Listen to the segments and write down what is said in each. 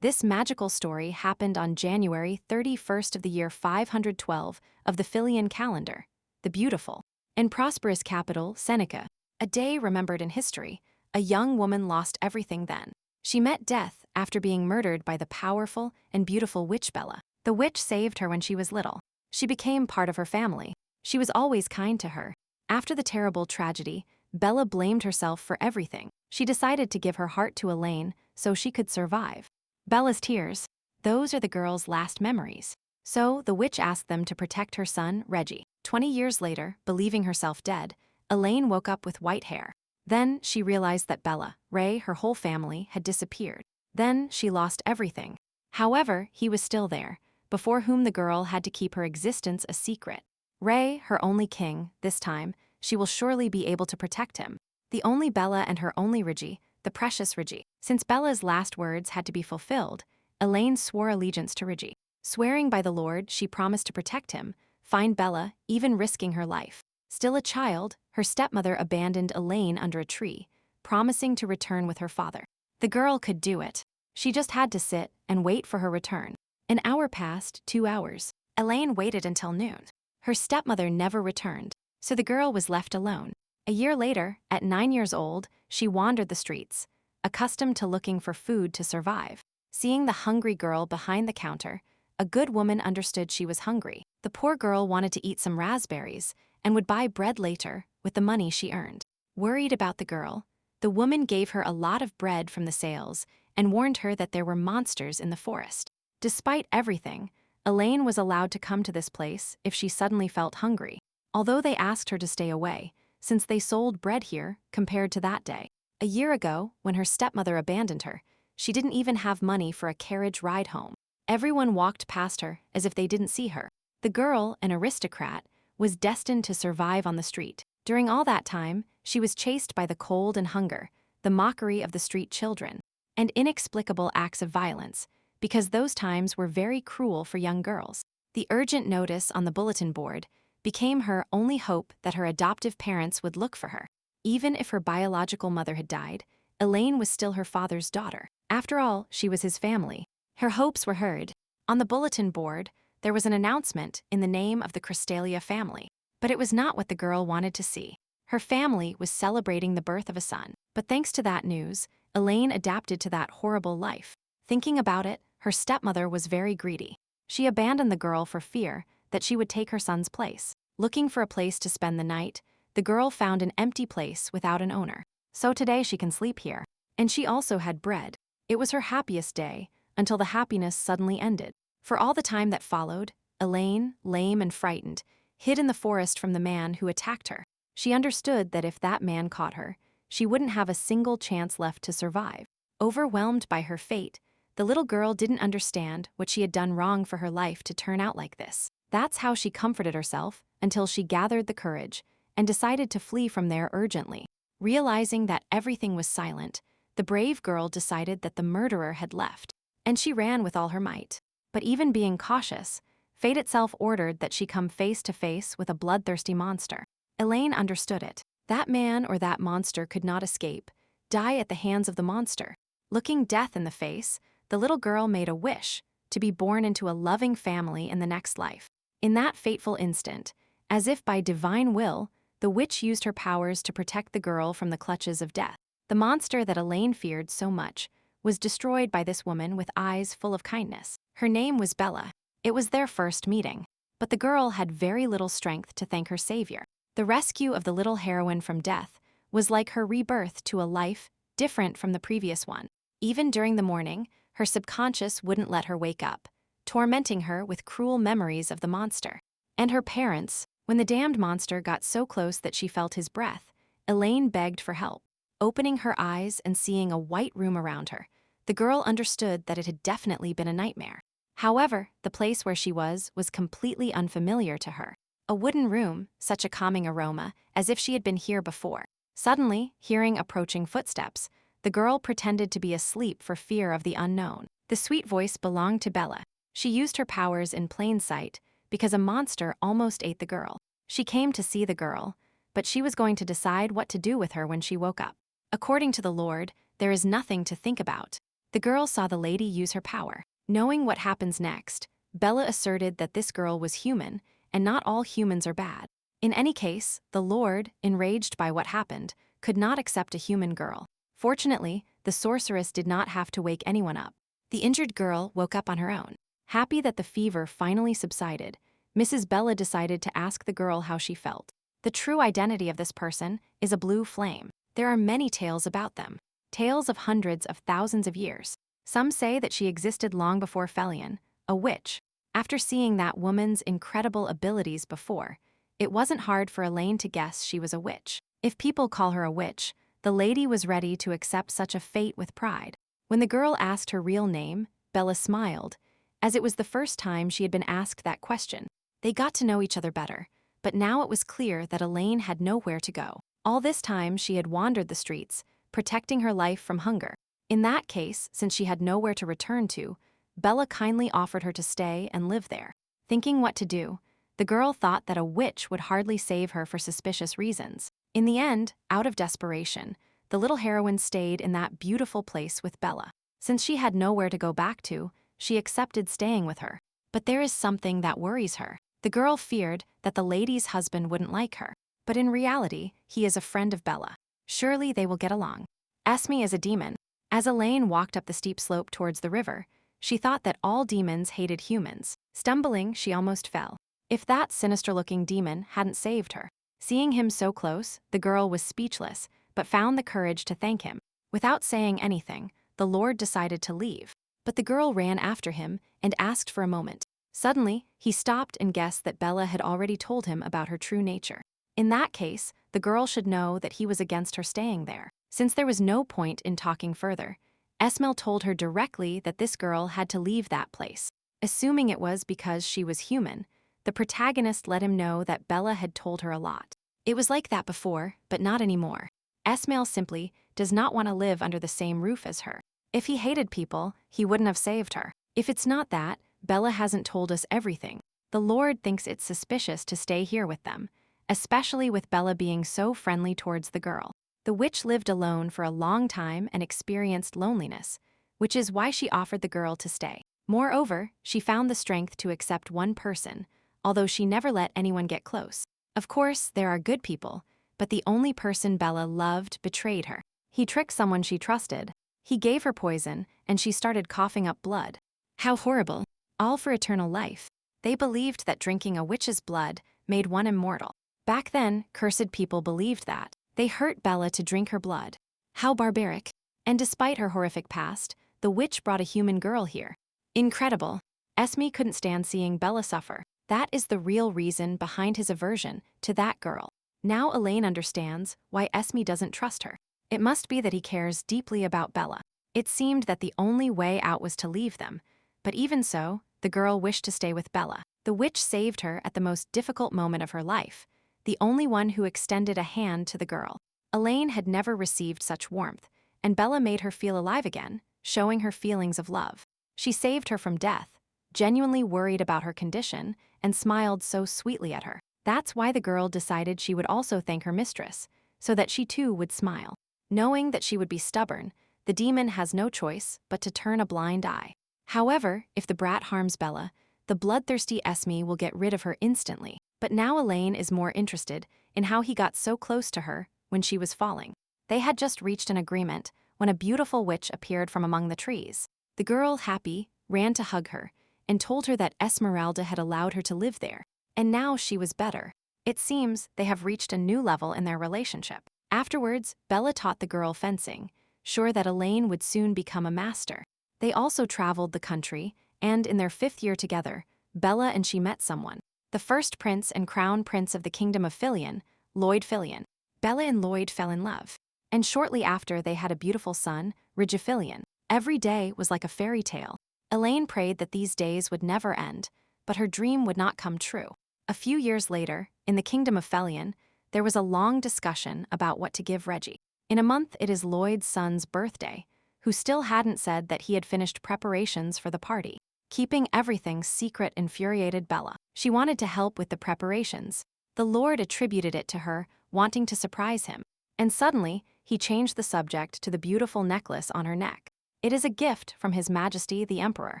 This magical story happened on January 31st of the year 512 of the Philian calendar, the beautiful and prosperous capital, Seneca. A day remembered in history, a young woman lost everything then. She met death after being murdered by the powerful and beautiful witch Bella. The witch saved her when she was little. She became part of her family. She was always kind to her. After the terrible tragedy, Bella blamed herself for everything. She decided to give her heart to Elaine so she could survive. Bella's tears, those are the girl's last memories. So the witch asked them to protect her son, Reggie. 20 years later, believing herself dead, Elaine woke up with white hair. Then she realized that Bella, Ray, her whole family, had disappeared. Then she lost everything. However, he was still there, before whom the girl had to keep her existence a secret. Ray, her only king, this time, she will surely be able to protect him. The only Bella and her only Reggie, the precious Reggie. Since Bella's last words had to be fulfilled, Elaine swore allegiance to Reggie. Swearing by the Lord, she promised to protect him, find Bella, even risking her life. Still a child, her stepmother abandoned Elaine under a tree, promising to return with her father. The girl could do it. She just had to sit and wait for her return. An hour passed, 2 hours. Elaine waited until noon. Her stepmother never returned, so the girl was left alone. A year later, at 9 years old, she wandered the streets, accustomed to looking for food to survive. Seeing the hungry girl behind the counter, a good woman understood she was hungry. The poor girl wanted to eat some raspberries and would buy bread later with the money she earned. Worried about the girl, the woman gave her a lot of bread from the sales and warned her that there were monsters in the forest. Despite everything, Elaine was allowed to come to this place if she suddenly felt hungry, although they asked her to stay away, since they sold bread here compared to that day. A year ago, when her stepmother abandoned her, she didn't even have money for a carriage ride home. Everyone walked past her as if they didn't see her. The girl, an aristocrat, was destined to survive on the street. During all that time, she was chased by the cold and hunger, the mockery of the street children, and inexplicable acts of violence, because those times were very cruel for young girls. The urgent notice on the bulletin board became her only hope that her adoptive parents would look for her. Even if her biological mother had died, Elaine was still her father's daughter. After all, she was his family. Her hopes were heard. On the bulletin board, there was an announcement in the name of the Crystalia family. But it was not what the girl wanted to see. Her family was celebrating the birth of a son. But thanks to that news, Elaine adapted to that horrible life. Thinking about it, her stepmother was very greedy. She abandoned the girl for fear that she would take her son's place. Looking for a place to spend the night, the girl found an empty place without an owner. So today she can sleep here. And she also had bread. It was her happiest day, until the happiness suddenly ended. For all the time that followed, Elaine, lame and frightened, hid in the forest from the man who attacked her. She understood that if that man caught her, she wouldn't have a single chance left to survive. Overwhelmed by her fate, the little girl didn't understand what she had done wrong for her life to turn out like this. That's how she comforted herself until she gathered the courage and decided to flee from there urgently. Realizing that everything was silent, the brave girl decided that the murderer had left, and she ran with all her might. But even being cautious, fate itself ordered that she come face to face with a bloodthirsty monster. Elaine understood it. That man or that monster could not escape, die at the hands of the monster. Looking death in the face, the little girl made a wish to be born into a loving family in the next life. In that fateful instant, as if by divine will, the witch used her powers to protect the girl from the clutches of death. The monster that Elaine feared so much was destroyed by this woman with eyes full of kindness. Her name was Bella. It was their first meeting, but the girl had very little strength to thank her savior. The rescue of the little heroine from death was like her rebirth to a life different from the previous one. Even during the morning, her subconscious wouldn't let her wake up, tormenting her with cruel memories of the monster. And her parents, when the damned monster got so close that she felt his breath, Elaine begged for help. Opening her eyes and seeing a white room around her, the girl understood that it had definitely been a nightmare. However, the place where she was completely unfamiliar to her. A wooden room, such a calming aroma, as if she had been here before. Suddenly, hearing approaching footsteps, the girl pretended to be asleep for fear of the unknown. The sweet voice belonged to Bella. She used her powers in plain sight because a monster almost ate the girl. She came to see the girl, but she was going to decide what to do with her when she woke up. According to the Lord, there is nothing to think about. The The girl saw the lady use her power. Knowing what happens next, Bella asserted that this girl was human, and not all humans are bad. In any case, the Lord, enraged by what happened, could not accept a human girl. Fortunately, the sorceress did not have to wake anyone up. The injured girl woke up on her own. Happy that the fever finally subsided, Mrs. Bella decided to ask the girl how she felt. The true identity of this person is a blue flame. There are many tales about them. Tales of hundreds of thousands of years. Some say that she existed long before Felion, a witch. After seeing that woman's incredible abilities before, it wasn't hard for Elaine to guess she was a witch. If people call her a witch, the lady was ready to accept such a fate with pride. When the girl asked her real name, Bella smiled, as it was the first time she had been asked that question. They got to know each other better, but now it was clear that Elaine had nowhere to go. All this time she had wandered the streets, protecting her life from hunger. In that case, since she had nowhere to return to, Bella kindly offered her to stay and live there. Thinking what to do, the girl thought that a witch would hardly save her for suspicious reasons. In the end, out of desperation, the little heroine stayed in that beautiful place with Bella. Since she had nowhere to go back to, she accepted staying with her. But there is something that worries her. The girl feared that the lady's husband wouldn't like her. But in reality, he is a friend of Bella. Surely they will get along. Esme is a demon. As Elaine walked up the steep slope towards the river, she thought that all demons hated humans. Stumbling, she almost fell. If that sinister-looking demon hadn't saved her. Seeing him so close, the girl was speechless, but found the courage to thank him. Without saying anything, the Lord decided to leave. But the girl ran after him and asked for a moment. Suddenly, he stopped and guessed that Bella had already told him about her true nature. In that case, the girl should know that he was against her staying there. Since there was no point in talking further, Esmel told her directly that this girl had to leave that place. Assuming it was because she was human, the protagonist let him know that Bella had told her a lot. It was like that before, but not anymore. Esmail simply does not want to live under the same roof as her. If he hated people, he wouldn't have saved her. If it's not that, Bella hasn't told us everything. The Lord thinks it's suspicious to stay here with them, especially with Bella being so friendly towards the girl. The witch lived alone for a long time and experienced loneliness, which is why she offered the girl to stay. Moreover, she found the strength to accept one person, although she never let anyone get close. Of course, there are good people, but the only person Bella loved betrayed her. He tricked someone she trusted. He gave her poison, and she started coughing up blood. How horrible. All for eternal life. They believed that drinking a witch's blood made one immortal. Back then, cursed people believed that. They hurt Bella to drink her blood. How barbaric. And despite her horrific past, the witch brought a human girl here. Incredible. Esme couldn't stand seeing Bella suffer. That is the real reason behind his aversion to that girl. Now Elaine understands why Esme doesn't trust her. It must be that he cares deeply about Bella. It seemed that the only way out was to leave them, but even so, the girl wished to stay with Bella. The witch saved her at the most difficult moment of her life, the only one who extended a hand to the girl. Elaine had never received such warmth, and Bella made her feel alive again, showing her feelings of love. She saved her from death, genuinely worried about her condition, and smiled so sweetly at her. That's why the girl decided she would also thank her mistress, so that she too would smile. Knowing that she would be stubborn, the demon has no choice but to turn a blind eye. However, if the brat harms Bella, the bloodthirsty Esme will get rid of her instantly. But now Elaine is more interested in how he got so close to her when she was falling. They had just reached an agreement when a beautiful witch appeared from among the trees. The girl, happy, ran to hug her and told her that Esmeralda had allowed her to live there, and now she was better. It seems they have reached a new level in their relationship. Afterwards, Bella taught the girl fencing, sure that Elaine would soon become a master. They also traveled the country, and in their 5th year together, Bella and she met someone. The first prince and crown prince of the kingdom of Filion, Lloyd Filion. Bella and Lloyd fell in love, and shortly after they had a beautiful son, Rigifilion. Every day was like a fairy tale. Elaine prayed that these days would never end, but her dream would not come true. A few years later, in the kingdom of Felion, there was a long discussion about what to give Reggie. In a month it is Lloyd's son's birthday, who still hadn't said that he had finished preparations for the party. Keeping everything secret infuriated Bella. She wanted to help with the preparations. The Lord attributed it to her wanting to surprise him, and suddenly he changed the subject to the beautiful necklace on her neck. It is a gift from His Majesty the Emperor.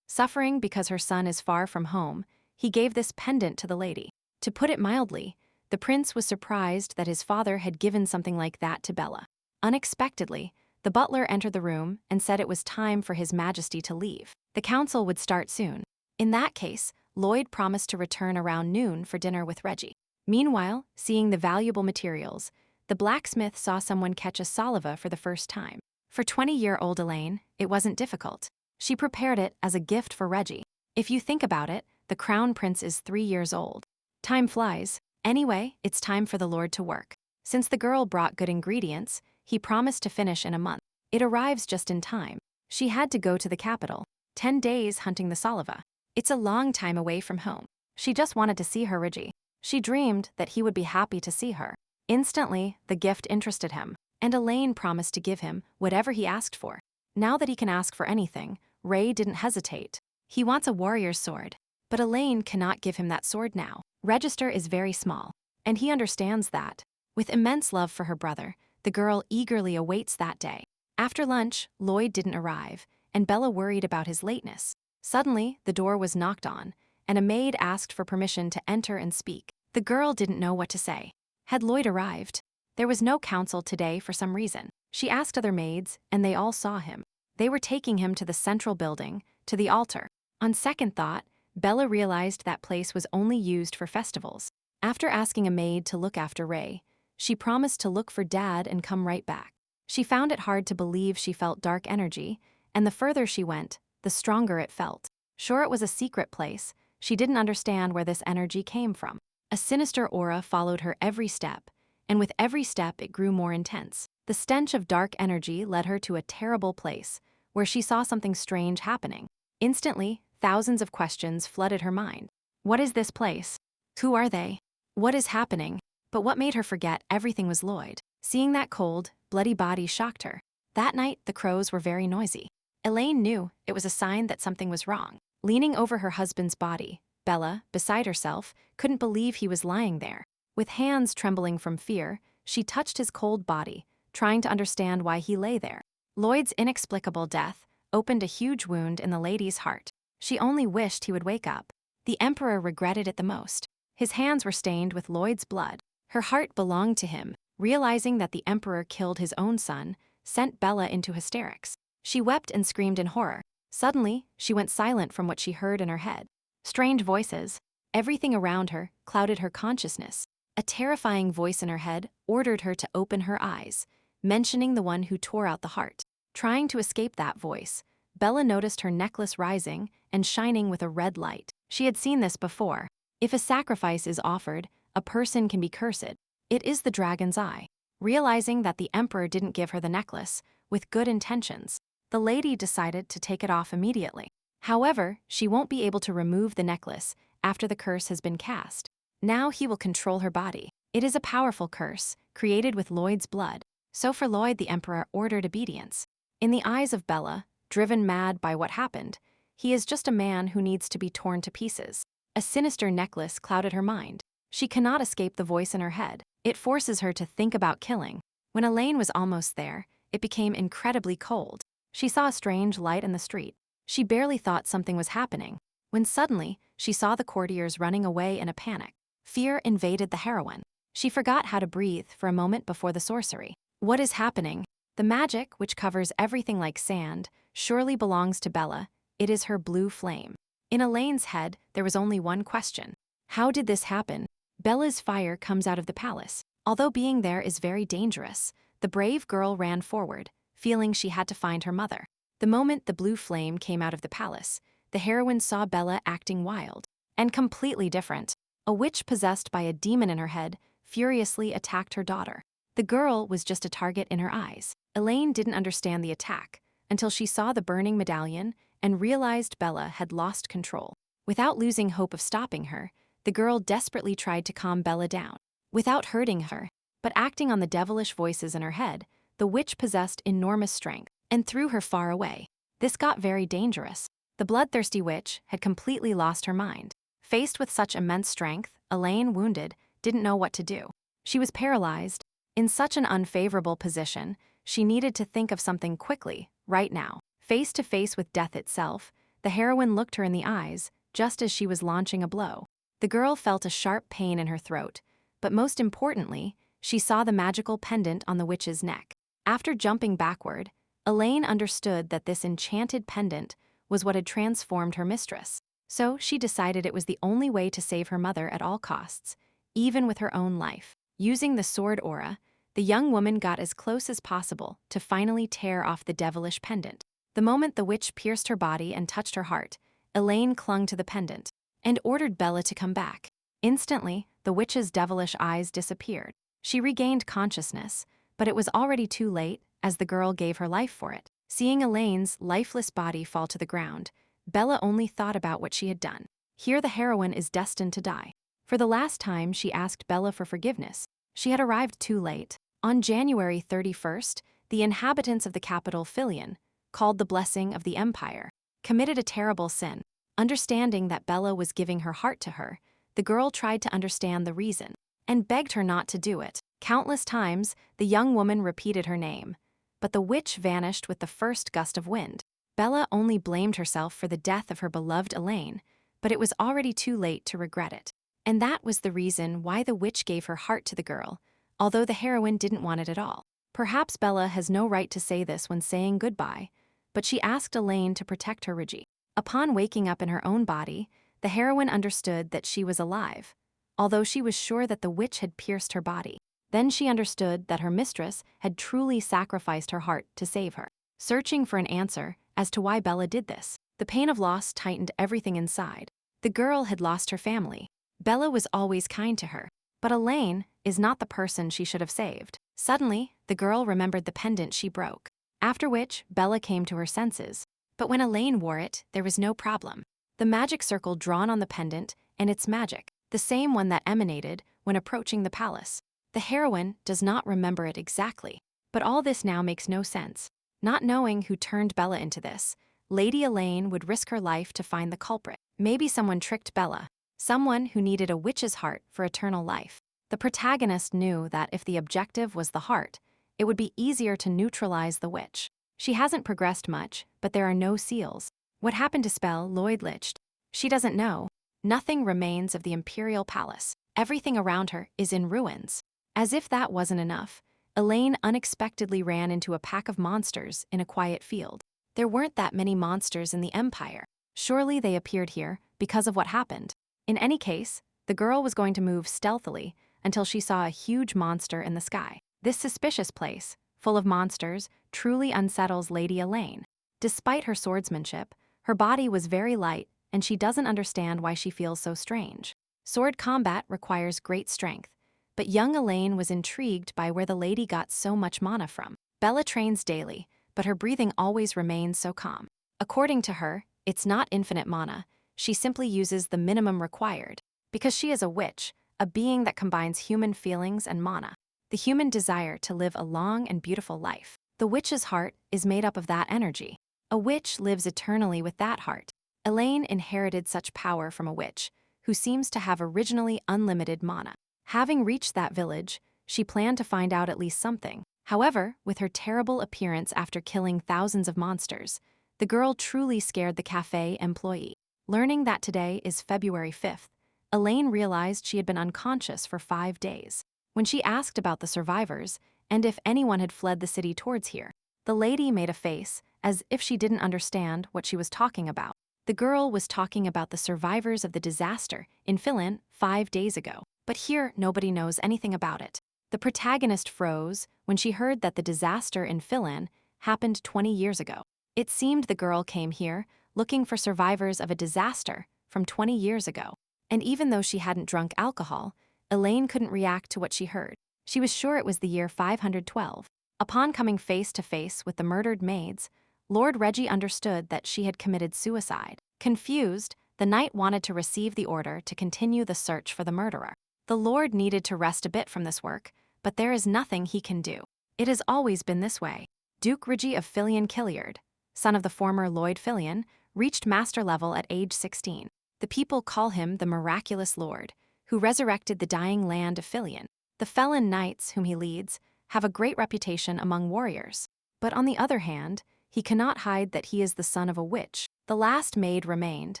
Suffering because her son is far from home, he gave this pendant to the lady. To put it mildly, the prince was surprised that his father had given something like that to Bella. Unexpectedly, the butler entered the room and said it was time for His Majesty to leave. The council would start soon. In that case, Lloyd promised to return around noon for dinner with Reggie. Meanwhile, seeing the valuable materials, the blacksmith saw someone catch a salva for the first time. For 20-year-old Elaine, it wasn't difficult. She prepared it as a gift for Reggie. If you think about it, the crown prince is 3 years old. Time flies. Anyway, it's time for the Lord to work. Since the girl brought good ingredients, he promised to finish in a month. It arrives just in time. She had to go to the capital. 10 days hunting the salva. It's a long time away from home. She just wanted to see her Reggie. She dreamed that he would be happy to see her. Instantly, the gift interested him, and Elaine promised to give him whatever he asked for. Now that he can ask for anything, Ray didn't hesitate. He wants a warrior's sword, but Elaine cannot give him that sword now. Register is very small, and he understands that. With immense love for her brother, the girl eagerly awaits that day. After lunch, Lloyd didn't arrive, and Bella worried about his lateness. Suddenly, the door was knocked on, and a maid asked for permission to enter and speak. The girl didn't know what to say. Had Lloyd arrived? There was no council today for some reason. She asked other maids, and they all saw him. They were taking him to the central building, to the altar. On second thought, Bella realized that place was only used for festivals. After asking a maid to look after Ray, she promised to look for Dad and come right back. She found it hard to believe she felt dark energy, and the further she went, the stronger it felt. Sure, it was a secret place. She didn't understand where this energy came from. A sinister aura followed her every step, and with every step it grew more intense. The stench of dark energy led her to a terrible place, where she saw something strange happening. Instantly, thousands of questions flooded her mind. What is this place? Who are they? What is happening? But what made her forget everything was Lloyd? Seeing that cold, bloody body shocked her. That night, the crows were very noisy. Elaine knew it was a sign that something was wrong. Leaning over her husband's body, Bella, beside herself, couldn't believe he was lying there. With hands trembling from fear, she touched his cold body, trying to understand why he lay there. Lloyd's inexplicable death opened a huge wound in the lady's heart. She only wished he would wake up. The Emperor regretted it the most. His hands were stained with Lloyd's blood. Her heart belonged to him. Realizing that the Emperor killed his own son, sent Bella into hysterics. She wept and screamed in horror. Suddenly, she went silent from what she heard in her head. Strange voices. Everything around her clouded her consciousness. A terrifying voice in her head ordered her to open her eyes, mentioning the one who tore out the heart. Trying to escape that voice, Bella noticed her necklace rising and shining with a red light. She had seen this before. If a sacrifice is offered, a person can be cursed. It is the dragon's eye. Realizing that the Emperor didn't give her the necklace, with good intentions, the lady decided to take it off immediately. However, she won't be able to remove the necklace after the curse has been cast. Now he will control her body. It is a powerful curse, created with Lloyd's blood. So for Lloyd, the Emperor ordered obedience. In the eyes of Bella, driven mad by what happened, he is just a man who needs to be torn to pieces. A sinister necklace clouded her mind. She cannot escape the voice in her head. It forces her to think about killing. When Elaine was almost there, it became incredibly cold. She saw a strange light in the street. She barely thought something was happening, when suddenly, she saw the courtiers running away in a panic. Fear invaded the heroine. She forgot how to breathe for a moment before the sorcery. What is happening? The magic, which covers everything like sand, surely belongs to Bella. It is her blue flame. In Elaine's head, there was only one question. How did this happen? Bella's fire comes out of the palace. Although being there is very dangerous, the brave girl ran forward, feeling she had to find her mother. The moment the blue flame came out of the palace, the heroine saw Bella acting wild and completely different. A witch possessed by a demon in her head furiously attacked her daughter. The girl was just a target in her eyes. Elaine didn't understand the attack until she saw the burning medallion and realized Bella had lost control. Without losing hope of stopping her, the girl desperately tried to calm Bella down. Without hurting her, but acting on the devilish voices in her head, the witch possessed enormous strength and threw her far away. This got very dangerous. The bloodthirsty witch had completely lost her mind. Faced with such immense strength, Elaine, wounded, didn't know what to do. She was paralyzed. In such an unfavorable position, she needed to think of something quickly, right now. Face to face with death itself, the heroine looked her in the eyes, just as she was launching a blow. The girl felt a sharp pain in her throat, but most importantly, she saw the magical pendant on the witch's neck. After jumping backward, Elaine understood that this enchanted pendant was what had transformed her mistress. So she decided it was the only way to save her mother at all costs, even with her own life. Using the sword aura, the young woman got as close as possible to finally tear off the devilish pendant. The moment the witch pierced her body and touched her heart, Elaine clung to the pendant and ordered Bella to come back. Instantly, the witch's devilish eyes disappeared. She regained consciousness, but it was already too late as the girl gave her life for it. Seeing Elaine's lifeless body fall to the ground, Bella only thought about what she had done. Here the heroine is destined to die. For the last time, she asked Bella for forgiveness. She had arrived too late. On January 31st, the inhabitants of the capital Philion, called the Blessing of the Empire, committed a terrible sin. Understanding that Bella was giving her heart to her, the girl tried to understand the reason and begged her not to do it. Countless times, the young woman repeated her name, but the witch vanished with the first gust of wind. Bella only blamed herself for the death of her beloved Elaine, but it was already too late to regret it. And that was the reason why the witch gave her heart to the girl, although the heroine didn't want it at all. Perhaps Bella has no right to say this when saying goodbye, but she asked Elaine to protect her Reggie. Upon waking up in her own body, the heroine understood that she was alive, although she was sure that the witch had pierced her body. Then she understood that her mistress had truly sacrificed her heart to save her. Searching for an answer as to why Bella did this, the pain of loss tightened everything inside. The girl had lost her family. Bella was always kind to her, but Elaine is not the person she should have saved. Suddenly, the girl remembered the pendant she broke, after which Bella came to her senses. But when Elaine wore it, there was no problem. The magic circle drawn on the pendant and its magic, the same one that emanated when approaching the palace. The heroine does not remember it exactly, but all this now makes no sense. Not knowing who turned Bella into this, Lady Elaine would risk her life to find the culprit. Maybe someone tricked Bella, someone who needed a witch's heart for eternal life. The protagonist knew that if the objective was the heart, it would be easier to neutralize the witch. She hasn't progressed much, but there are no seals. What happened to Spell Lloyd Liched? She doesn't know. Nothing remains of the Imperial Palace. Everything around her is in ruins. As if that wasn't enough, Elaine unexpectedly ran into a pack of monsters in a quiet field. There weren't that many monsters in the Empire. Surely they appeared here because of what happened. In any case, the girl was going to move stealthily until she saw a huge monster in the sky. This suspicious place, full of monsters, truly unsettles Lady Elaine. Despite her swordsmanship, her body was very light, and she doesn't understand why she feels so strange. Sword combat requires great strength, but young Elaine was intrigued by where the lady got so much mana from. Bella trains daily, but her breathing always remains so calm. According to her, it's not infinite mana, she simply uses the minimum required. Because she is a witch, a being that combines human feelings and mana, the human desire to live a long and beautiful life. The witch's heart is made up of that energy. A witch lives eternally with that heart. Elaine inherited such power from a witch, who seems to have originally unlimited mana. Having reached that village, she planned to find out at least something. However, with her terrible appearance after killing thousands of monsters, the girl truly scared the cafe employee. Learning that today is February 5th, Elaine realized she had been unconscious for 5 days. When she asked about the survivors and if anyone had fled the city towards here, the lady made a face as if she didn't understand what she was talking about. The girl was talking about the survivors of the disaster in Philin 5 days ago, but here nobody knows anything about it. The protagonist froze when she heard that the disaster in Philin happened 20 years ago. It seemed the girl came here looking for survivors of a disaster from 20 years ago. And even though she hadn't drunk alcohol, Elaine couldn't react to what she heard. She was sure it was the year 512. Upon coming face to face with the murdered maids, Lord Reggie understood that she had committed suicide. Confused, the knight wanted to receive the order to continue the search for the murderer. The Lord needed to rest a bit from this work, but there is nothing he can do. It has always been this way. Duke Reggie of Filion Killiard, son of the former Lloyd Filion, reached master level at age 16. The people call him the Miraculous Lord, who resurrected the dying land of Filion. The felon knights whom he leads have a great reputation among warriors. But on the other hand, He cannot hide that he is the son of a witch. The last maid remained,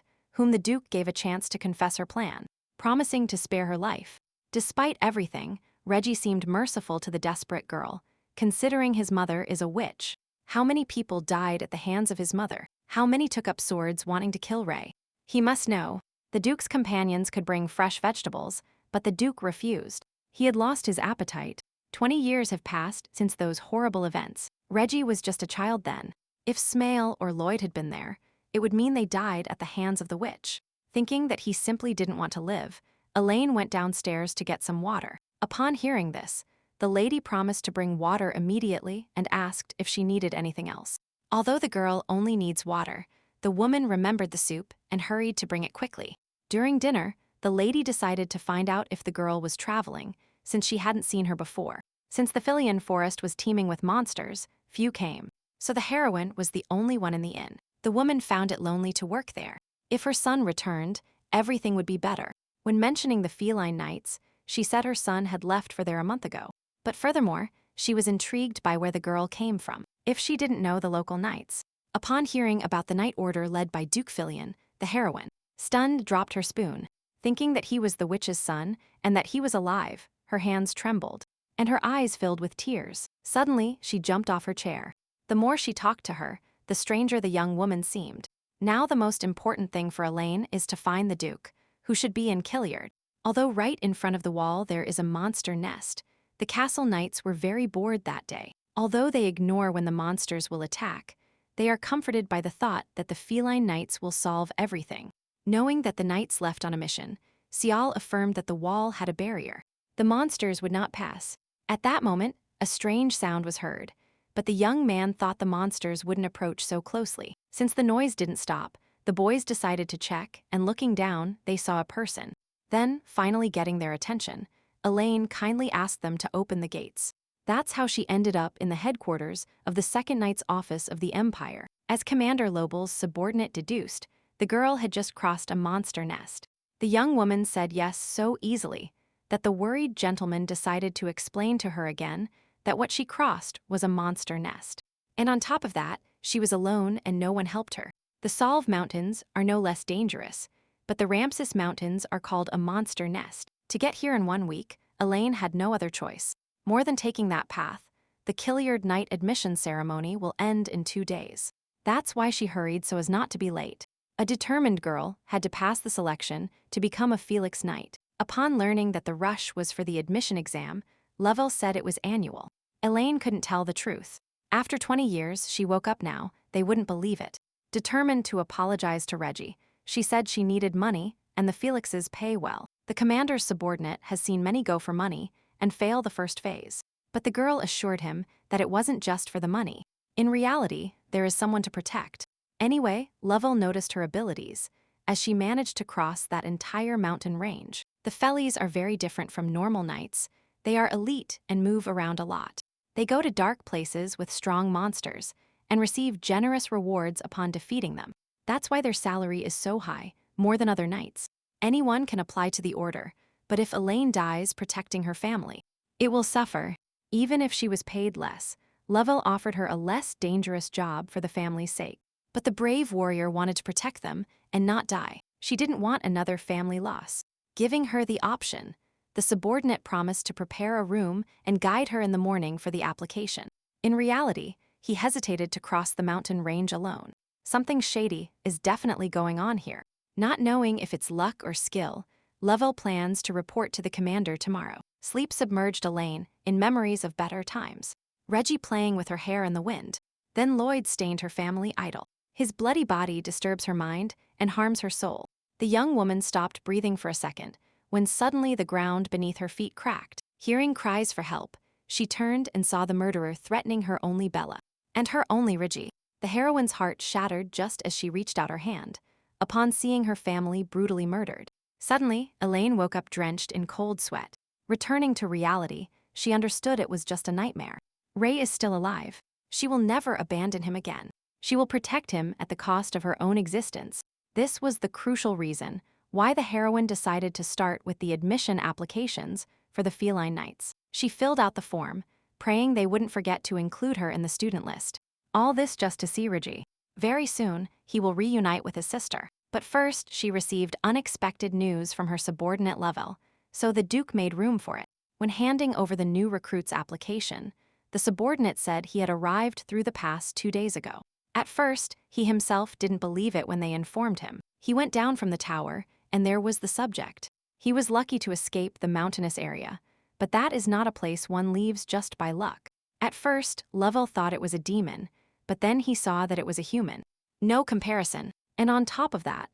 whom the Duke gave a chance to confess her plan, promising to spare her life. Despite everything, Reggie seemed merciful to the desperate girl, considering his mother is a witch. How many people died at the hands of his mother? How many took up swords wanting to kill Ray? He must know. The Duke's companions could bring fresh vegetables, but the Duke refused. He had lost his appetite. 20 years have passed since those horrible events. Reggie was just a child then. If Smale or Lloyd had been there, it would mean they died at the hands of the witch. Thinking that he simply didn't want to live, Elaine went downstairs to get some water. Upon hearing this, the lady promised to bring water immediately and asked if she needed anything else. Although the girl only needs water, the woman remembered the soup and hurried to bring it quickly. During dinner, the lady decided to find out if the girl was traveling, since she hadn't seen her before. Since the Philian forest was teeming with monsters, few came. So the heroine was the only one in the inn. The woman found it lonely to work there. If her son returned, everything would be better. When mentioning the feline knights, she said her son had left for there a month ago. But furthermore, she was intrigued by where the girl came from, if she didn't know the local knights. Upon hearing about the night order led by Duke Filion, the heroine, stunned, dropped her spoon. Thinking that he was the witch's son and that he was alive, her hands trembled, and her eyes filled with tears. Suddenly, she jumped off her chair. The more she talked to her, the stranger the young woman seemed. Now the most important thing for Elaine is to find the Duke, who should be in Killiard. Although right in front of the wall there is a monster nest, the castle knights were very bored that day. Although they ignore when the monsters will attack, they are comforted by the thought that the feline knights will solve everything. Knowing that the knights left on a mission, Cial affirmed that the wall had a barrier. The monsters would not pass. At that moment, a strange sound was heard, but the young man thought the monsters wouldn't approach so closely. Since the noise didn't stop, the boys decided to check, and looking down, they saw a person. Then, finally getting their attention, Elaine kindly asked them to open the gates. That's how she ended up in the headquarters of the Second Knight's Office of the Empire. As Commander Lobel's subordinate deduced, the girl had just crossed a monster nest. The young woman said yes so easily that the worried gentleman decided to explain to her again that what she crossed was a monster nest. And on top of that, she was alone and no one helped her. The Solve Mountains are no less dangerous, but the Ramses Mountains are called a monster nest. To get here in 1 week, Elaine had no other choice. More than taking that path, the Killiard Knight admission ceremony will end in 2 days. That's why she hurried so as not to be late. A determined girl had to pass the selection to become a Felix Knight. Upon learning that the rush was for the admission exam, Lovell said it was annual. Elaine couldn't tell the truth. After 20 years, she woke up now, they wouldn't believe it. Determined to apologize to Reggie, she said she needed money and the Felixes pay well. The commander's subordinate has seen many go for money and fail the first phase. But the girl assured him that it wasn't just for the money. In reality, there is someone to protect. Anyway, Lovell noticed her abilities, as she managed to cross that entire mountain range. The Fellies are very different from normal knights. They are elite and move around a lot. They go to dark places with strong monsters and receive generous rewards upon defeating them. That's why their salary is so high, more than other knights. Anyone can apply to the order, but if Elaine dies protecting her family, it will suffer. Even if she was paid less, Lovell offered her a less dangerous job for the family's sake. But the brave warrior wanted to protect them and not die. She didn't want another family loss. Giving her the option, the subordinate promised to prepare a room and guide her in the morning for the application. In reality, he hesitated to cross the mountain range alone. Something shady is definitely going on here. Not knowing if it's luck or skill, Lovell plans to report to the commander tomorrow. Sleep submerged Elaine in memories of better times. Reggie playing with her hair in the wind. Then Lloyd stained her family idol. His bloody body disturbs her mind and harms her soul. The young woman stopped breathing for a second, when suddenly the ground beneath her feet cracked. Hearing cries for help, she turned and saw the murderer threatening her only Bella, and her only Reggie. The heroine's heart shattered just as she reached out her hand, upon seeing her family brutally murdered. Suddenly, Elaine woke up drenched in cold sweat. Returning to reality, she understood it was just a nightmare. Ray is still alive. She will never abandon him again. She will protect him at the cost of her own existence. This was the crucial reason why the heroine decided to start with the admission applications for the Feline Knights. She filled out the form, praying they wouldn't forget to include her in the student list. All this just to see Reggie. Very soon, he will reunite with his sister. But first, she received unexpected news from her subordinate Level, so the Duke made room for it. When handing over the new recruit's application, the subordinate said he had arrived through the pass 2 days ago. At first, he himself didn't believe it when they informed him. He went down from the tower, and there was the subject. He was lucky to escape the mountainous area, but that is not a place one leaves just by luck. At first, Level thought it was a demon, but then he saw that it was a human. No comparison. And on top of that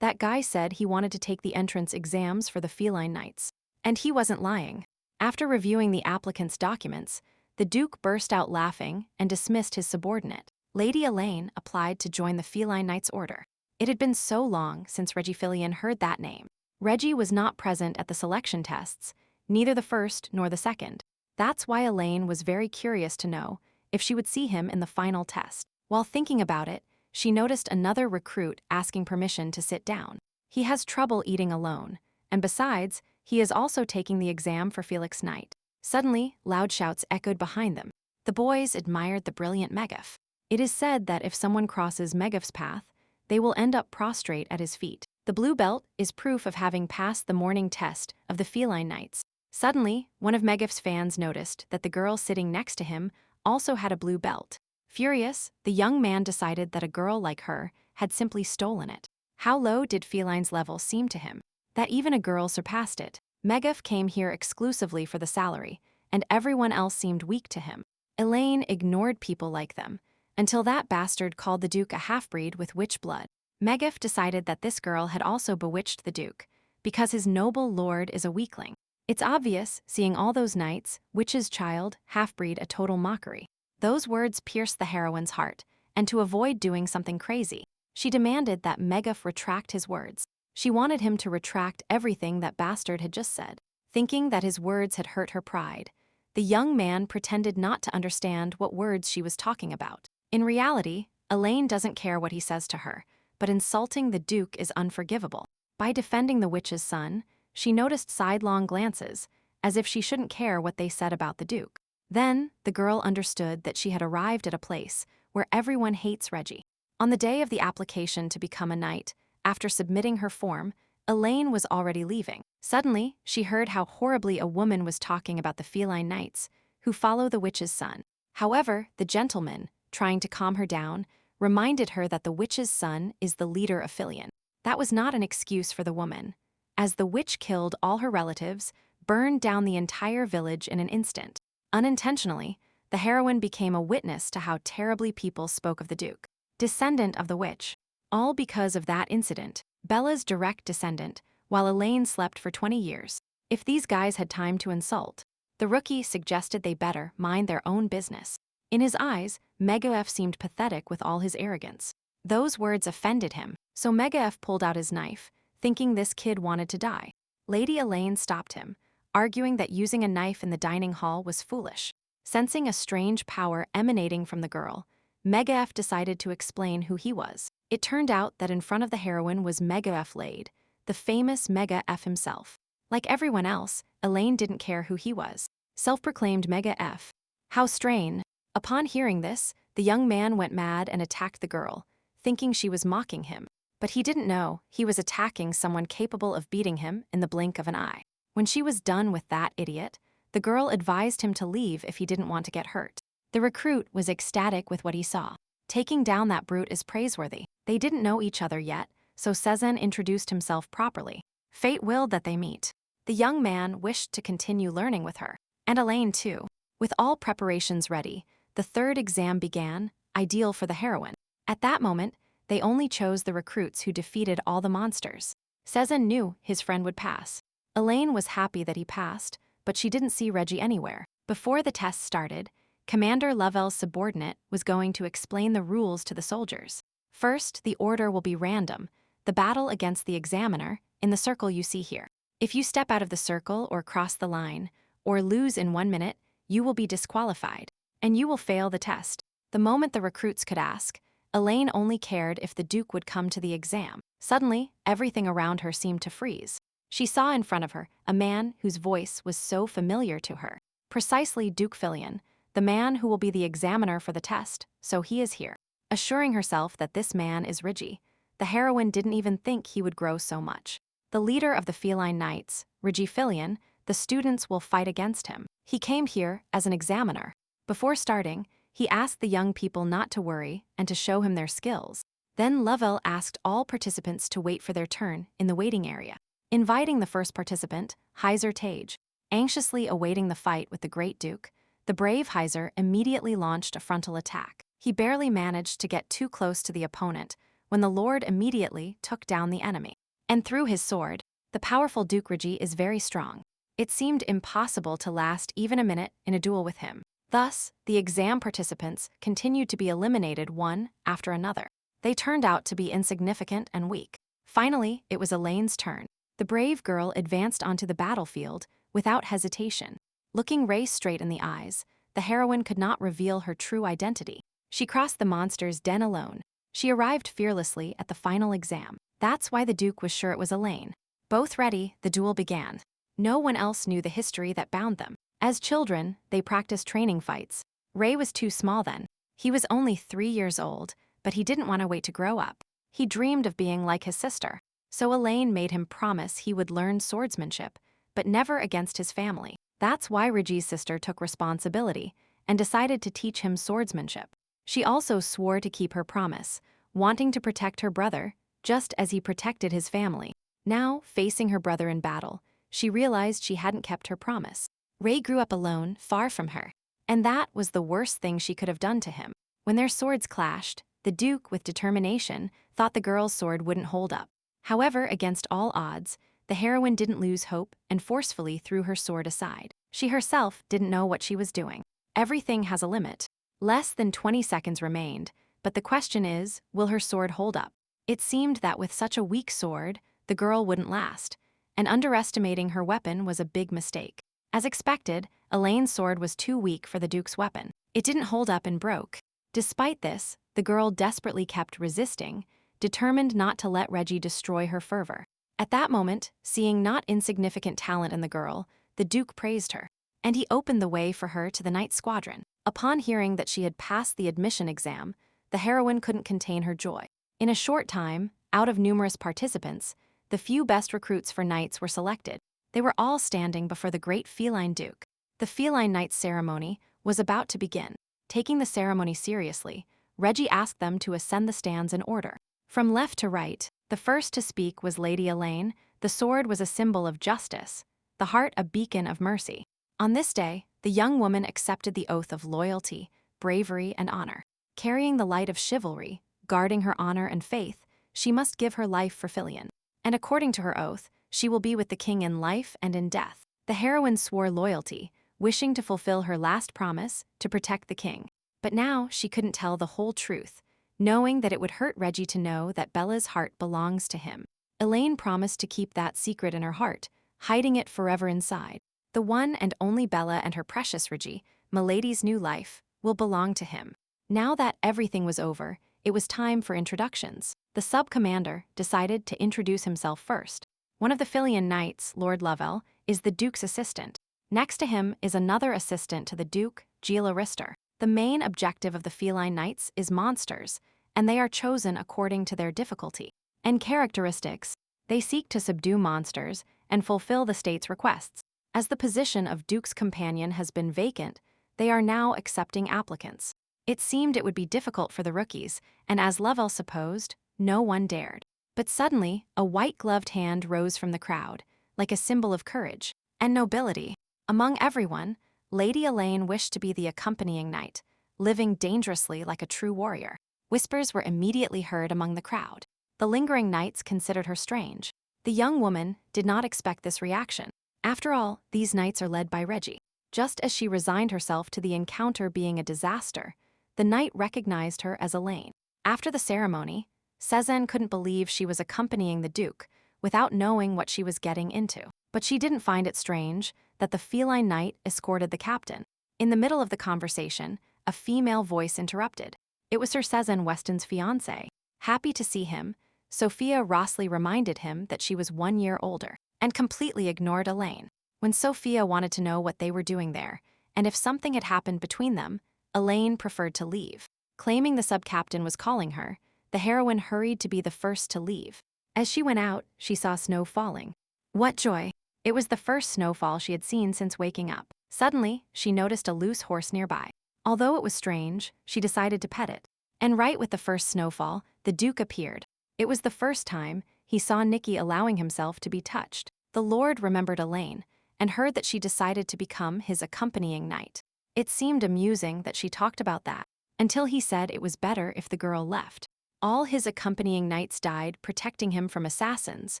guy said he wanted to take the entrance exams for the Feline Knights. And he wasn't lying. After reviewing the applicant's documents, the Duke burst out laughing and dismissed his subordinate. Lady Elaine applied to join the Feline Knights Order. It had been so long since Reggie Filion heard that name. Reggie was not present at the selection tests, neither the first nor the second. That's why Elaine was very curious to know if she would see him in the final test. While thinking about it, she noticed another recruit asking permission to sit down. He has trouble eating alone, and besides, he is also taking the exam for Felix Knight. Suddenly, loud shouts echoed behind them. The boys admired the brilliant Megaf. It is said that if someone crosses Megaf's path, they will end up prostrate at his feet. The blue belt is proof of having passed the morning test of the Feline Knights. Suddenly, one of Megaf's fans noticed that the girl sitting next to him also had a blue belt. Furious, the young man decided that a girl like her had simply stolen it. How low did Feline's level seem to him? That even a girl surpassed it. Megaf came here exclusively for the salary, and everyone else seemed weak to him. Elaine ignored people like them, until that bastard called the Duke a half-breed with witch blood. Megaf decided that this girl had also bewitched the Duke, because his noble lord is a weakling. It's obvious, seeing all those knights, witch's child, half-breed, a total mockery. Those words pierced the heroine's heart, and to avoid doing something crazy, she demanded that Megaf retract his words. She wanted him to retract everything that bastard had just said. Thinking that his words had hurt her pride, the young man pretended not to understand what words she was talking about. In reality, Elaine doesn't care what he says to her, but insulting the Duke is unforgivable. By defending the witch's son, she noticed sidelong glances, as if she shouldn't care what they said about the Duke. Then, the girl understood that she had arrived at a place where everyone hates Reggie. On the day of the application to become a knight, after submitting her form, Elaine was already leaving. Suddenly, she heard how horribly a woman was talking about the Feline Knights, who follow the witch's son. However, the gentleman, trying to calm her down, reminded her that the witch's son is the leader of Filion. That was not an excuse for the woman, as the witch killed all her relatives, burned down the entire village in an instant. Unintentionally, the heroine became a witness to how terribly people spoke of the Duke. Descendant of the witch. All because of that incident, Bella's direct descendant, while Elaine slept for 20 years. If these guys had time to insult, the rookie suggested they better mind their own business. In his eyes, Megaef seemed pathetic with all his arrogance. Those words offended him, so Megaef pulled out his knife, thinking this kid wanted to die. Lady Elaine stopped him, arguing that using a knife in the dining hall was foolish. Sensing a strange power emanating from the girl, Megaef decided to explain who he was. It turned out that in front of the heroine was Megaef Lade, the famous Mega-F himself. Like everyone else, Elaine didn't care who he was. Self-proclaimed Mega-F. How strange. Upon hearing this, the young man went mad and attacked the girl, thinking she was mocking him. But he didn't know he was attacking someone capable of beating him in the blink of an eye. When she was done with that idiot, the girl advised him to leave if he didn't want to get hurt. The recruit was ecstatic with what he saw. Taking down that brute is praiseworthy. They didn't know each other yet, so Cezanne introduced himself properly. Fate willed that they meet. The young man wished to continue learning with her, and Elaine too. With all preparations ready, the third exam began, ideal for the heroine. At that moment, they only chose the recruits who defeated all the monsters. Cezanne knew his friend would pass. Elaine was happy that he passed, but she didn't see Reggie anywhere. Before the test started, Commander Lovel's subordinate was going to explain the rules to the soldiers. First, the order will be random, the battle against the examiner, in the circle you see here. If you step out of the circle or cross the line, or lose in 1 minute, you will be disqualified, and you will fail the test. The moment the recruits could ask, Elaine only cared if the Duke would come to the exam. Suddenly, everything around her seemed to freeze. She saw in front of her a man whose voice was so familiar to her. Precisely Duke Filion, the man who will be the examiner for the test, so he is here. Assuring herself that this man is Rigi, the heroine didn't even think he would grow so much. The leader of the feline knights, Rigi Filion, the students will fight against him. He came here as an examiner. Before starting, he asked the young people not to worry and to show him their skills. Then Lovell asked all participants to wait for their turn in the waiting area, inviting the first participant, Heiser Tage. Anxiously awaiting the fight with the Great Duke, the brave Heiser immediately launched a frontal attack. He barely managed to get too close to the opponent when the Lord immediately took down the enemy. And through his sword, the powerful Duke Rigi is very strong. It seemed impossible to last even a minute in a duel with him. Thus, the exam participants continued to be eliminated one after another. They turned out to be insignificant and weak. Finally, it was Elaine's turn. The brave girl advanced onto the battlefield without hesitation. Looking Ray straight in the eyes, the heroine could not reveal her true identity. She crossed the monster's den alone. She arrived fearlessly at the final exam. That's why the Duke was sure it was Elaine. Both ready, the duel began. No one else knew the history that bound them. As children, they practiced training fights. Ray was too small then. He was only 3 years old, but he didn't want to wait to grow up. He dreamed of being like his sister. So Elaine made him promise he would learn swordsmanship, but never against his family. That's why Rigi's sister took responsibility and decided to teach him swordsmanship. She also swore to keep her promise, wanting to protect her brother, just as he protected his family. Now, facing her brother in battle, she realized she hadn't kept her promise. Ray grew up alone, far from her, and that was the worst thing she could have done to him. When their swords clashed, the Duke, with determination, thought the girl's sword wouldn't hold up. However, against all odds, the heroine didn't lose hope and forcefully threw her sword aside. She herself didn't know what she was doing. Everything has a limit. Less than 20 seconds remained, but the question is, will her sword hold up? It seemed that with such a weak sword, the girl wouldn't last, and underestimating her weapon was a big mistake. As expected, Elaine's sword was too weak for the Duke's weapon. It didn't hold up and broke. Despite this, the girl desperately kept resisting, determined not to let Rigi destroy her fervor. At that moment, seeing not insignificant talent in the girl, the Duke praised her, and he opened the way for her to the Knight Squadron. Upon hearing that she had passed the admission exam, the heroine couldn't contain her joy. In a short time, out of numerous participants, the few best recruits for knights were selected. They were all standing before the great feline Duke. The feline knight's ceremony was about to begin. Taking the ceremony seriously, Rigi asked them to ascend the stands in order. From left to right, the first to speak was Lady Elaine. The sword was a symbol of justice, the heart a beacon of mercy. On this day, the young woman accepted the oath of loyalty, bravery, and honor. Carrying the light of chivalry, guarding her honor and faith, she must give her life for Filion. And according to her oath, she will be with the king in life and in death. The heroine swore loyalty, wishing to fulfill her last promise to protect the king. But now she couldn't tell the whole truth, knowing that it would hurt Rigi to know that Bella's heart belongs to him. Elaine promised to keep that secret in her heart, hiding it forever inside. The one and only Bella and her precious Rigi, Milady's new life, will belong to him. Now that everything was over, it was time for introductions. The sub-commander decided to introduce himself first. One of the Filion knights, Lord Lovell, is the Duke's assistant. Next to him is another assistant to the Duke, Gila Rister. The main objective of the feline knights is monsters, and they are chosen according to their difficulty and characteristics. They seek to subdue monsters and fulfill the state's requests. As the position of Duke's companion has been vacant, they are now accepting applicants. It seemed it would be difficult for the rookies, and as Lovell supposed, no one dared. But suddenly, a white-gloved hand rose from the crowd, like a symbol of courage and nobility. Among everyone, Lady Elaine wished to be the accompanying knight, living dangerously like a true warrior. Whispers were immediately heard among the crowd. The lingering knights considered her strange. The young woman did not expect this reaction. After all, these knights are led by Rigi. Just as she resigned herself to the encounter being a disaster, the knight recognized her as Elaine. After the ceremony, Cezanne couldn't believe she was accompanying the Duke without knowing what she was getting into. But she didn't find it strange that the feline knight escorted the captain. In the middle of the conversation, a female voice interrupted. It was Sir Cezanne Weston's fiancée. Happy to see him, Sophia Rossley reminded him that she was 1 year older and completely ignored Elaine. When Sophia wanted to know what they were doing there, and if something had happened between them, Elaine preferred to leave. Claiming the sub-captain was calling her, the heroine hurried to be the first to leave. As she went out, she saw snow falling. What joy! It was the first snowfall she had seen since waking up. Suddenly, she noticed a loose horse nearby. Although it was strange, she decided to pet it. And right with the first snowfall, the Duke appeared. It was the first time he saw Nikki allowing himself to be touched. The Lord remembered Elaine and heard that she decided to become his accompanying knight. It seemed amusing that she talked about that, until he said it was better if the girl left. All his accompanying knights died protecting him from assassins,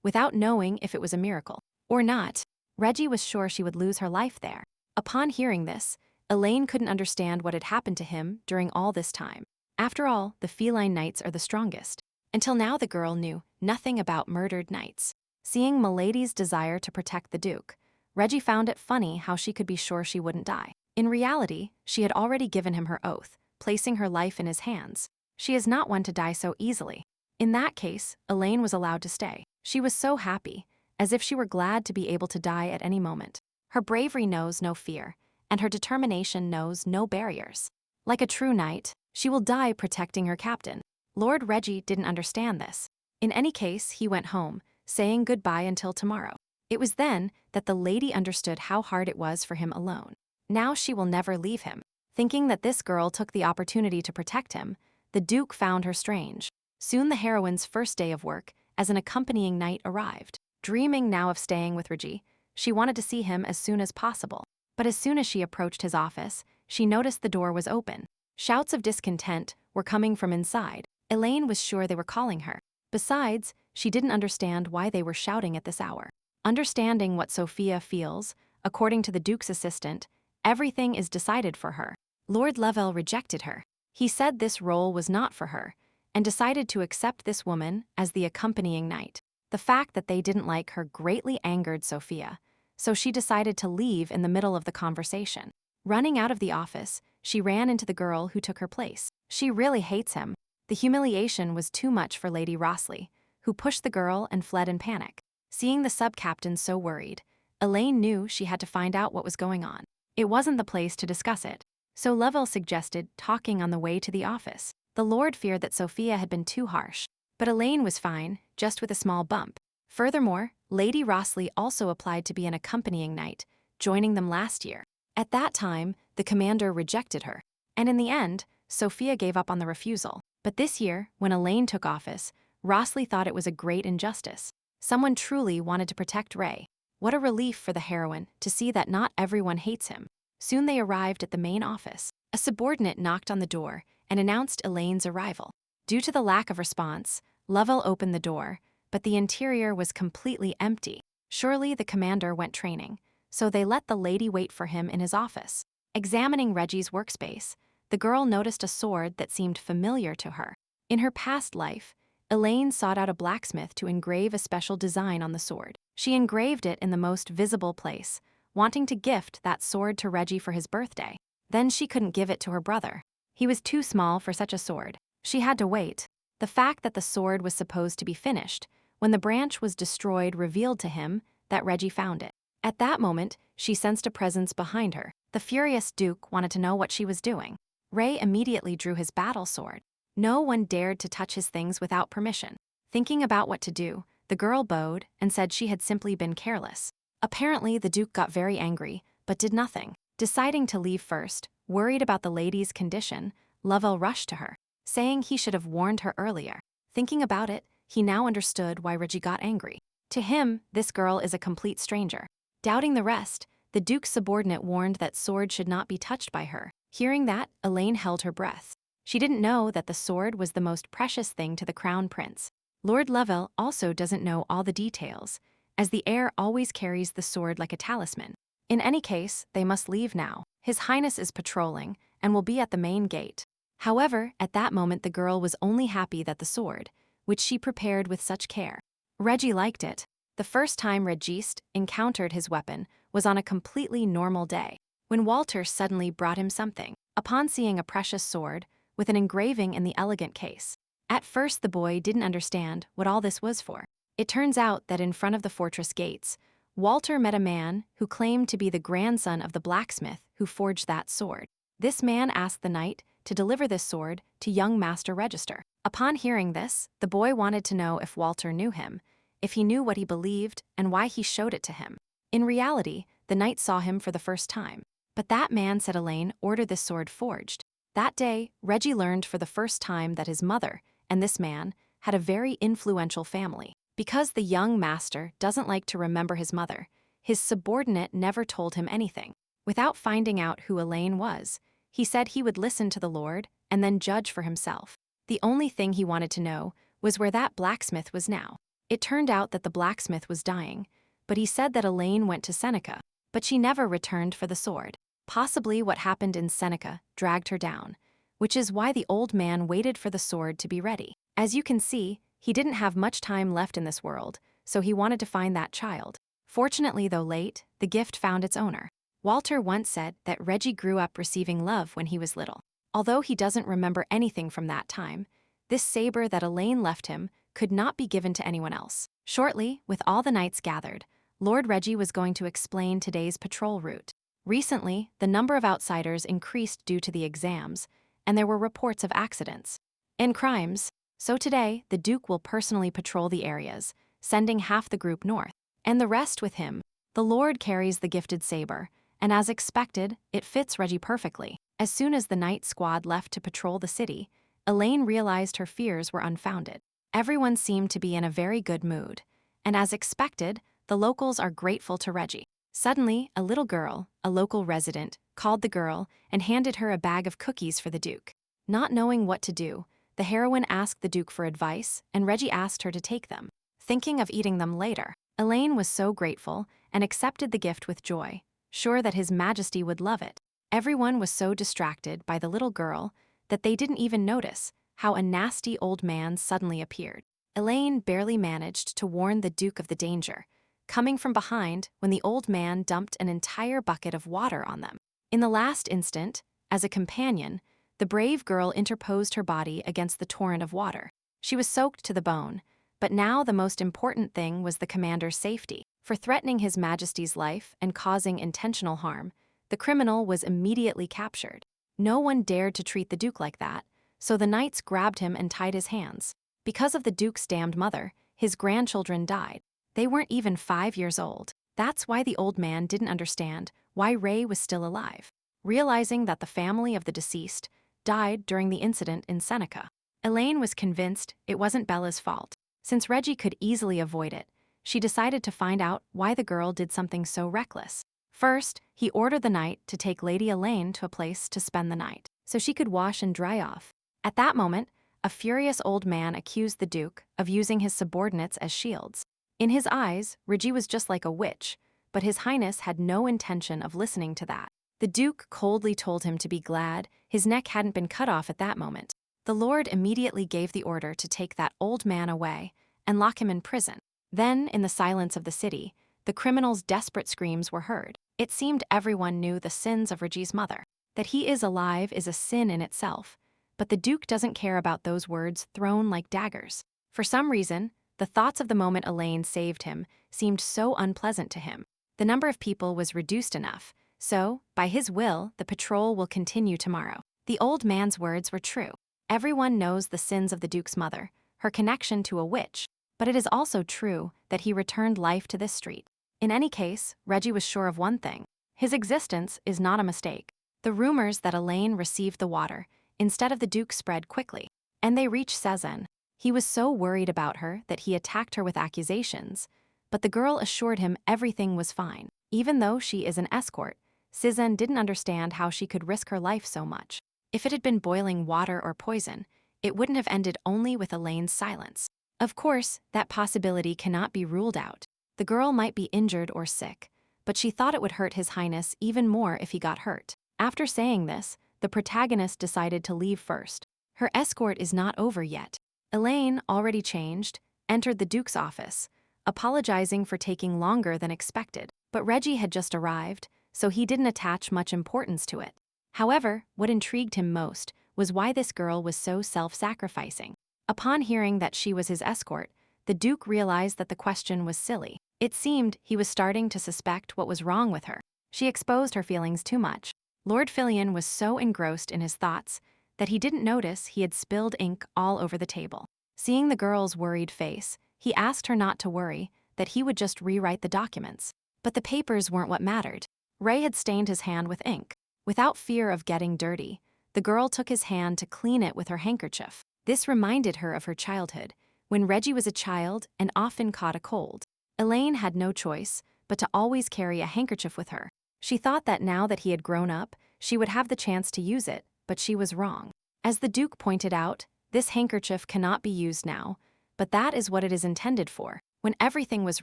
without knowing if it was a miracle or not. Reggie was sure she would lose her life there. Upon hearing this, Elaine couldn't understand what had happened to him during all this time. After all, the feline knights are the strongest. Until now the girl knew nothing about murdered knights. Seeing Milady's desire to protect the Duke, Reggie found it funny how she could be sure she wouldn't die. In reality, she had already given him her oath, placing her life in his hands. She is not one to die so easily. In that case, Elaine was allowed to stay. She was so happy, as if she were glad to be able to die at any moment. Her bravery knows no fear, and her determination knows no barriers. Like a true knight, she will die protecting her captain. Lord Reggie didn't understand this. In any case, he went home, saying goodbye until tomorrow. It was then that the lady understood how hard it was for him alone. Now she will never leave him. Thinking that this girl took the opportunity to protect him, the Duke found her strange. Soon the heroine's first day of work as an accompanying knight arrived. Dreaming now of staying with Reggie, she wanted to see him as soon as possible. But as soon as she approached his office, she noticed the door was open. Shouts of discontent were coming from inside. Elaine was sure they were calling her. Besides, she didn't understand why they were shouting at this hour. Understanding what Sophia feels, according to the Duke's assistant, everything is decided for her. Lord Level rejected her. He said this role was not for her, and decided to accept this woman as the accompanying knight. The fact that they didn't like her greatly angered Sophia, so she decided to leave in the middle of the conversation. Running out of the office, she ran into the girl who took her place. She really hates him. The humiliation was too much for Lady Rossley, who pushed the girl and fled in panic. Seeing the sub-captain so worried, Elaine knew she had to find out what was going on. It wasn't the place to discuss it, so Level suggested talking on the way to the office. The Lord feared that Sophia had been too harsh, but Elaine was fine, just with a small bump. Furthermore, Lady Rossley also applied to be an accompanying knight, joining them last year. At that time, the commander rejected her, and in the end, Sophia gave up on the refusal. But this year, when Elaine took office, Rossley thought it was a great injustice. Someone truly wanted to protect Ray. What a relief for the heroine to see that not everyone hates him. Soon they arrived at the main office. A subordinate knocked on the door and announced Elaine's arrival. Due to the lack of response, Lovell opened the door, but the interior was completely empty. Surely the commander went training, so they let the lady wait for him in his office. Examining Reggie's workspace, the girl noticed a sword that seemed familiar to her. In her past life, Elaine sought out a blacksmith to engrave a special design on the sword. She engraved it in the most visible place, wanting to gift that sword to Reggie for his birthday. Then she couldn't give it to her brother. He was too small for such a sword. She had to wait. The fact that the sword was supposed to be finished, when the branch was destroyed, revealed to him that Reggie found it. At that moment, she sensed a presence behind her. The furious Duke wanted to know what she was doing. Ray immediately drew his battle sword. No one dared to touch his things without permission. Thinking about what to do, the girl bowed and said she had simply been careless. Apparently, the Duke got very angry, but did nothing. Deciding to leave first, worried about the lady's condition, Lovell rushed to her, saying he should have warned her earlier. Thinking about it, he now understood why Reggie got angry. To him, this girl is a complete stranger. Doubting the rest, the Duke's subordinate warned that sword should not be touched by her. Hearing that, Elaine held her breath. She didn't know that the sword was the most precious thing to the Crown Prince. Lord Lovell also doesn't know all the details, as the heir always carries the sword like a talisman. In any case, they must leave now. His Highness is patrolling and will be at the main gate. However, at that moment the girl was only happy that the sword, which she prepared with such care. Reggie liked it. The first time Registe encountered his weapon was on a completely normal day, when Walter suddenly brought him something. Upon seeing a precious sword, with an engraving in the elegant case. At first the boy didn't understand what all this was for. It turns out that in front of the fortress gates, Walter met a man who claimed to be the grandson of the blacksmith who forged that sword. This man asked the knight to to deliver this sword to young Master Register. Upon hearing this, the boy wanted to know if Walter knew him, if he knew what he believed, and why he showed it to him. In reality, the knight saw him for the first time. But that man, said Elaine, ordered this sword forged. That day, Reggie learned for the first time that his mother, and this man, had a very influential family. Because the young master doesn't like to remember his mother, his subordinate never told him anything. Without finding out who Elaine was, he said he would listen to the Lord and then judge for himself. The only thing he wanted to know was where that blacksmith was now. It turned out that the blacksmith was dying, but he said that Elaine went to Seneca, but she never returned for the sword. Possibly what happened in Seneca dragged her down, which is why the old man waited for the sword to be ready. As you can see, he didn't have much time left in this world, so he wanted to find that child. Fortunately, though late, the gift found its owner. Walter once said that Reggie grew up receiving love when he was little. Although he doesn't remember anything from that time, this saber that Elaine left him could not be given to anyone else. Shortly, with all the knights gathered, Lord Reggie was going to explain today's patrol route. Recently, the number of outsiders increased due to the exams, and there were reports of accidents and crimes. So today, the Duke will personally patrol the areas, sending half the group north, and the rest with him. The Lord carries the gifted saber, and as expected, it fits Reggie perfectly. As soon as the knight squad left to patrol the city, Elaine realized her fears were unfounded. Everyone seemed to be in a very good mood, and as expected, the locals are grateful to Reggie. Suddenly, a little girl, a local resident, called the girl and handed her a bag of cookies for the Duke. Not knowing what to do, the heroine asked the Duke for advice, and Reggie asked her to take them, thinking of eating them later. Elaine was so grateful and accepted the gift with joy, sure that His Majesty would love it. Everyone was so distracted by the little girl that they didn't even notice how a nasty old man suddenly appeared. Elaine barely managed to warn the Duke of the danger, coming from behind when the old man dumped an entire bucket of water on them. In the last instant, as a companion, the brave girl interposed her body against the torrent of water. She was soaked to the bone, but now the most important thing was the commander's safety. For threatening His Majesty's life and causing intentional harm, the criminal was immediately captured. No one dared to treat the Duke like that, so the knights grabbed him and tied his hands. Because of the Duke's damned mother, his grandchildren died. They weren't even 5 years old. That's why the old man didn't understand why Ray was still alive. Realizing that the family of the deceased died during the incident in Seneca, Elaine was convinced it wasn't Bella's fault. Since Reggie could easily avoid it, she decided to find out why the girl did something so reckless. First, he ordered the knight to take Lady Elaine to a place to spend the night, so she could wash and dry off. At that moment, a furious old man accused the Duke of using his subordinates as shields. In his eyes, Reggie was just like a witch, but His Highness had no intention of listening to that. The Duke coldly told him to be glad his neck hadn't been cut off at that moment. The Lord immediately gave the order to take that old man away and lock him in prison. Then, in the silence of the city, the criminal's desperate screams were heard. It seemed everyone knew the sins of Reggie's mother. That he is alive is a sin in itself, but the Duke doesn't care about those words thrown like daggers. For some reason, the thoughts of the moment Elaine saved him seemed so unpleasant to him. The number of people was reduced enough, so, by his will, the patrol will continue tomorrow. The old man's words were true. Everyone knows the sins of the Duke's mother, her connection to a witch, but it is also true that he returned life to this street. In any case, Reggie was sure of one thing. His existence is not a mistake. The rumors that Elaine received the water instead of the Duke spread quickly, and they reached Cezanne. He was so worried about her that he attacked her with accusations, but the girl assured him everything was fine. Even though she is an escort, Cezanne didn't understand how she could risk her life so much. If it had been boiling water or poison, it wouldn't have ended only with Elaine's silence. Of course, that possibility cannot be ruled out. The girl might be injured or sick, but she thought it would hurt His Highness even more if he got hurt. After saying this, the protagonist decided to leave first. Her escort is not over yet. Elaine, already changed, entered the Duke's office, apologizing for taking longer than expected. But Reggie had just arrived, so he didn't attach much importance to it. However, what intrigued him most was why this girl was so self-sacrificing. Upon hearing that she was his escort, the Duke realized that the question was silly. It seemed he was starting to suspect what was wrong with her. She exposed her feelings too much. Lord Fillion was so engrossed in his thoughts that he didn't notice he had spilled ink all over the table. Seeing the girl's worried face, he asked her not to worry, that he would just rewrite the documents. But the papers weren't what mattered. Ray had stained his hand with ink. Without fear of getting dirty, the girl took his hand to clean it with her handkerchief. This reminded her of her childhood, when Reggie was a child and often caught a cold. Elaine had no choice but to always carry a handkerchief with her. She thought that now that he had grown up, she would have the chance to use it, but she was wrong. As the Duke pointed out, this handkerchief cannot be used now, but that is what it is intended for. When everything was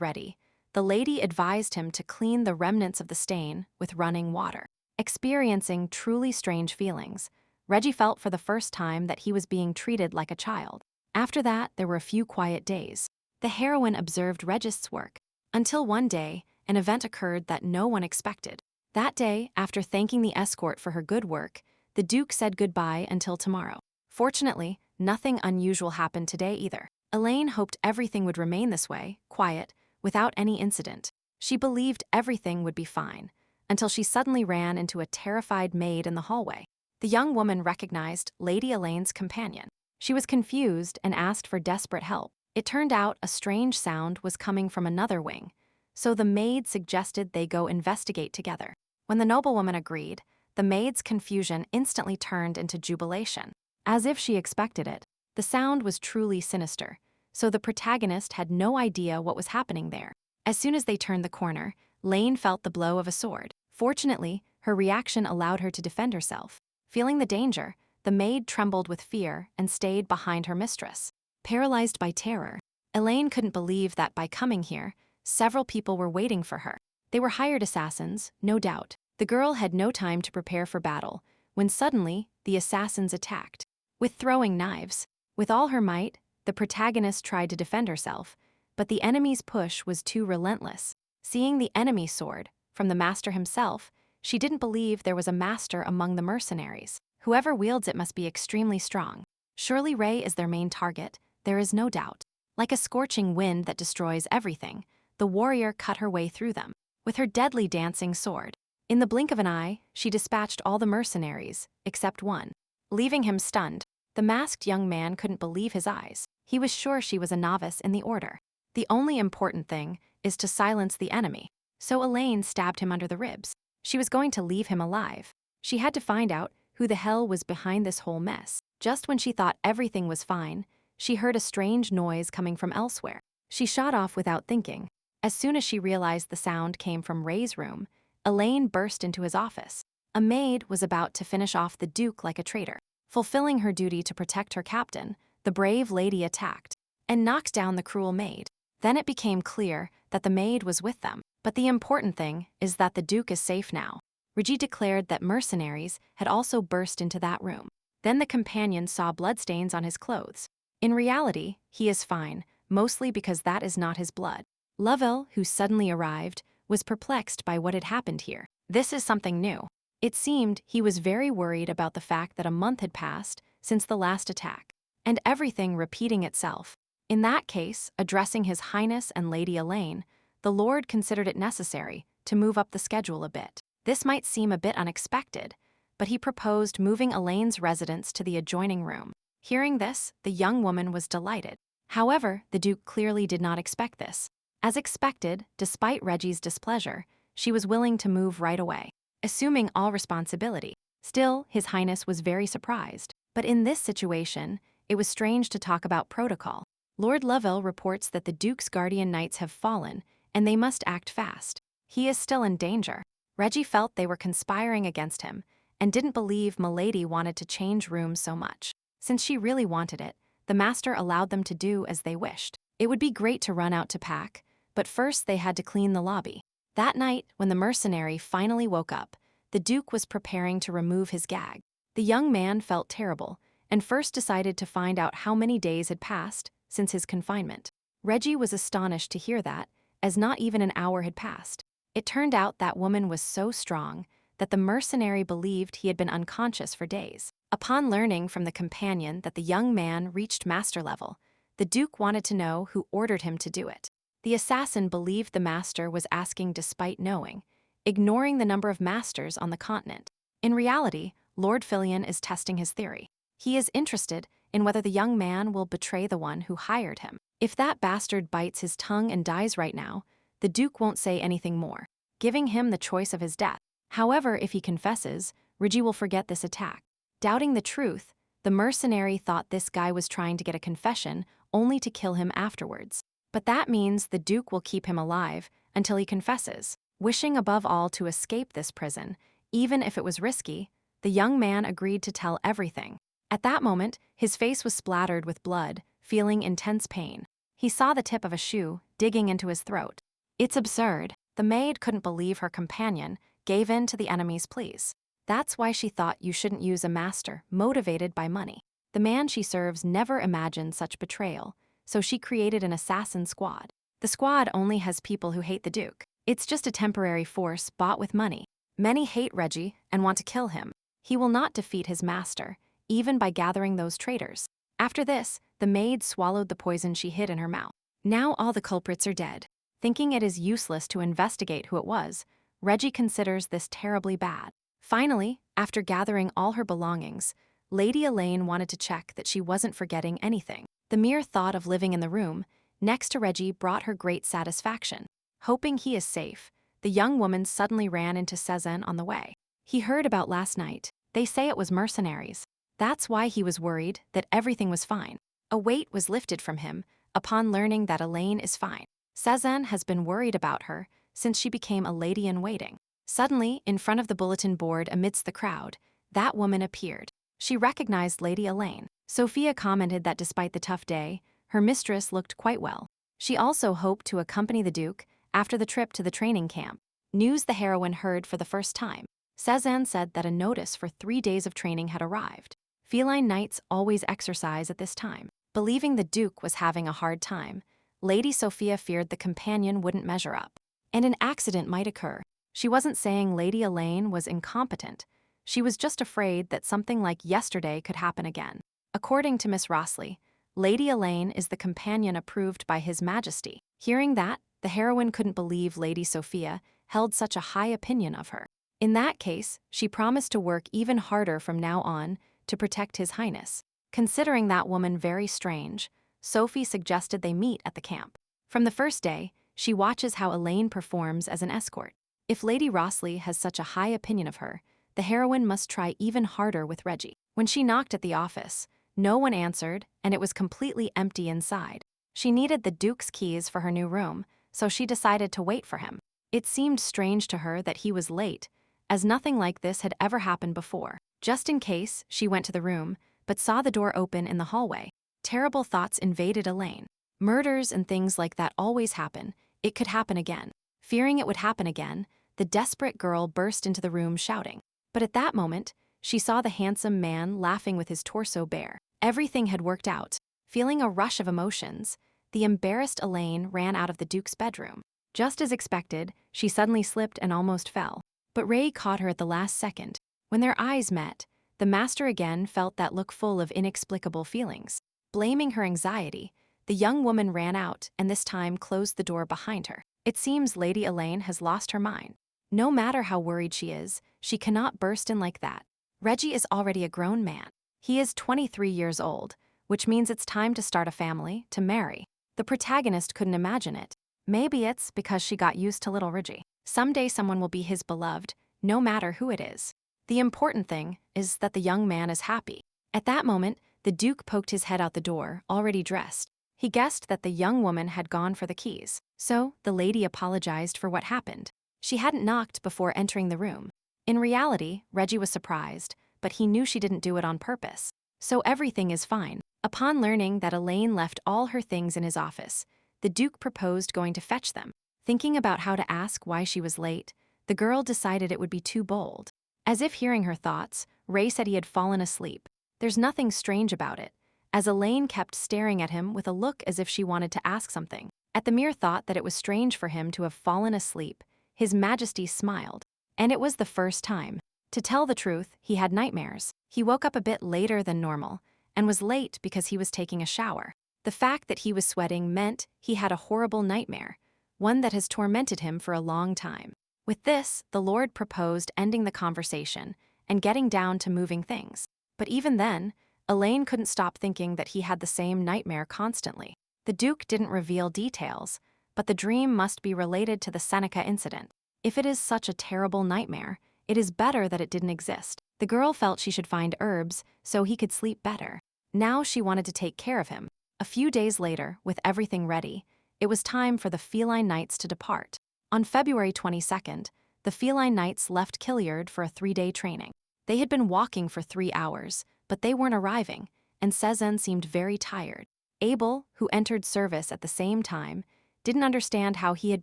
ready, the lady advised him to clean the remnants of the stain with running water. Experiencing truly strange feelings, Reggie felt for the first time that he was being treated like a child. After that, there were a few quiet days. The heroine observed Regist's work, until one day, an event occurred that no one expected. That day, after thanking the escort for her good work, the Duke said goodbye until tomorrow. Fortunately, nothing unusual happened today either. Elaine hoped everything would remain this way, quiet, without any incident. She believed everything would be fine, until she suddenly ran into a terrified maid in the hallway. The young woman recognized Lady Elaine's companion. She was confused and asked for desperate help. It turned out a strange sound was coming from another wing, so the maid suggested they go investigate together. When the noblewoman agreed, the maid's confusion instantly turned into jubilation. As if she expected it, the sound was truly sinister, so the protagonist had no idea what was happening there. As soon as they turned the corner, Lane felt the blow of a sword. Fortunately, her reaction allowed her to defend herself. Feeling the danger, the maid trembled with fear and stayed behind her mistress. Paralyzed by terror, Elaine couldn't believe that by coming here, several people were waiting for her. They were hired assassins, no doubt. The girl had no time to prepare for battle, when suddenly, the assassins attacked. With throwing knives, with all her might, the protagonist tried to defend herself, but the enemy's push was too relentless. Seeing the enemy's sword, from the master himself, she didn't believe there was a master among the mercenaries. Whoever wields it must be extremely strong. Surely Ray is their main target, there is no doubt. Like a scorching wind that destroys everything, the warrior cut her way through them, with her deadly dancing sword. In the blink of an eye, she dispatched all the mercenaries, except one, leaving him stunned. The masked young man couldn't believe his eyes. He was sure she was a novice in the order. The only important thing is to silence the enemy. So Elaine stabbed him under the ribs. She was going to leave him alive. She had to find out who the hell was behind this whole mess. Just when she thought everything was fine, she heard a strange noise coming from elsewhere. She shot off without thinking. As soon as she realized the sound came from Ray's room, Elaine burst into his office. A maid was about to finish off the Duke like a traitor. Fulfilling her duty to protect her captain, the brave lady attacked and knocked down the cruel maid. Then it became clear that the maid was with them. But the important thing is that the Duke is safe now. Reggie declared that mercenaries had also burst into that room. Then the companion saw bloodstains on his clothes. In reality, he is fine, mostly because that is not his blood. Lovell, who suddenly arrived, was perplexed by what had happened here. This is something new. It seemed he was very worried about the fact that a month had passed since the last attack, and everything repeating itself. In that case, addressing His Highness and Lady Elaine, the Lord considered it necessary to move up the schedule a bit. This might seem a bit unexpected, but he proposed moving Elaine's residence to the adjoining room. Hearing this, the young woman was delighted. However, the Duke clearly did not expect this. As expected, despite Reggie's displeasure, she was willing to move right away, assuming all responsibility. Still, His Highness was very surprised. But in this situation, it was strange to talk about protocol. Lord Lovell reports that the Duke's guardian knights have fallen, and they must act fast. He is still in danger. Reggie felt they were conspiring against him, and didn't believe Milady wanted to change rooms so much. Since she really wanted it, the master allowed them to do as they wished. It would be great to run out to pack, but first they had to clean the lobby. That night, when the mercenary finally woke up, the Duke was preparing to remove his gag. The young man felt terrible, and first decided to find out how many days had passed since his confinement. Reggie was astonished to hear that, as not even an hour had passed. It turned out that woman was so strong that the mercenary believed he had been unconscious for days. Upon learning from the companion that the young man reached master level, the Duke wanted to know who ordered him to do it. The assassin believed the master was asking despite knowing, ignoring the number of masters on the continent. In reality, Lord Fillion is testing his theory. He is interested in whether the young man will betray the one who hired him. If that bastard bites his tongue and dies right now, the Duke won't say anything more, giving him the choice of his death. However, if he confesses, Reggie will forget this attack. Doubting the truth, the mercenary thought this guy was trying to get a confession only to kill him afterwards. But that means the Duke will keep him alive until he confesses. Wishing above all to escape this prison, even if it was risky, the young man agreed to tell everything. At that moment, his face was splattered with blood, feeling intense pain. He saw the tip of a shoe digging into his throat. It's absurd. The maid couldn't believe her companion gave in to the enemy's pleas. That's why she thought you shouldn't use a master motivated by money. The man she serves never imagined such betrayal, so she created an assassin squad. The squad only has people who hate the Duke. It's just a temporary force bought with money. Many hate Reggie and want to kill him. He will not defeat his master, even by gathering those traitors. After this, the maid swallowed the poison she hid in her mouth. Now all the culprits are dead. Thinking it is useless to investigate who it was, Reggie considers this terribly bad. Finally, after gathering all her belongings, Lady Elaine wanted to check that she wasn't forgetting anything. The mere thought of living in the room next to Reggie brought her great satisfaction. Hoping he is safe, the young woman suddenly ran into Cezanne on the way. He heard about last night. They say it was mercenaries. That's why he was worried that everything was fine. A weight was lifted from him upon learning that Elaine is fine. Cezanne has been worried about her since she became a lady-in-waiting. Suddenly, in front of the bulletin board amidst the crowd, that woman appeared. She recognized Lady Elaine. Sophia commented that despite the tough day, her mistress looked quite well. She also hoped to accompany the Duke after the trip to the training camp. News the heroine heard for the first time. Cezanne said that a notice for 3 days of training had arrived. Feline knights always exercise at this time. Believing the Duke was having a hard time, Lady Sophia feared the companion wouldn't measure up, and an accident might occur. She wasn't saying Lady Elaine was incompetent. She was just afraid that something like yesterday could happen again. According to Miss Rossley, Lady Elaine is the companion approved by His Majesty. Hearing that, the heroine couldn't believe Lady Sophia held such a high opinion of her. In that case, she promised to work even harder from now on to protect His Highness. Considering that woman very strange, Sophie suggested they meet at the camp. From the first day, she watches how Elaine performs as an escort. If Lady Rossley has such a high opinion of her, the heroine must try even harder with Reggie. When she knocked at the office, no one answered, and it was completely empty inside. She needed the Duke's keys for her new room, so she decided to wait for him. It seemed strange to her that he was late, as nothing like this had ever happened before. Just in case, she went to the room, but saw the door open in the hallway. Terrible thoughts invaded Elaine. Murders and things like that always happen. It could happen again. Fearing it would happen again, the desperate girl burst into the room shouting. But at that moment, she saw the handsome man laughing with his torso bare. Everything had worked out. Feeling a rush of emotions, the embarrassed Elaine ran out of the Duke's bedroom. Just as expected, she suddenly slipped and almost fell. But Ray caught her at the last second. When their eyes met, the master again felt that look full of inexplicable feelings. Blaming her anxiety, the young woman ran out and this time closed the door behind her. It seems Lady Elaine has lost her mind. No matter how worried she is, she cannot burst in like that. Reggie is already a grown man. He is 23 years old, which means it's time to start a family, to marry. The protagonist couldn't imagine it. Maybe it's because she got used to little Reggie. Someday someone will be his beloved, no matter who it is. The important thing is that the young man is happy. At that moment, the Duke poked his head out the door, already dressed. He guessed that the young woman had gone for the keys, so the lady apologized for what happened. She hadn't knocked before entering the room. In reality, Reggie was surprised, but he knew she didn't do it on purpose. So everything is fine. Upon learning that Elaine left all her things in his office, the Duke proposed going to fetch them. Thinking about how to ask why she was late, the girl decided it would be too bold. As if hearing her thoughts, Ray said he had fallen asleep. There's nothing strange about it, as Elaine kept staring at him with a look as if she wanted to ask something. At the mere thought that it was strange for him to have fallen asleep, His Majesty smiled. And it was the first time. To tell the truth, he had nightmares. He woke up a bit later than normal, and was late because he was taking a shower. The fact that he was sweating meant he had a horrible nightmare, one that has tormented him for a long time. With this, the Lord proposed ending the conversation and getting down to moving things. But even then, Elaine couldn't stop thinking that he had the same nightmare constantly. The Duke didn't reveal details, but the dream must be related to the Seneca incident. If it is such a terrible nightmare, it is better that it didn't exist. The girl felt she should find herbs so he could sleep better. Now she wanted to take care of him. A few days later, with everything ready, it was time for the feline knights to depart. On February 22nd, the feline knights left Killiard for a 3-day training. They had been walking for 3 hours, but they weren't arriving, and Cezanne seemed very tired. Abel, who entered service at the same time, didn't understand how he had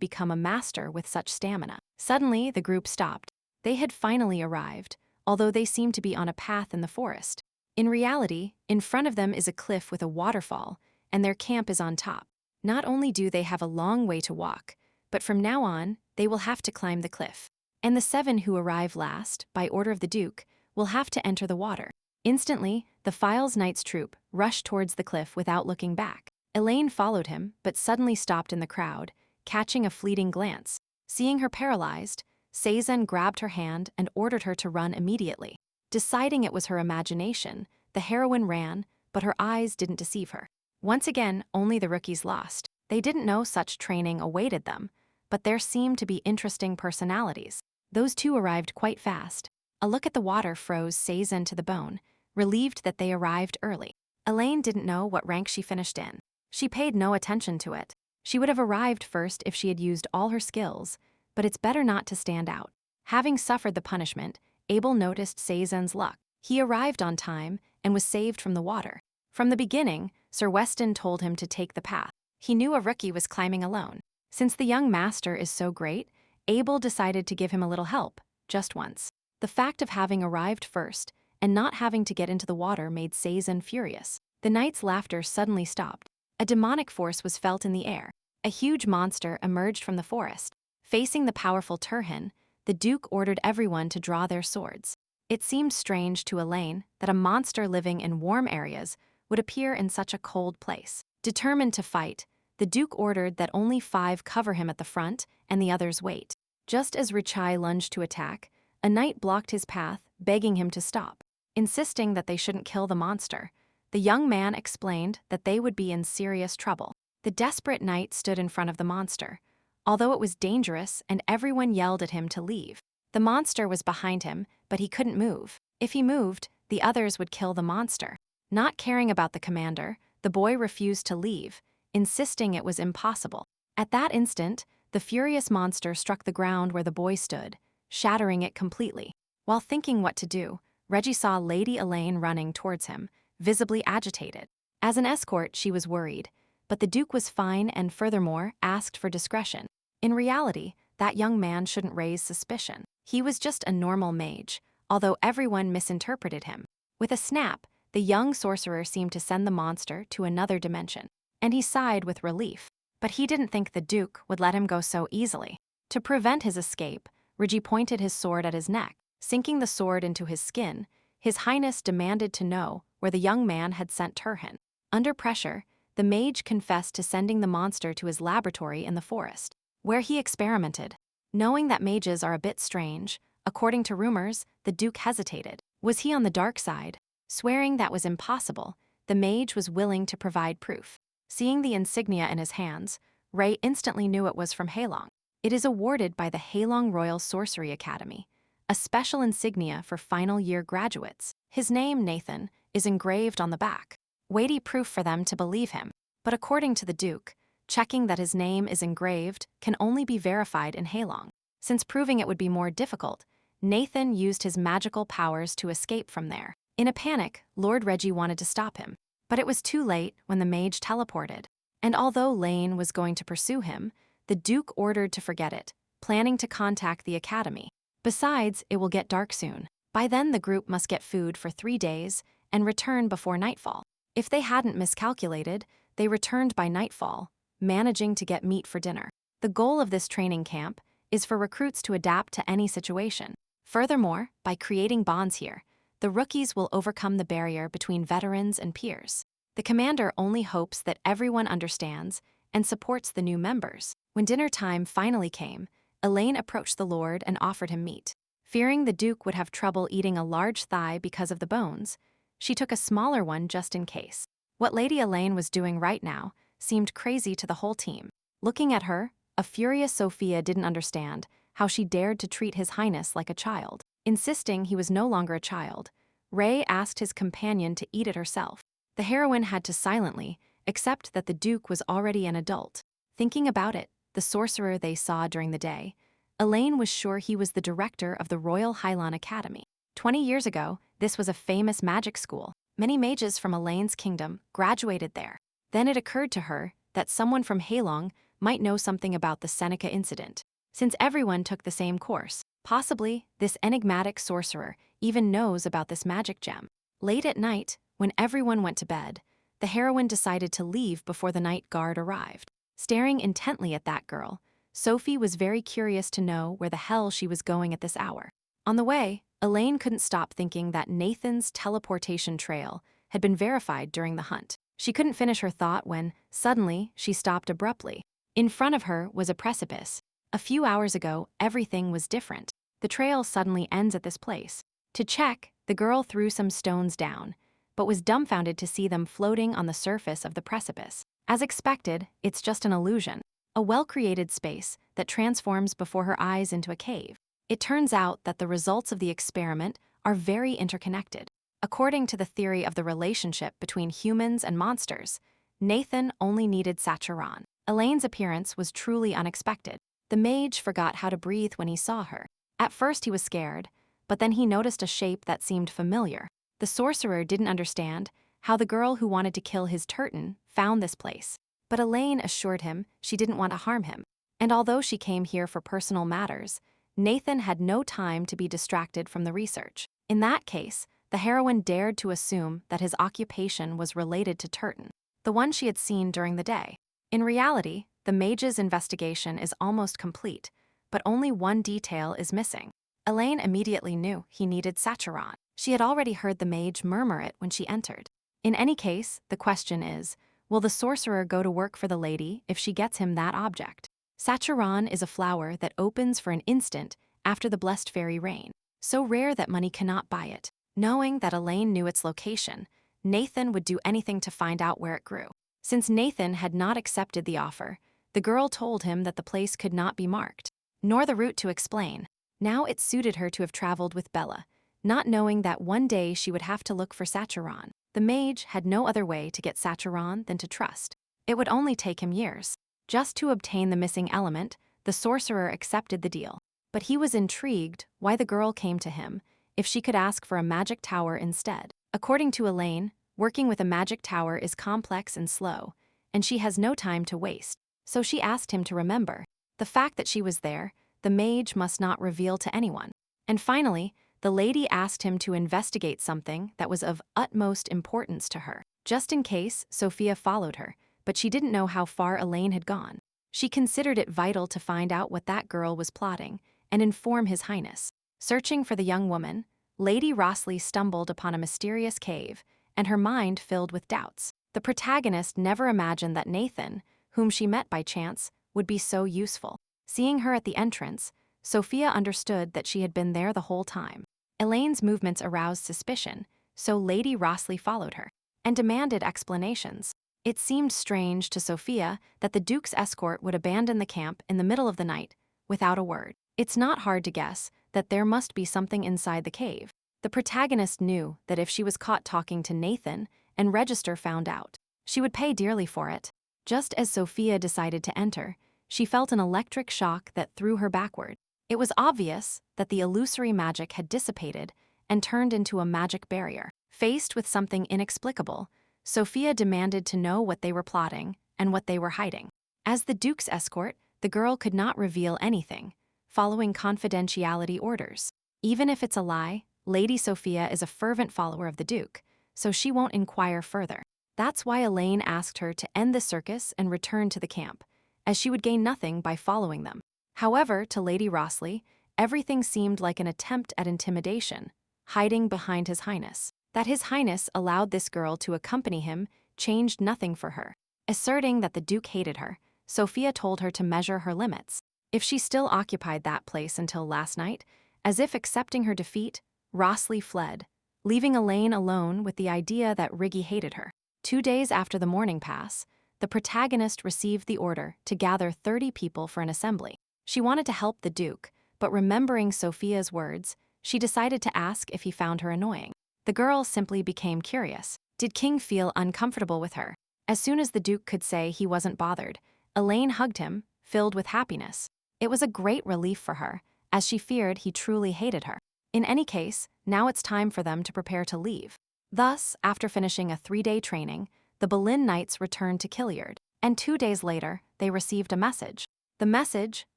become a master with such stamina. Suddenly, the group stopped. They had finally arrived, although they seemed to be on a path in the forest. In reality, in front of them is a cliff with a waterfall, and their camp is on top. Not only do they have a long way to walk, but from now on, they will have to climb the cliff. And the 7 who arrive last, by order of the Duke, will have to enter the water. Instantly, the Files Knights troop rushed towards the cliff without looking back. Elaine followed him, but suddenly stopped in the crowd, catching a fleeting glance. Seeing her paralyzed, Cezanne grabbed her hand and ordered her to run immediately. Deciding it was her imagination, the heroine ran, but her eyes didn't deceive her. Once again, only the rookies lost. They didn't know such training awaited them, but there seemed to be interesting personalities. Those 2 arrived quite fast. A look at the water froze Cezanne to the bone, relieved that they arrived early. Elaine didn't know what rank she finished in. She paid no attention to it. She would have arrived first if she had used all her skills, but it's better not to stand out. Having suffered the punishment, Abel noticed Cezanne's luck. He arrived on time and was saved from the water. From the beginning, Sir Weston told him to take the path. He knew a rookie was climbing alone. Since the young master is so great, Abel decided to give him a little help, just once. The fact of having arrived first and not having to get into the water made Cezanne furious. The knight's laughter suddenly stopped. A demonic force was felt in the air. A huge monster emerged from the forest. Facing the powerful Turhan, the Duke ordered everyone to draw their swords. It seemed strange to Elaine that a monster living in warm areas would appear in such a cold place. Determined to fight, the Duke ordered that only 5 cover him at the front and the others wait. Just as Richai lunged to attack, a knight blocked his path, begging him to stop. Insisting that they shouldn't kill the monster, the young man explained that they would be in serious trouble. The desperate knight stood in front of the monster, although it was dangerous and everyone yelled at him to leave. The monster was behind him, but he couldn't move. If he moved, the others would kill the monster. Not caring about the commander, the boy refused to leave, insisting it was impossible. At that instant, the furious monster struck the ground where the boy stood, shattering it completely. While thinking what to do, Reggie saw Lady Elaine running towards him, visibly agitated. As an escort, she was worried, but the Duke was fine and furthermore asked for discretion. In reality, that young man shouldn't raise suspicion. He was just a normal mage, although everyone misinterpreted him. With a snap, the young sorcerer seemed to send the monster to another dimension, and he sighed with relief. But he didn't think the Duke would let him go so easily. To prevent his escape, Reggie pointed his sword at his neck. Sinking the sword into his skin, His Highness demanded to know where the young man had sent Turhan. Under pressure, the mage confessed to sending the monster to his laboratory in the forest, where he experimented. Knowing that mages are a bit strange, according to rumors, the Duke hesitated. Was he on the dark side? Swearing that was impossible, the mage was willing to provide proof. Seeing the insignia in his hands, Ray instantly knew it was from Halong. It is awarded by the Halong Royal Sorcery Academy, a special insignia for final year graduates. His name, Nathan, is engraved on the back. Weighty proof for them to believe him. But according to the Duke, checking that his name is engraved can only be verified in Halong. Since proving it would be more difficult, Nathan used his magical powers to escape from there. In a panic, Lord Reggie wanted to stop him, but it was too late when the mage teleported. And although Lane was going to pursue him, the Duke ordered to forget it, planning to contact the academy. Besides, it will get dark soon. By then the group must get food for 3 days and return before nightfall. If they hadn't miscalculated, they returned by nightfall, managing to get meat for dinner. The goal of this training camp is for recruits to adapt to any situation. Furthermore, by creating bonds here, the rookies will overcome the barrier between veterans and peers. The commander only hopes that everyone understands and supports the new members. When dinner time finally came, Elaine approached the Lord and offered him meat. Fearing the Duke would have trouble eating a large thigh because of the bones, she took a smaller one just in case. What Lady Elaine was doing right now seemed crazy to the whole team. Looking at her, a furious Sophia didn't understand how she dared to treat His Highness like a child. Insisting he was no longer a child, Ray asked his companion to eat it herself. The heroine had to silently accept that the Duke was already an adult. Thinking about it, the sorcerer they saw during the day, Elaine was sure he was the director of the Royal Hylon Academy. 20 years ago, this was a famous magic school. Many mages from Elaine's kingdom graduated there. Then it occurred to her that someone from Halong might know something about the Seneca incident. Since everyone took the same course, possibly this enigmatic sorcerer even knows about this magic gem. Late at night, when everyone went to bed, the heroine decided to leave before the night guard arrived. Staring intently at that girl, Sophie was very curious to know where the hell she was going at this hour. On the way, Elaine couldn't stop thinking that Nathan's teleportation trail had been verified during the hunt. She couldn't finish her thought when, suddenly, she stopped abruptly. In front of her was a precipice. A few hours ago, everything was different. The trail suddenly ends at this place. To check, the girl threw some stones down, but was dumbfounded to see them floating on the surface of the precipice. As expected, it's just an illusion, a well-created space that transforms before her eyes into a cave. It turns out that the results of the experiment are very interconnected. According to the theory of the relationship between humans and monsters, Nathan only needed Sacharon. Elaine's appearance was truly unexpected. The mage forgot how to breathe when he saw her. At first he was scared, but then he noticed a shape that seemed familiar. The sorcerer didn't understand how the girl who wanted to kill his Turton found this place. But Elaine assured him she didn't want to harm him. And although she came here for personal matters, Nathan had no time to be distracted from the research. In that case, the heroine dared to assume that his occupation was related to Turton, the one she had seen during the day. In reality, the mage's investigation is almost complete, but only one detail is missing. Elaine immediately knew he needed Sacharon. She had already heard the mage murmur it when she entered. In any case, the question is, will the sorcerer go to work for the lady if she gets him that object? Sacharon is a flower that opens for an instant after the blessed fairy rain, so rare that money cannot buy it. Knowing that Elaine knew its location, Nathan would do anything to find out where it grew. Since Nathan had not accepted the offer, the girl told him that the place could not be marked, nor the route to explain. Now it suited her to have traveled with Bella, not knowing that one day she would have to look for Sacharon. The mage had no other way to get Sacharon than to trust. It would only take him years. Just to obtain the missing element, the sorcerer accepted the deal. But he was intrigued why the girl came to him if she could ask for a magic tower instead. According to Elaine, working with a magic tower is complex and slow, and she has no time to waste. So she asked him to remember the fact that she was there, the mage must not reveal to anyone. And finally, the lady asked him to investigate something that was of utmost importance to her. Just in case, Sophia followed her, but she didn't know how far Elaine had gone. She considered it vital to find out what that girl was plotting and inform His Highness. Searching for the young woman, Lady Rossley stumbled upon a mysterious cave, and her mind filled with doubts. The protagonist never imagined that Nathan, whom she met by chance, would be so useful. Seeing her at the entrance, Sophia understood that she had been there the whole time. Elaine's movements aroused suspicion, so Lady Rossley followed her and demanded explanations. It seemed strange to Sophia that the Duke's escort would abandon the camp in the middle of the night without a word. It's not hard to guess that there must be something inside the cave. The protagonist knew that if she was caught talking to Nathan and Register found out, she would pay dearly for it. Just as Sophia decided to enter, she felt an electric shock that threw her backward. It was obvious that the illusory magic had dissipated and turned into a magic barrier. Faced with something inexplicable, Sophia demanded to know what they were plotting and what they were hiding. As the Duke's escort, the girl could not reveal anything, following confidentiality orders. Even if it's a lie, Lady Sophia is a fervent follower of the Duke, so she won't inquire further. That's why Elaine asked her to end the circus and return to the camp, as she would gain nothing by following them. However, to Lady Rossley, everything seemed like an attempt at intimidation, hiding behind His Highness. That His Highness allowed this girl to accompany him changed nothing for her. Asserting that the Duke hated her, Sophia told her to measure her limits. If she still occupied that place until last night, as if accepting her defeat, Rossley fled, leaving Elaine alone with the idea that Riggy hated her. 2 days after the morning pass, the protagonist received the order to gather 30 people for an assembly. She wanted to help the Duke, but remembering Sophia's words, she decided to ask if he found her annoying. The girl simply became curious. Did King feel uncomfortable with her? As soon as the Duke could say he wasn't bothered, Elaine hugged him, filled with happiness. It was a great relief for her, as she feared he truly hated her. In any case, now it's time for them to prepare to leave. Thus, after finishing a 3-day training, the Boleyn Knights returned to Killyard, and 2 days later, they received a message. The message,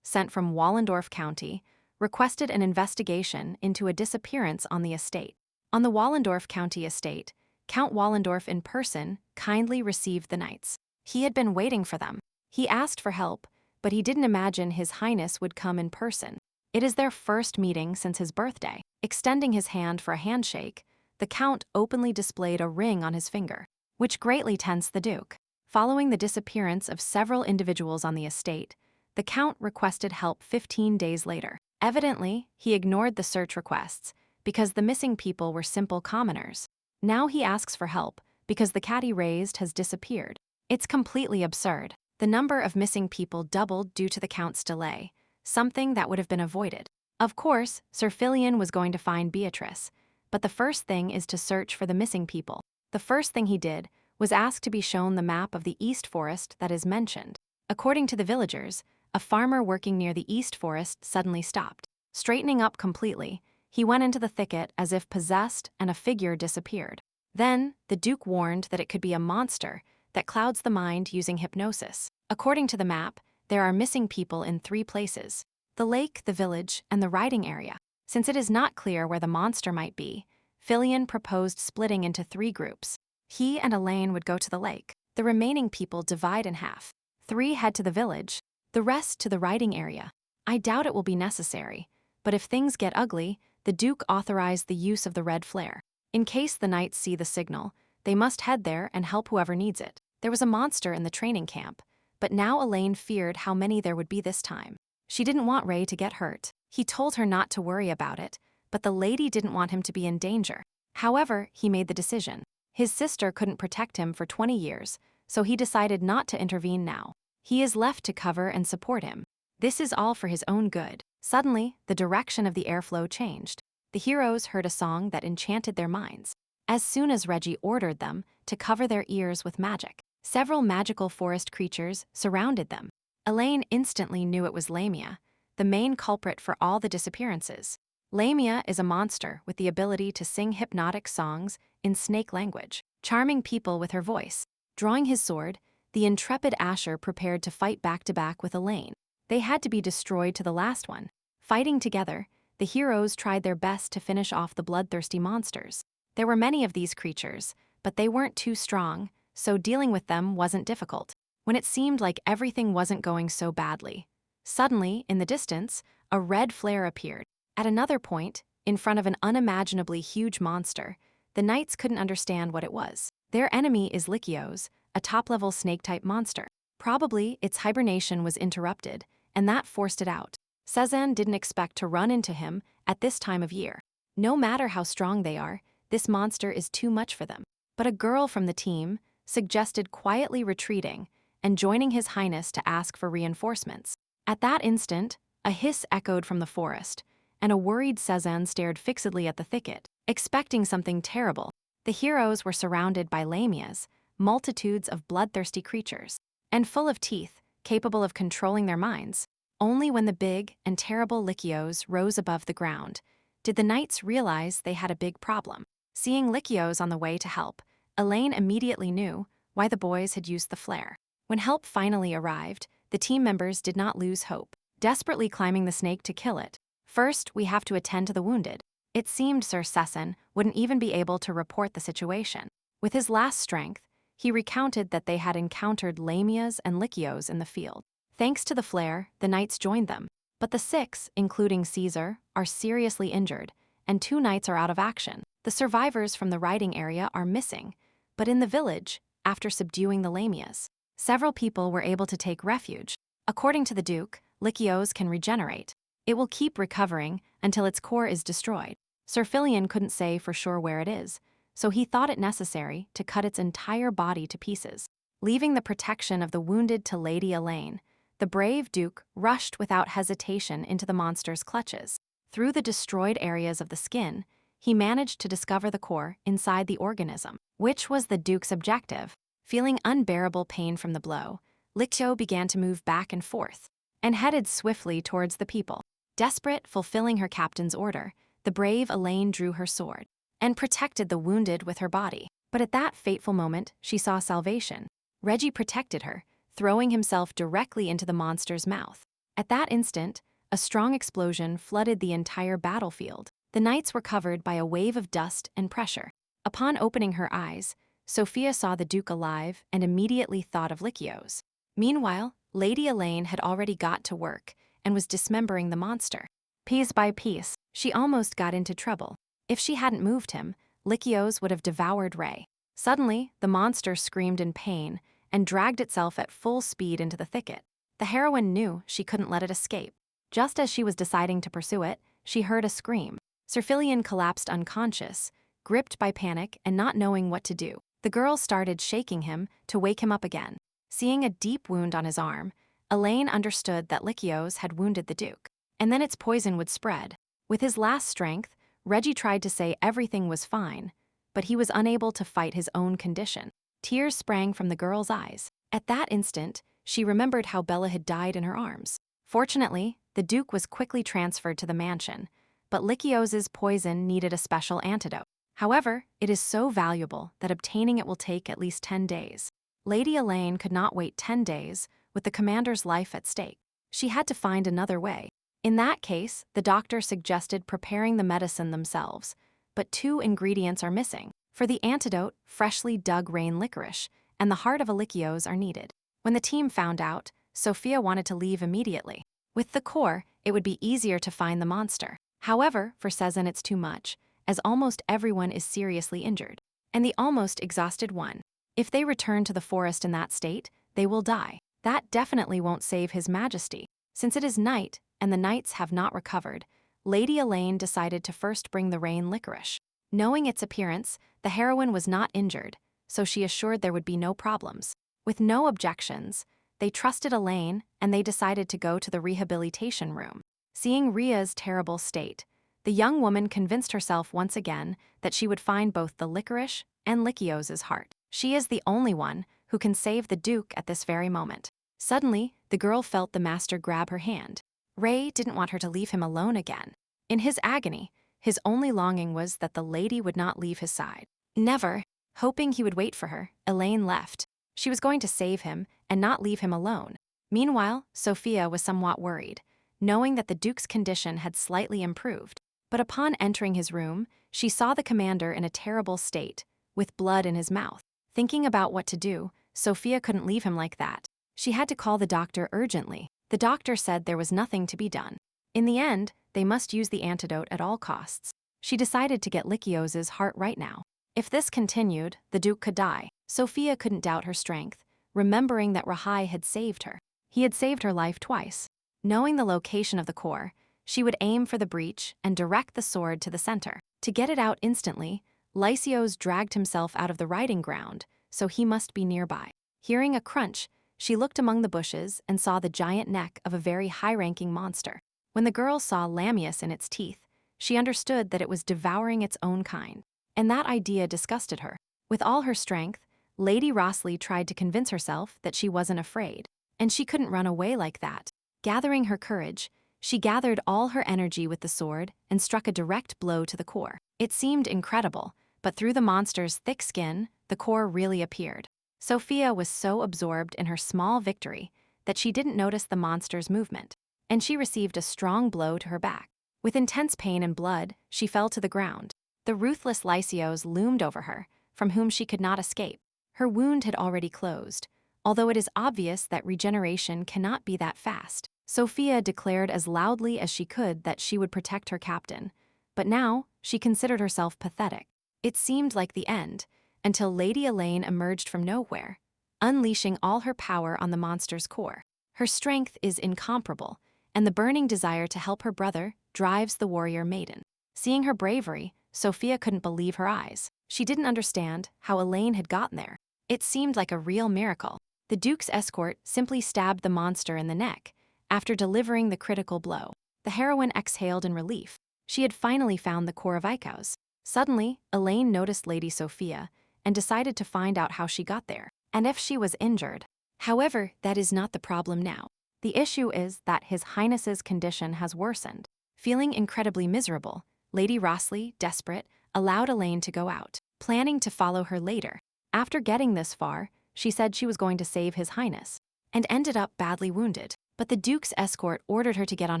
sent from Wallendorf County, requested an investigation into a disappearance on the estate. On the Wallendorf County estate, Count Wallendorf in person kindly received the knights. He had been waiting for them. He asked for help, but he didn't imagine His Highness would come in person. It is their first meeting since his birthday. Extending his hand for a handshake, the Count openly displayed a ring on his finger, which greatly tensed the Duke. Following the disappearance of several individuals on the estate, the Count requested help 15 days later. Evidently, he ignored the search requests because the missing people were simple commoners. Now he asks for help because the cat he raised has disappeared. It's completely absurd. The number of missing people doubled due to the Count's delay, something that would have been avoided. Of course, Sir Filion was going to find Beatrice, but the first thing is to search for the missing people. The first thing he did was ask to be shown the map of the East Forest that is mentioned. According to the villagers, a farmer working near the East Forest suddenly stopped. Straightening up completely, he went into the thicket as if possessed and a figure disappeared. Then, the Duke warned that it could be a monster that clouds the mind using hypnosis. According to the map, there are missing people in 3 places: the lake, the village, and the riding area. Since it is not clear where the monster might be, Filion proposed splitting into 3 groups. He and Elaine would go to the lake. The remaining people divide in half. 3 head to the village, the rest to the riding area. I doubt it will be necessary, but if things get ugly, the Duke authorized the use of the red flare. In case the knights see the signal, they must head there and help whoever needs it. There was a monster in the training camp, but now Elaine feared how many there would be this time. She didn't want Ray to get hurt. He told her not to worry about it, but the lady didn't want him to be in danger. However, he made the decision. His sister couldn't protect him for 20 years, so he decided not to intervene now. He is left to cover and support him. This is all for his own good. Suddenly, the direction of the airflow changed. The heroes heard a song that enchanted their minds. As soon as Reggie ordered them to cover their ears with magic, several magical forest creatures surrounded them. Elaine instantly knew it was Lamia, the main culprit for all the disappearances. Lamia is a monster with the ability to sing hypnotic songs in snake language, charming people with her voice. Drawing his sword, the intrepid Asher prepared to fight back-to-back with Elaine. They had to be destroyed to the last one. Fighting together, the heroes tried their best to finish off the bloodthirsty monsters. There were many of these creatures, but they weren't too strong, so dealing with them wasn't difficult. When it seemed like everything wasn't going so badly, suddenly, in the distance, a red flare appeared. At another point, in front of an unimaginably huge monster, the knights couldn't understand what it was. Their enemy is Lycios, a top-level snake-type monster. Probably its hibernation was interrupted, and that forced it out. Cezanne didn't expect to run into him at this time of year. No matter how strong they are, this monster is too much for them. But a girl from the team suggested quietly retreating and joining His Highness to ask for reinforcements. At that instant, a hiss echoed from the forest, and a worried Cezanne stared fixedly at the thicket, expecting something terrible. The heroes were surrounded by Lamias, multitudes of bloodthirsty creatures, and full of teeth, capable of controlling their minds. Only when the big and terrible Lycios rose above the ground did the knights realize they had a big problem. Seeing Lycios on the way to help, Elaine immediately knew why the boys had used the flare. When help finally arrived, the team members did not lose hope, desperately climbing the snake to kill it. First, we have to attend to the wounded. It seemed Sir Cessan wouldn't even be able to report the situation. With his last strength, he recounted that they had encountered Lamias and Lycios in the field. Thanks to the flare, the knights joined them. But the 6, including Caesar, are seriously injured, and 2 knights are out of action. The survivors from the riding area are missing, but in the village, after subduing the Lamias, several people were able to take refuge. According to the Duke, Lycios can regenerate. It will keep recovering until its core is destroyed. Sir Filion couldn't say for sure where it is, so he thought it necessary to cut its entire body to pieces. Leaving the protection of the wounded to Lady Elaine, the brave Duke rushed without hesitation into the monster's clutches. Through the destroyed areas of the skin, he managed to discover the core inside the organism, which was the Duke's objective. Feeling unbearable pain from the blow, Liccio began to move back and forth, and headed swiftly towards the people. Desperate, fulfilling her captain's order, the brave Elaine drew her sword and protected the wounded with her body. But at that fateful moment, she saw salvation. Reggie protected her, throwing himself directly into the monster's mouth. At that instant, a strong explosion flooded the entire battlefield. The knights were covered by a wave of dust and pressure. Upon opening her eyes, Sophia saw the Duke alive and immediately thought of Liccio's. Meanwhile, Lady Elaine had already got to work and was dismembering the monster. Piece by piece, she almost got into trouble. If she hadn't moved him, Liccio's would have devoured Ray. Suddenly, the monster screamed in pain and dragged itself at full speed into the thicket. The heroine knew she couldn't let it escape. Just as she was deciding to pursue it, she heard a scream. Sir Filion collapsed unconscious, gripped by panic and not knowing what to do. The girl started shaking him to wake him up again. Seeing a deep wound on his arm, Elaine understood that Liccio's had wounded the Duke, and then its poison would spread. With his last strength, Reggie tried to say everything was fine, but he was unable to fight his own condition. Tears sprang from the girl's eyes. At that instant, she remembered how Bella had died in her arms. Fortunately, the Duke was quickly transferred to the mansion, but Liccio's poison needed a special antidote. However, it is so valuable that obtaining it will take at least 10 days. Lady Elaine could not wait 10 days with the commander's life at stake. She had to find another way. In that case, the doctor suggested preparing the medicine themselves, but 2 ingredients are missing. For the antidote, freshly dug rain licorice and the heart of a Liccio's are needed. When the team found out, Sophia wanted to leave immediately. With the core, it would be easier to find the monster. However, for Cezanne it's too much, as almost everyone is seriously injured, and the almost exhausted one. If they return to the forest in that state, they will die. That definitely won't save His Majesty. Since it is night, and the knights have not recovered, Lady Elaine decided to first bring the rain licorice. Knowing its appearance, the heroine was not injured, so she assured there would be no problems. With no objections, they trusted Elaine and they decided to go to the rehabilitation room. Seeing Ria's terrible state, the young woman convinced herself once again that she would find both the licorice and Liccio's heart. She is the only one who can save the Duke at this very moment. Suddenly, the girl felt the master grab her hand. Ray didn't want her to leave him alone again. In his agony, his only longing was that the lady would not leave his side. Never, hoping he would wait for her, Elaine left. She was going to save him and not leave him alone. Meanwhile, Sophia was somewhat worried, knowing that the Duke's condition had slightly improved. But upon entering his room, she saw the commander in a terrible state, with blood in his mouth. Thinking about what to do, Sophia couldn't leave him like that. She had to call the doctor urgently. The doctor said there was nothing to be done. In the end, they must use the antidote at all costs. She decided to get Liccio's heart right now. If this continued, the Duke could die. Sophia couldn't doubt her strength, remembering that Rahai had saved her. He had saved her life twice. Knowing the location of the core, she would aim for the breach and direct the sword to the center. To get it out instantly, Lysios dragged himself out of the riding ground, so he must be nearby. Hearing a crunch, she looked among the bushes and saw the giant neck of a very high-ranking monster. When the girl saw Lamius in its teeth, she understood that it was devouring its own kind, and that idea disgusted her. With all her strength, Lady Rossley tried to convince herself that she wasn't afraid, and she couldn't run away like that. Gathering her courage, she gathered all her energy with the sword and struck a direct blow to the core. It seemed incredible, but through the monster's thick skin, the core really appeared. Sophia was so absorbed in her small victory that she didn't notice the monster's movement, and she received a strong blow to her back. With intense pain and blood, she fell to the ground. The ruthless Lysios loomed over her, from whom she could not escape. Her wound had already closed, although it is obvious that regeneration cannot be that fast. Sophia declared as loudly as she could that she would protect her captain, but now she considered herself pathetic. It seemed like the end, until Lady Elaine emerged from nowhere, unleashing all her power on the monster's core. Her strength is incomparable, and the burning desire to help her brother drives the warrior maiden. Seeing her bravery, Sophia couldn't believe her eyes. She didn't understand how Elaine had gotten there. It seemed like a real miracle. The Duke's escort simply stabbed the monster in the neck after delivering the critical blow. The heroine exhaled in relief. She had finally found the core of Ikaus. Suddenly, Elaine noticed Lady Sophia and decided to find out how she got there, and if she was injured. However, that is not the problem now. The issue is that His Highness's condition has worsened. Feeling incredibly miserable, Lady Rossley, desperate, allowed Elaine to go out, planning to follow her later. After getting this far, she said she was going to save His Highness, and ended up badly wounded. But the Duke's escort ordered her to get on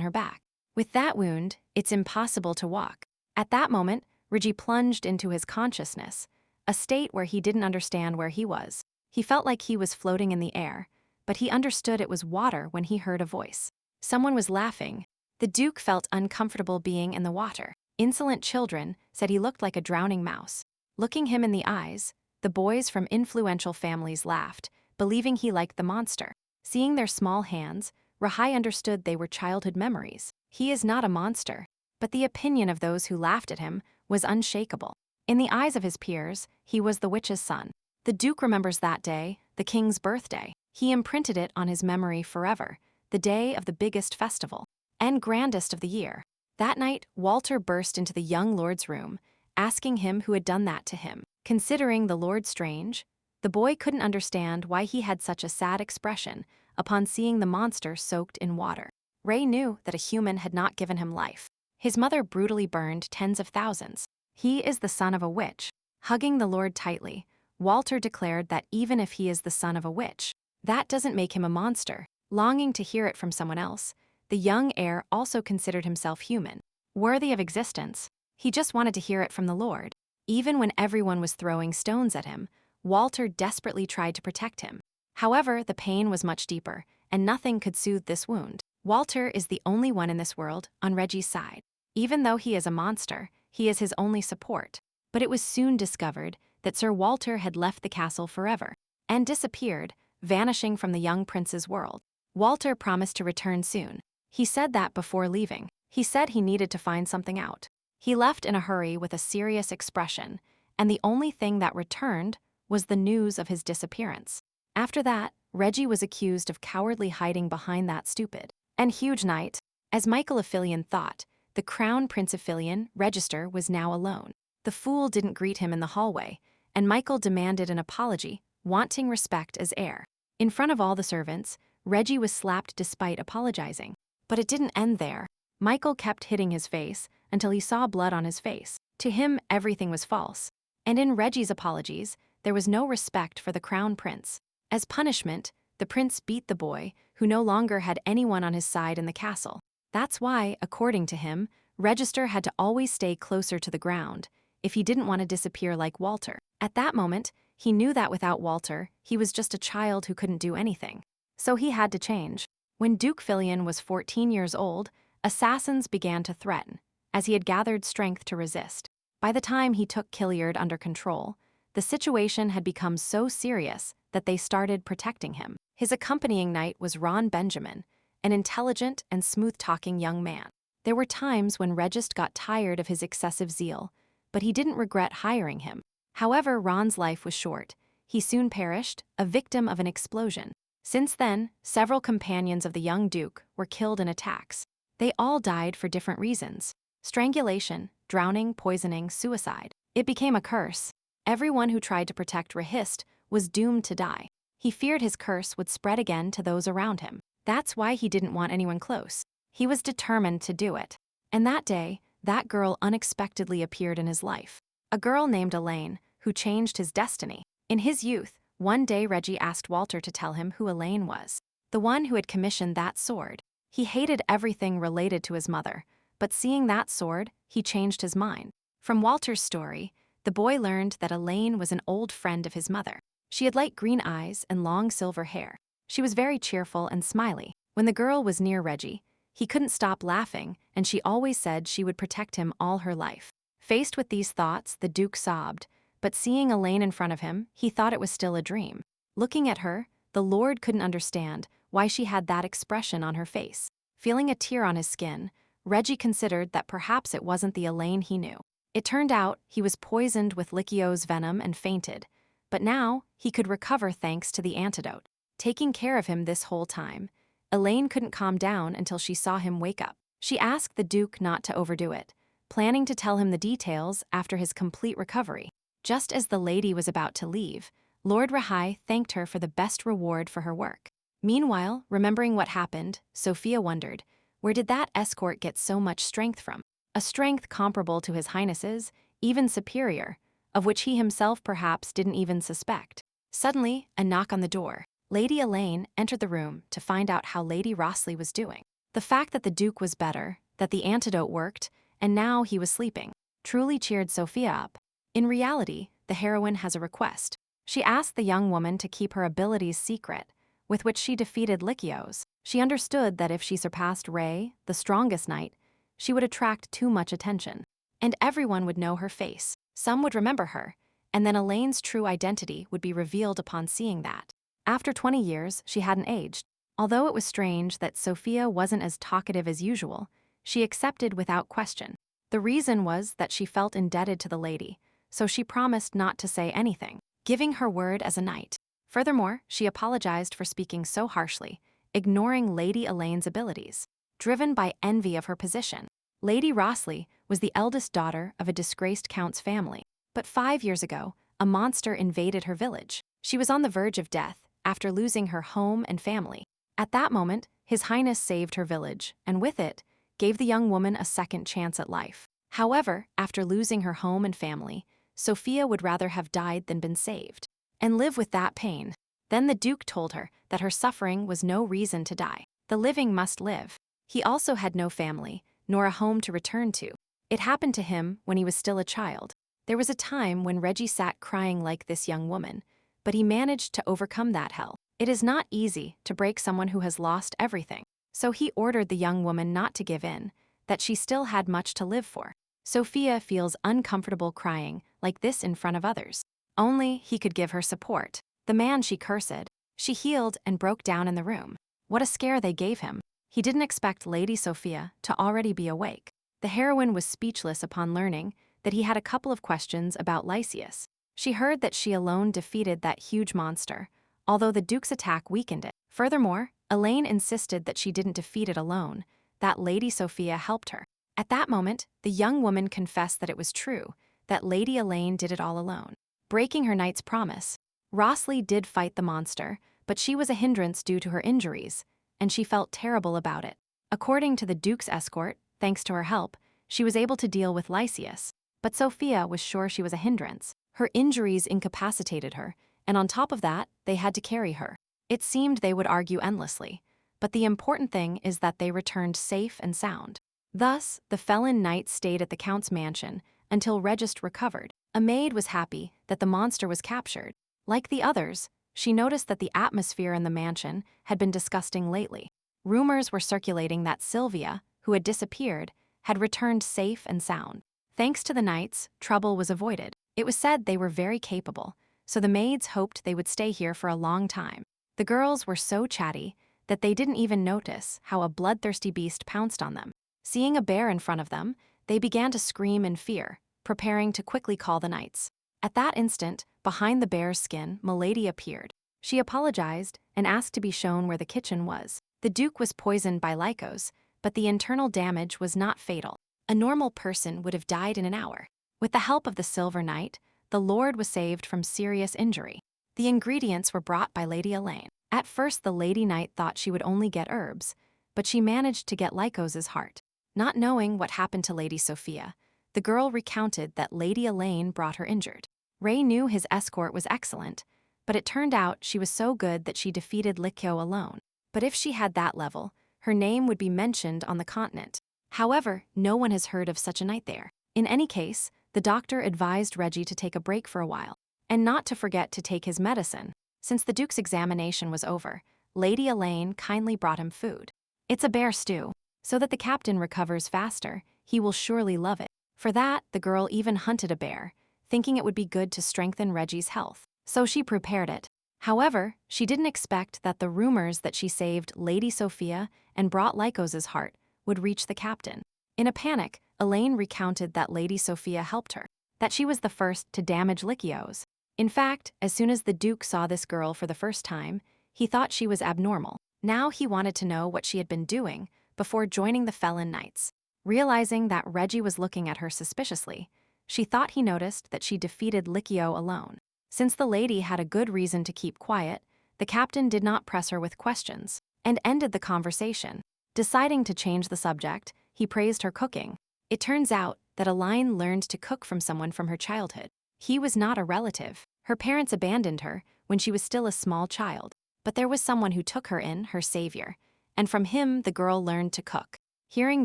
her back. With that wound, it's impossible to walk. At that moment, Reggie plunged into his consciousness, a state where he didn't understand where he was. He felt like he was floating in the air, but he understood it was water when he heard a voice. Someone was laughing. The Duke felt uncomfortable being in the water. Insolent children said he looked like a drowning mouse. Looking him in the eyes, the boys from influential families laughed, believing he liked the monster. Seeing their small hands, Rahai understood they were childhood memories. He is not a monster, but the opinion of those who laughed at him was unshakable. In the eyes of his peers, he was the witch's son. The Duke remembers that day, the king's birthday. He imprinted it on his memory forever, the day of the biggest festival and grandest of the year. That night, Walter burst into the young lord's room, asking him who had done that to him. Considering the lord strange, the boy couldn't understand why he had such a sad expression upon seeing the monster soaked in water. Ray knew that a human had not given him life. His mother brutally burned tens of thousands. He is the son of a witch. Hugging the lord tightly, Walter declared that even if he is the son of a witch, that doesn't make him a monster. Longing to hear it from someone else, the young heir also considered himself human, worthy of existence. He just wanted to hear it from the lord. Even when everyone was throwing stones at him, Walter desperately tried to protect him. However, the pain was much deeper, and nothing could soothe this wound. Walter is the only one in this world on Reggie's side. Even though he is a monster, he is his only support. But it was soon discovered that Sir Walter had left the castle forever and disappeared, vanishing from the young prince's world. Walter promised to return soon. He said that before leaving. He said he needed to find something out. He left in a hurry with a serious expression, and the only thing that returned was the news of his disappearance. After that, Reggie was accused of cowardly hiding behind that stupid and huge knight. As Michael Aphelion thought, the Crown Prince Aphelion Register was now alone. The fool didn't greet him in the hallway, and Michael demanded an apology, wanting respect as heir. In front of all the servants, Reggie was slapped despite apologizing. But it didn't end there. Michael kept hitting his face until he saw blood on his face. To him, everything was false. And in Reggie's apologies, there was no respect for the Crown Prince. As punishment, the prince beat the boy, who no longer had anyone on his side in the castle. That's why, according to him, Register had to always stay closer to the ground if he didn't want to disappear like Walter. At that moment, he knew that without Walter, he was just a child who couldn't do anything. So he had to change. When Duke Filion was 14 years old, assassins began to threaten, as he had gathered strength to resist. By the time he took Killiard under control, the situation had become so serious that they started protecting him. His accompanying knight was Ron Benjamin, an intelligent and smooth-talking young man. There were times when Regist got tired of his excessive zeal, but he didn't regret hiring him. However, Ron's life was short. He soon perished, a victim of an explosion. Since then, several companions of the young Duke were killed in attacks. They all died for different reasons: strangulation, drowning, poisoning, suicide. It became a curse. Everyone who tried to protect Rahist was doomed to die. He feared his curse would spread again to those around him. That's why he didn't want anyone close. He was determined to do it. And that day, that girl unexpectedly appeared in his life. A girl named Elaine, who changed his destiny. In his youth, one day Reggie asked Walter to tell him who Elaine was, the one who had commissioned that sword. He hated everything related to his mother, but seeing that sword, he changed his mind. From Walter's story, the boy learned that Elaine was an old friend of his mother. She had light green eyes and long silver hair. She was very cheerful and smiley. When the girl was near Reggie, he couldn't stop laughing, and she always said she would protect him all her life. Faced with these thoughts, the Duke sobbed, but seeing Elaine in front of him, he thought it was still a dream. Looking at her, the Lord couldn't understand why she had that expression on her face. Feeling a tear on his skin, Reggie considered that perhaps it wasn't the Elaine he knew. It turned out he was poisoned with Likio's venom and fainted, but now he could recover thanks to the antidote. Taking care of him this whole time, Elaine couldn't calm down until she saw him wake up. She asked the Duke not to overdo it, planning to tell him the details after his complete recovery. Just as the lady was about to leave, Lord Rahai thanked her for the best reward for her work. Meanwhile, remembering what happened, Sophia wondered, where did that escort get so much strength from? A strength comparable to His Highness's, even superior, of which he himself perhaps didn't even suspect. Suddenly, a knock on the door. Lady Elaine entered the room to find out how Lady Rossley was doing. The fact that the Duke was better, that the antidote worked, and now he was sleeping, truly cheered Sophia up. In reality, the heroine has a request. She asked the young woman to keep her abilities secret, with which she defeated Likio's. She understood that if she surpassed Ray, the strongest knight, she would attract too much attention, and everyone would know her face. Some would remember her, and then Elaine's true identity would be revealed upon seeing that. After 20 years, she hadn't aged. Although it was strange that Sophia wasn't as talkative as usual, she accepted without question. The reason was that she felt indebted to the lady, so she promised not to say anything, giving her word as a knight. Furthermore, she apologized for speaking so harshly, ignoring Lady Elaine's abilities. Driven by envy of her position, Lady Rossley was the eldest daughter of a disgraced count's family. But 5 years ago, a monster invaded her village. She was on the verge of death after losing her home and family. At that moment, His Highness saved her village, and with it, gave the young woman a second chance at life. However, after losing her home and family, Sophia would rather have died than been saved, and live with that pain. Then the Duke told her that her suffering was no reason to die. The living must live. He also had no family, nor a home to return to. It happened to him when he was still a child. There was a time when Reggie sat crying like this young woman, but he managed to overcome that hell. It is not easy to break someone who has lost everything. So he ordered the young woman not to give in, that she still had much to live for. Sophia feels uncomfortable crying like this in front of others. Only he could give her support. The man she cursed. She healed and broke down in the room. What a scare they gave him. He didn't expect Lady Sophia to already be awake. The heroine was speechless upon learning that he had a couple of questions about Lysias. She heard that she alone defeated that huge monster, although the Duke's attack weakened it. Furthermore, Elaine insisted that she didn't defeat it alone, that Lady Sophia helped her. At that moment, the young woman confessed that it was true, that Lady Elaine did it all alone. Breaking her knight's promise, Rossley did fight the monster, but she was a hindrance due to her injuries, and she felt terrible about it. According to the Duke's escort, thanks to her help, she was able to deal with Lysias, but Sophia was sure she was a hindrance. Her injuries incapacitated her, and on top of that, they had to carry her. It seemed they would argue endlessly, but the important thing is that they returned safe and sound. Thus, the felon knight stayed at the Count's mansion until Regist recovered. A maid was happy that the monster was captured. Like the others, she noticed that the atmosphere in the mansion had been disgusting lately. Rumors were circulating that Sylvia, who had disappeared, had returned safe and sound. Thanks to the knights, trouble was avoided. It was said they were very capable, so the maids hoped they would stay here for a long time. The girls were so chatty that they didn't even notice how a bloodthirsty beast pounced on them. Seeing a bear in front of them, they began to scream in fear, preparing to quickly call the knights. At that instant, behind the bear's skin, Milady appeared. She apologized and asked to be shown where the kitchen was. The Duke was poisoned by Lycos, but the internal damage was not fatal. A normal person would have died in an hour. With the help of the Silver Knight, the Lord was saved from serious injury. The ingredients were brought by Lady Elaine. At first, the Lady Knight thought she would only get herbs, but she managed to get Lycos's heart. Not knowing what happened to Lady Sophia, the girl recounted that Lady Elaine brought her injured. Ray knew his escort was excellent, but it turned out she was so good that she defeated Likio alone. But if she had that level, her name would be mentioned on the continent. However, no one has heard of such a knight there. In any case, the doctor advised Reggie to take a break for a while, and not to forget to take his medicine. Since the Duke's examination was over, Lady Elaine kindly brought him food. It's a bear stew. So that the captain recovers faster, he will surely love it. For that, the girl even hunted a bear, thinking it would be good to strengthen Reggie's health. So she prepared it. However, she didn't expect that the rumors that she saved Lady Sophia and brought Lycos's heart would reach the captain. In a panic, Elaine recounted that Lady Sophia helped her, that she was the first to damage Licchios. In fact, as soon as the Duke saw this girl for the first time, he thought she was abnormal. Now he wanted to know what she had been doing before joining the Felon Knights. Realizing that Reggie was looking at her suspiciously, she thought he noticed that she defeated Licchio alone. Since the lady had a good reason to keep quiet, the captain did not press her with questions and ended the conversation. Deciding to change the subject, he praised her cooking. It turns out that Elaine learned to cook from someone from her childhood. He was not a relative. Her parents abandoned her when she was still a small child, but there was someone who took her in, her savior, and from him the girl learned to cook. Hearing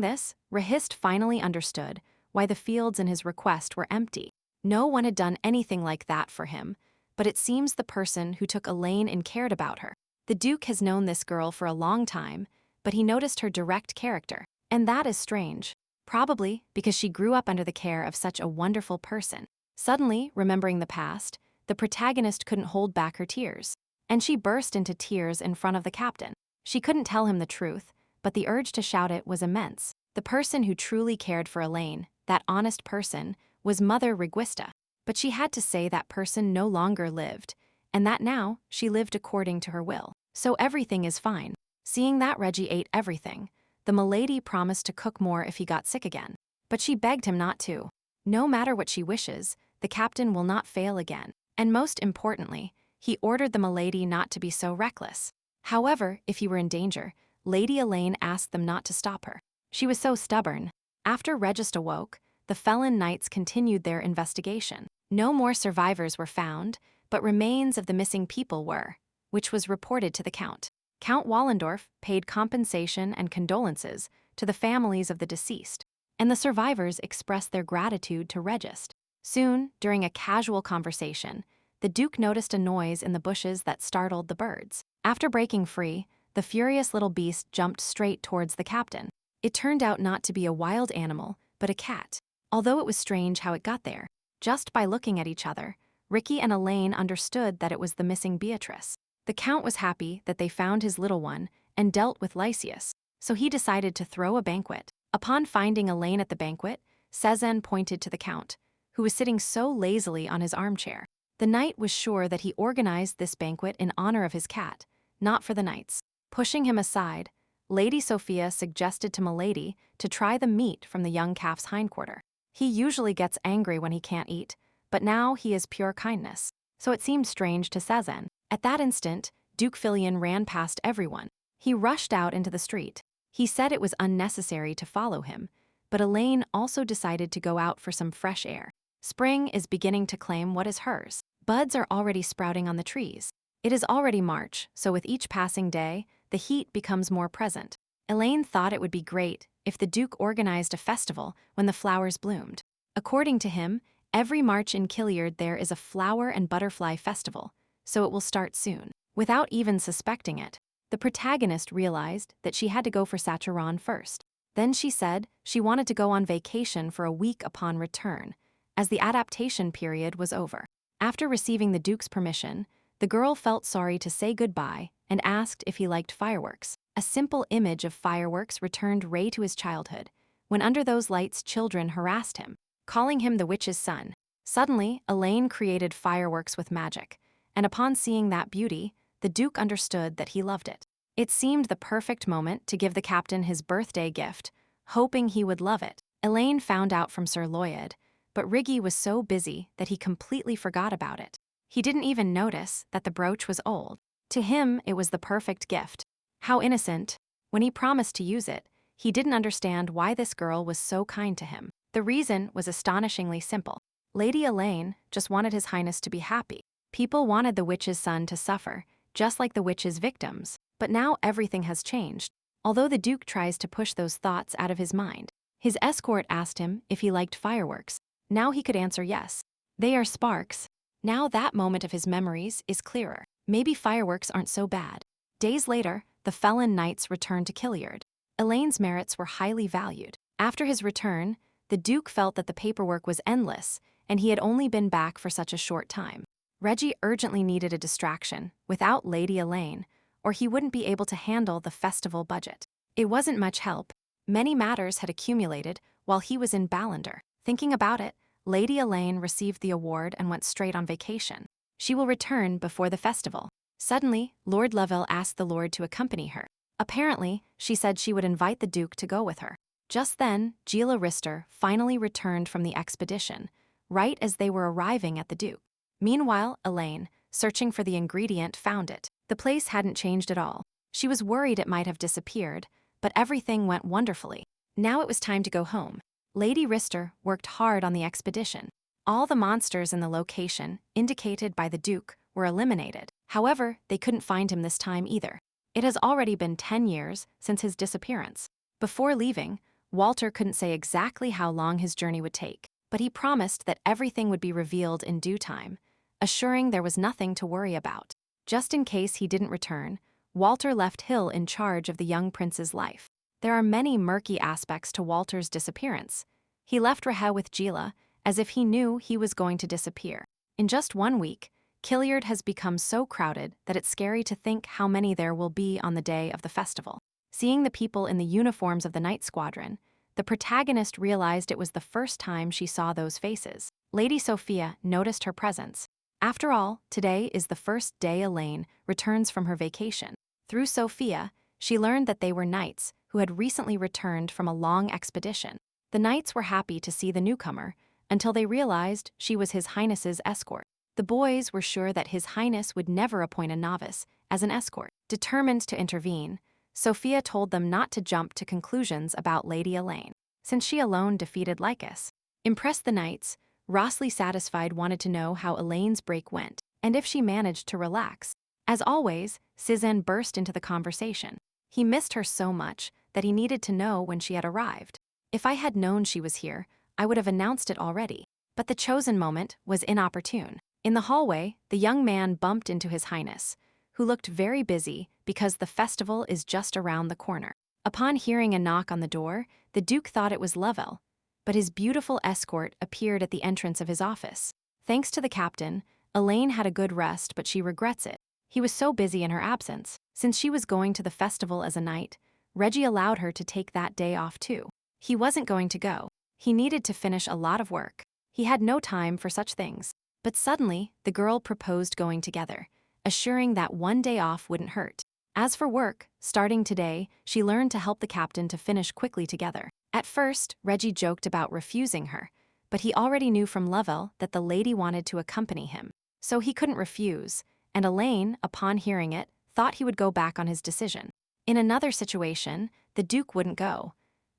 this, Rahist finally understood why the fields in his request were empty. No one had done anything like that for him, but it seems the person who took Elaine and cared about her. The Duke has known this girl for a long time, but he noticed her direct character, and that is strange. Probably because she grew up under the care of such a wonderful person. Suddenly, remembering the past, the protagonist couldn't hold back her tears, and she burst into tears in front of the captain. She couldn't tell him the truth, but the urge to shout it was immense. The person who truly cared for Elaine, that honest person, was Mother Reguista. But she had to say that person no longer lived, and that now she lived according to her will. So everything is fine. Seeing that Reggie ate everything, the milady promised to cook more if he got sick again. But she begged him not to. No matter what she wishes, the captain will not fail again. And most importantly, he ordered the milady not to be so reckless. However, if he were in danger, Lady Elaine asked them not to stop her. She was so stubborn. After Regist awoke, the Felon Knights continued their investigation. No more survivors were found, but remains of the missing people were, which was reported to the Count. Count Wallendorf paid compensation and condolences to the families of the deceased, and the survivors expressed their gratitude to Regist. Soon, during a casual conversation, the Duke noticed a noise in the bushes that startled the birds. After breaking free, the furious little beast jumped straight towards the captain. It turned out not to be a wild animal, but a cat. Although it was strange how it got there, just by looking at each other, Ricky and Elaine understood that it was the missing Beatrice. The Count was happy that they found his little one and dealt with Lysias, so he decided to throw a banquet. Upon finding Elaine at the banquet, Cezanne pointed to the Count, who was sitting so lazily on his armchair. The knight was sure that he organized this banquet in honor of his cat, not for the knights. Pushing him aside, Lady Sophia suggested to Milady to try the meat from the young calf's hindquarter. He usually gets angry when he can't eat, but now he is pure kindness, so it seemed strange to Cezanne. At that instant, Duke Filion ran past everyone. He rushed out into the street. He said it was unnecessary to follow him, but Elaine also decided to go out for some fresh air. Spring is beginning to claim what is hers. Buds are already sprouting on the trees. It is already March, so with each passing day, the heat becomes more present. Elaine thought it would be great if the Duke organized a festival when the flowers bloomed. According to him, every March in Killiard there is a flower and butterfly festival, so it will start soon. Without even suspecting it, the protagonist realized that she had to go for Sacheron first. Then she said she wanted to go on vacation for a week upon return, as the adaptation period was over. After receiving the Duke's permission, the girl felt sorry to say goodbye and asked if he liked fireworks. A simple image of fireworks returned Ray to his childhood, when under those lights children harassed him, calling him the witch's son. Suddenly, Elaine created fireworks with magic, and upon seeing that beauty, the Duke understood that he loved it. It seemed the perfect moment to give the captain his birthday gift, hoping he would love it. Elaine found out from Sir Lloyd, but Riggy was so busy that he completely forgot about it. He didn't even notice that the brooch was old. To him, it was the perfect gift. How innocent. When he promised to use it, he didn't understand why this girl was so kind to him. The reason was astonishingly simple. Lady Elaine just wanted His Highness to be happy. People wanted the witch's son to suffer, just like the witch's victims. But now everything has changed. Although the Duke tries to push those thoughts out of his mind, his escort asked him if he liked fireworks. Now he could answer yes. They are sparks. Now that moment of his memories is clearer. Maybe fireworks aren't so bad. Days later, the Felon Knights returned to Killiard. Elaine's merits were highly valued. After his return, the Duke felt that the paperwork was endless, and he had only been back for such a short time. Reggie urgently needed a distraction without Lady Elaine, or he wouldn't be able to handle the festival budget. It wasn't much help. Many matters had accumulated while he was in Ballander. Thinking about it, Lady Elaine received the award and went straight on vacation. She will return before the festival. Suddenly, Lord Lovell asked the Lord to accompany her. Apparently, she said she would invite the Duke to go with her. Just then, Gila Rister finally returned from the expedition, right as they were arriving at the Duke. Meanwhile, Elaine, searching for the ingredient, found it. The place hadn't changed at all. She was worried it might have disappeared, but everything went wonderfully. Now it was time to go home. Lady Rister worked hard on the expedition. All the monsters in the location, indicated by the Duke, were eliminated. However, they couldn't find him this time either. It has already been 10 years since his disappearance. Before leaving, Walter couldn't say exactly how long his journey would take, but he promised that everything would be revealed in due time, assuring there was nothing to worry about. Just in case he didn't return, Walter left Hill in charge of the young prince's life. There are many murky aspects to Walter's disappearance. He left Reha with Gila, as if he knew he was going to disappear. In just 1 week, Killiard has become so crowded that it's scary to think how many there will be on the day of the festival. Seeing the people in the uniforms of the Night Squadron, the protagonist realized it was the first time she saw those faces. Lady Sophia noticed her presence. After all, today is the first day Elaine returns from her vacation. Through Sophia, she learned that they were knights who had recently returned from a long expedition. The knights were happy to see the newcomer, until they realized she was His Highness's escort. The boys were sure that His Highness would never appoint a novice as an escort. Determined to intervene, Sophia told them not to jump to conclusions about Lady Elaine, since she alone defeated Lycus. Impressed the knights, Rossley, satisfied, wanted to know how Elaine's break went, and if she managed to relax. As always, Cézanne burst into the conversation. He missed her so much that he needed to know when she had arrived. If I had known she was here, I would have announced it already. But the chosen moment was inopportune. In the hallway, the young man bumped into His Highness, who looked very busy because the festival is just around the corner. Upon hearing a knock on the door, the Duke thought it was Lovell, but his beautiful escort appeared at the entrance of his office. Thanks to the captain, Elaine had a good rest, but she regrets it. He was so busy in her absence. Since she was going to the festival as a knight, Reggie allowed her to take that day off too. He wasn't going to go. He needed to finish a lot of work. He had no time for such things. But suddenly, the girl proposed going together, assuring that one day off wouldn't hurt. As for work, starting today, she learned to help the captain to finish quickly together. At first, Reggie joked about refusing her, but he already knew from Lovell that the lady wanted to accompany him. So he couldn't refuse, and Elaine, upon hearing it, thought he would go back on his decision. In another situation, the Duke wouldn't go,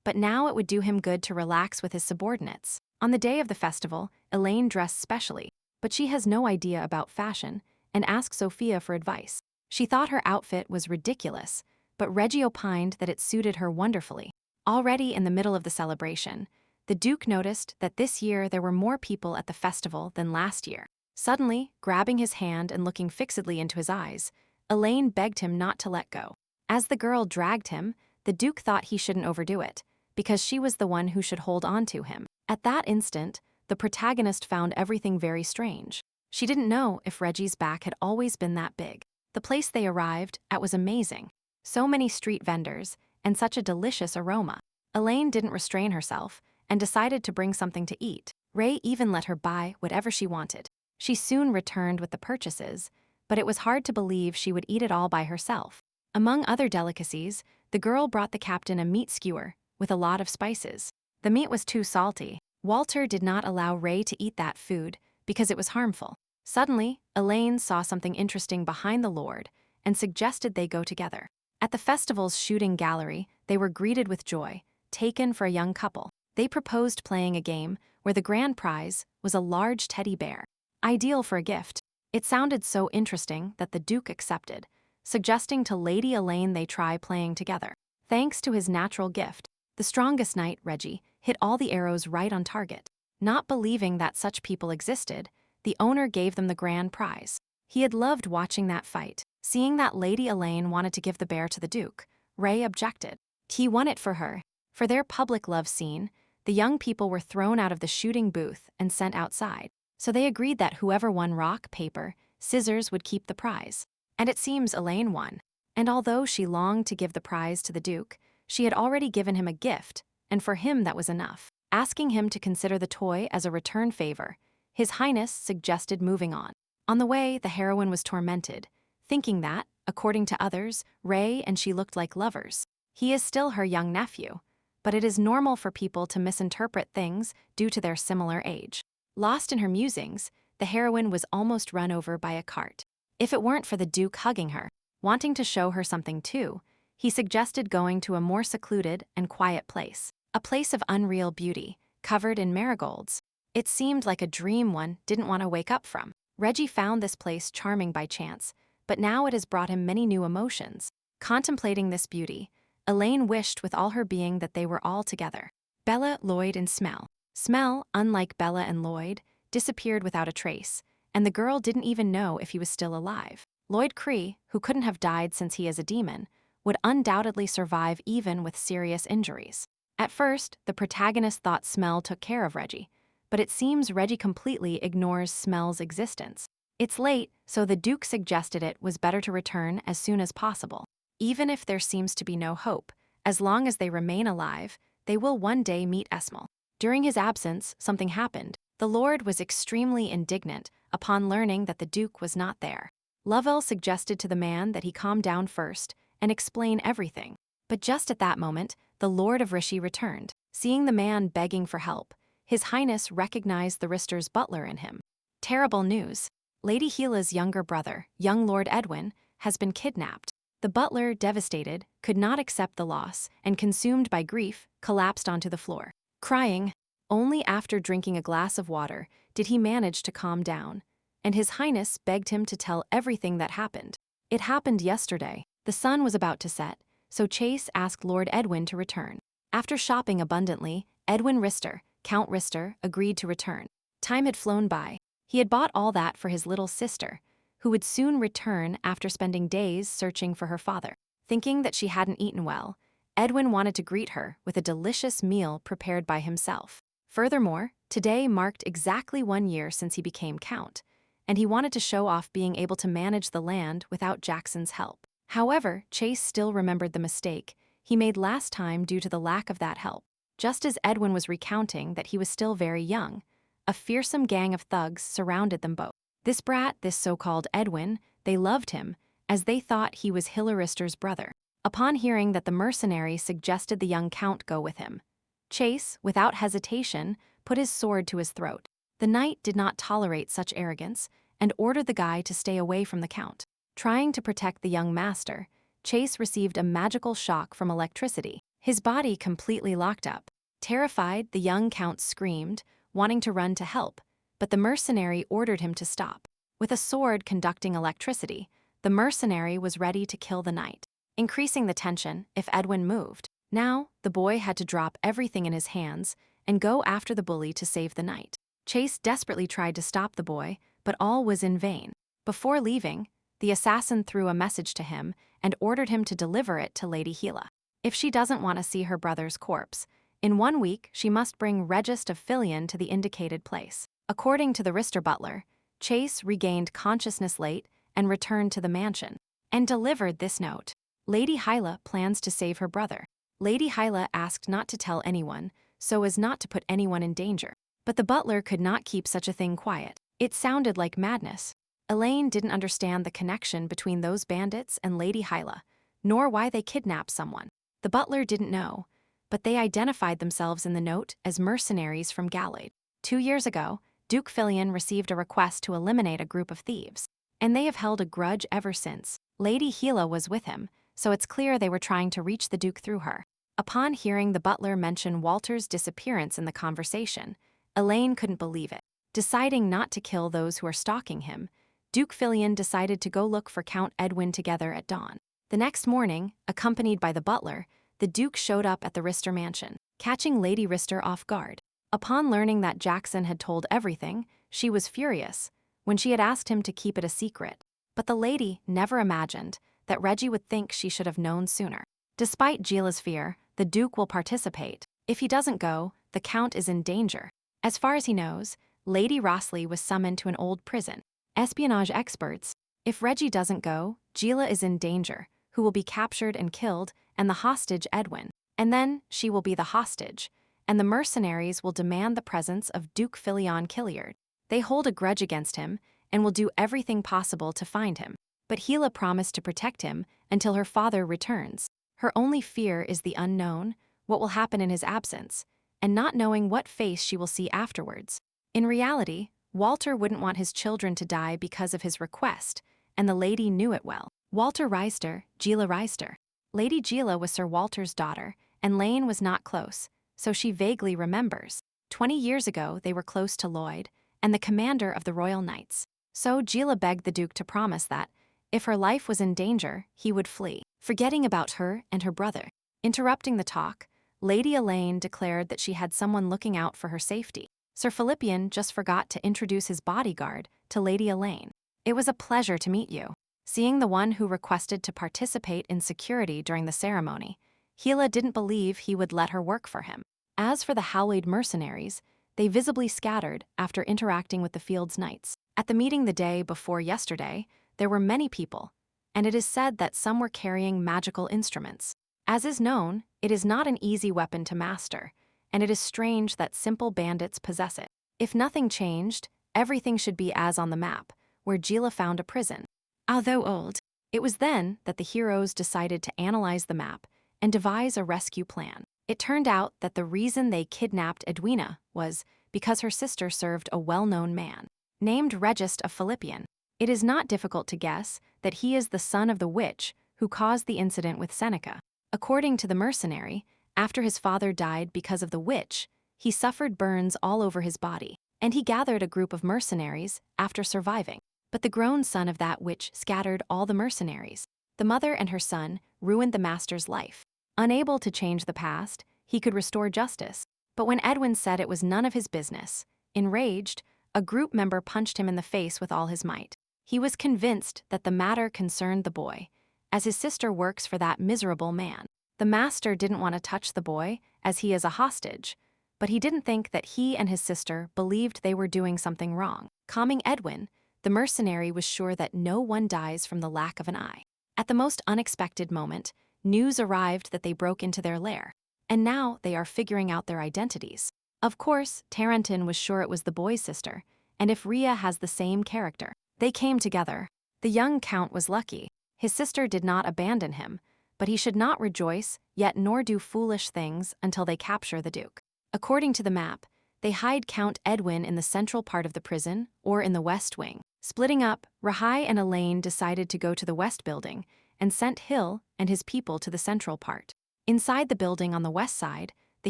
but now it would do him good to relax with his subordinates. On the day of the festival, Elaine dressed specially, but she has no idea about fashion and asked Sophia for advice. She thought her outfit was ridiculous, but Reggie opined that it suited her wonderfully. Already in the middle of the celebration, the Duke noticed that this year there were more people at the festival than last year. Suddenly, grabbing his hand and looking fixedly into his eyes, Elaine begged him not to let go. As the girl dragged him, the Duke thought he shouldn't overdo it, because she was the one who should hold on to him. At that instant, the protagonist found everything very strange. She didn't know if Reggie's back had always been that big. The place they arrived at was amazing. So many street vendors, and such a delicious aroma. Elaine didn't restrain herself, and decided to bring something to eat. Ray even let her buy whatever she wanted. She soon returned with the purchases, but it was hard to believe she would eat it all by herself. Among other delicacies, the girl brought the captain a meat skewer with a lot of spices. The meat was too salty. Walter did not allow Ray to eat that food because it was harmful. Suddenly, Elaine saw something interesting behind the Lord and suggested they go together. At the festival's shooting gallery, they were greeted with joy, taken for a young couple. They proposed playing a game where the grand prize was a large teddy bear, ideal for a gift. It sounded so interesting that the Duke accepted, suggesting to Lady Elaine they try playing together. Thanks to his natural gift, the strongest knight, Reggie, hit all the arrows right on target. Not believing that such people existed, the owner gave them the grand prize. He had loved watching that fight. Seeing that Lady Elaine wanted to give the bear to the Duke, Ray objected. He won it for her. For their public love scene, the young people were thrown out of the shooting booth and sent outside. So they agreed that whoever won rock, paper, scissors would keep the prize. And it seems Elaine won. And although she longed to give the prize to the Duke, She had already given him a gift, and for him that was enough. Asking him to consider the toy as a return favor, His Highness suggested moving on. On the way, the heroine was tormented, thinking that, according to others, Ray and she looked like lovers. He is still her young nephew, but it is normal for people to misinterpret things due to their similar age. Lost in her musings, the heroine was almost run over by a cart. If it weren't for the Duke hugging her, wanting to show her something too, he suggested going to a more secluded and quiet place, a place of unreal beauty, covered in marigolds. It seemed like a dream one didn't want to wake up from. Reggie found this place charming by chance, but now it has brought him many new emotions. Contemplating this beauty, Elaine wished with all her being that they were all together. Bella, Lloyd, and Smell. Smell, unlike Bella and Lloyd, disappeared without a trace, and the girl didn't even know if he was still alive. Lloyd Cree, who couldn't have died since he is a demon, would undoubtedly survive even with serious injuries. At first, the protagonist thought Smell took care of Reggie, but it seems Reggie completely ignores Smell's existence. It's late, so the Duke suggested it was better to return as soon as possible. Even if there seems to be no hope, as long as they remain alive, they will one day meet Esmel. During his absence, something happened. The Lord was extremely indignant upon learning that the Duke was not there. Lovell suggested to the man that he calm down first and explain everything. But just at that moment, the Lord of Rishi returned. Seeing the man begging for help, His Highness recognized the Rister's butler in him. Terrible news. Lady Gila's younger brother, young Lord Edwin, has been kidnapped. The butler, devastated, could not accept the loss and, consumed by grief, collapsed onto the floor. Crying, only after drinking a glass of water did he manage to calm down, and His Highness begged him to tell everything that happened. It happened yesterday. The sun was about to set, so Chase asked Lord Edwin to return. After shopping abundantly, Edwin Rister, Count Rister, agreed to return. Time had flown by. He had bought all that for his little sister, who would soon return after spending days searching for her father. Thinking that she hadn't eaten well, Edwin wanted to greet her with a delicious meal prepared by himself. Furthermore, today marked exactly 1 year since he became count, and he wanted to show off being able to manage the land without Jackson's help. However, Chase still remembered the mistake he made last time due to the lack of that help. Just as Edwin was recounting that he was still very young, a fearsome gang of thugs surrounded them both. This brat, this so-called Edwin, they loved him, as they thought he was Hilarister's brother. Upon hearing that the mercenary suggested the young count go with him, Chase, without hesitation, put his sword to his throat. The knight did not tolerate such arrogance and ordered the guy to stay away from the count. Trying to protect the young master, Chase received a magical shock from electricity. His body completely locked up. Terrified, the young count screamed, wanting to run to help, but the mercenary ordered him to stop. With a sword conducting electricity, the mercenary was ready to kill the knight, increasing the tension if Edwin moved. Now, the boy had to drop everything in his hands and go after the bully to save the knight. Chase desperately tried to stop the boy, but all was in vain. Before leaving, the assassin threw a message to him and ordered him to deliver it to Lady Gila. If she doesn't want to see her brother's corpse, in 1 week she must bring Regist of Filion to the indicated place. According to the Rister butler, Chase regained consciousness late and returned to the mansion, and delivered this note. Lady Hyla plans to save her brother. Lady Hyla asked not to tell anyone, so as not to put anyone in danger. But the butler could not keep such a thing quiet. It sounded like madness. Elaine didn't understand the connection between those bandits and Lady Hyla, nor why they kidnapped someone. The butler didn't know, but they identified themselves in the note as mercenaries from Gallade. 2 years ago, Duke Filion received a request to eliminate a group of thieves, and they have held a grudge ever since. Lady Gila was with him, so it's clear they were trying to reach the Duke through her. Upon hearing the butler mention Walter's disappearance in the conversation, Elaine couldn't believe it. Deciding not to kill those who are stalking him, Duke Filion decided to go look for Count Edwin together at dawn. The next morning, accompanied by the butler, the Duke showed up at the Rister mansion, catching Lady Rister off guard. Upon learning that Jackson had told everything, she was furious when she had asked him to keep it a secret. But the lady never imagined that Reggie would think she should have known sooner. Despite Gila's fear, the Duke will participate. If he doesn't go, the Count is in danger. As far as he knows, Lady Rossley was summoned to an old prison. Espionage experts, if Reggie doesn't go, Gila is in danger, who will be captured and killed, and the hostage Edwin. And then she will be the hostage, and the mercenaries will demand the presence of Duke Filion Killiard. They hold a grudge against him and will do everything possible to find him. But Hela promised to protect him until her father returns. Her only fear is the unknown, what will happen in his absence, and not knowing what face she will see afterwards. In reality, Walter wouldn't want his children to die because of his request, and the lady knew it well. Walter Reister, Gila Reister. Lady Gila was Sir Walter's daughter, and Lane was not close, so she vaguely remembers. 20 years ago, they were close to Lloyd, and the commander of the Royal Knights. So Gila begged the Duke to promise that, if her life was in danger, he would flee, forgetting about her and her brother. Interrupting the talk, Lady Elaine declared that she had someone looking out for her safety. Sir Philippian just forgot to introduce his bodyguard to Lady Elaine. It was a pleasure to meet you. Seeing the one who requested to participate in security during the ceremony, Hela didn't believe he would let her work for him. As for the Howlade mercenaries, they visibly scattered after interacting with the field's knights. At the meeting the day before yesterday, there were many people, and it is said that some were carrying magical instruments. As is known, it is not an easy weapon to master, and it is strange that simple bandits possess it. If nothing changed, everything should be as on the map, where Gila found a prison. Although old, it was then that the heroes decided to analyze the map and devise a rescue plan. It turned out that the reason they kidnapped Edwina was because her sister served a well-known man, named Regist of Philippian. It is not difficult to guess that he is the son of the witch who caused the incident with Seneca. According to the mercenary, after his father died because of the witch, he suffered burns all over his body, and he gathered a group of mercenaries after surviving. But the grown son of that witch scattered all the mercenaries. The mother and her son ruined the master's life. Unable to change the past, he could restore justice. But when Edwin said it was none of his business, enraged, a group member punched him in the face with all his might. He was convinced that the matter concerned the boy, as his sister works for that miserable man. The master didn't want to touch the boy, as he is a hostage, but he didn't think that he and his sister believed they were doing something wrong. Calming Edwin, the mercenary was sure that no one dies from the lack of an eye. At the most unexpected moment, news arrived that they broke into their lair, and now they are figuring out their identities. Of course, Tarenton was sure it was the boy's sister, and if Rhea has the same character. They came together. The young count was lucky. His sister did not abandon him, but he should not rejoice, yet nor do foolish things until they capture the Duke. According to the map, they hide Count Edwin in the central part of the prison or in the west wing. Splitting up, Rahai and Elaine decided to go to the west building and sent Hill and his people to the central part. Inside the building on the west side, the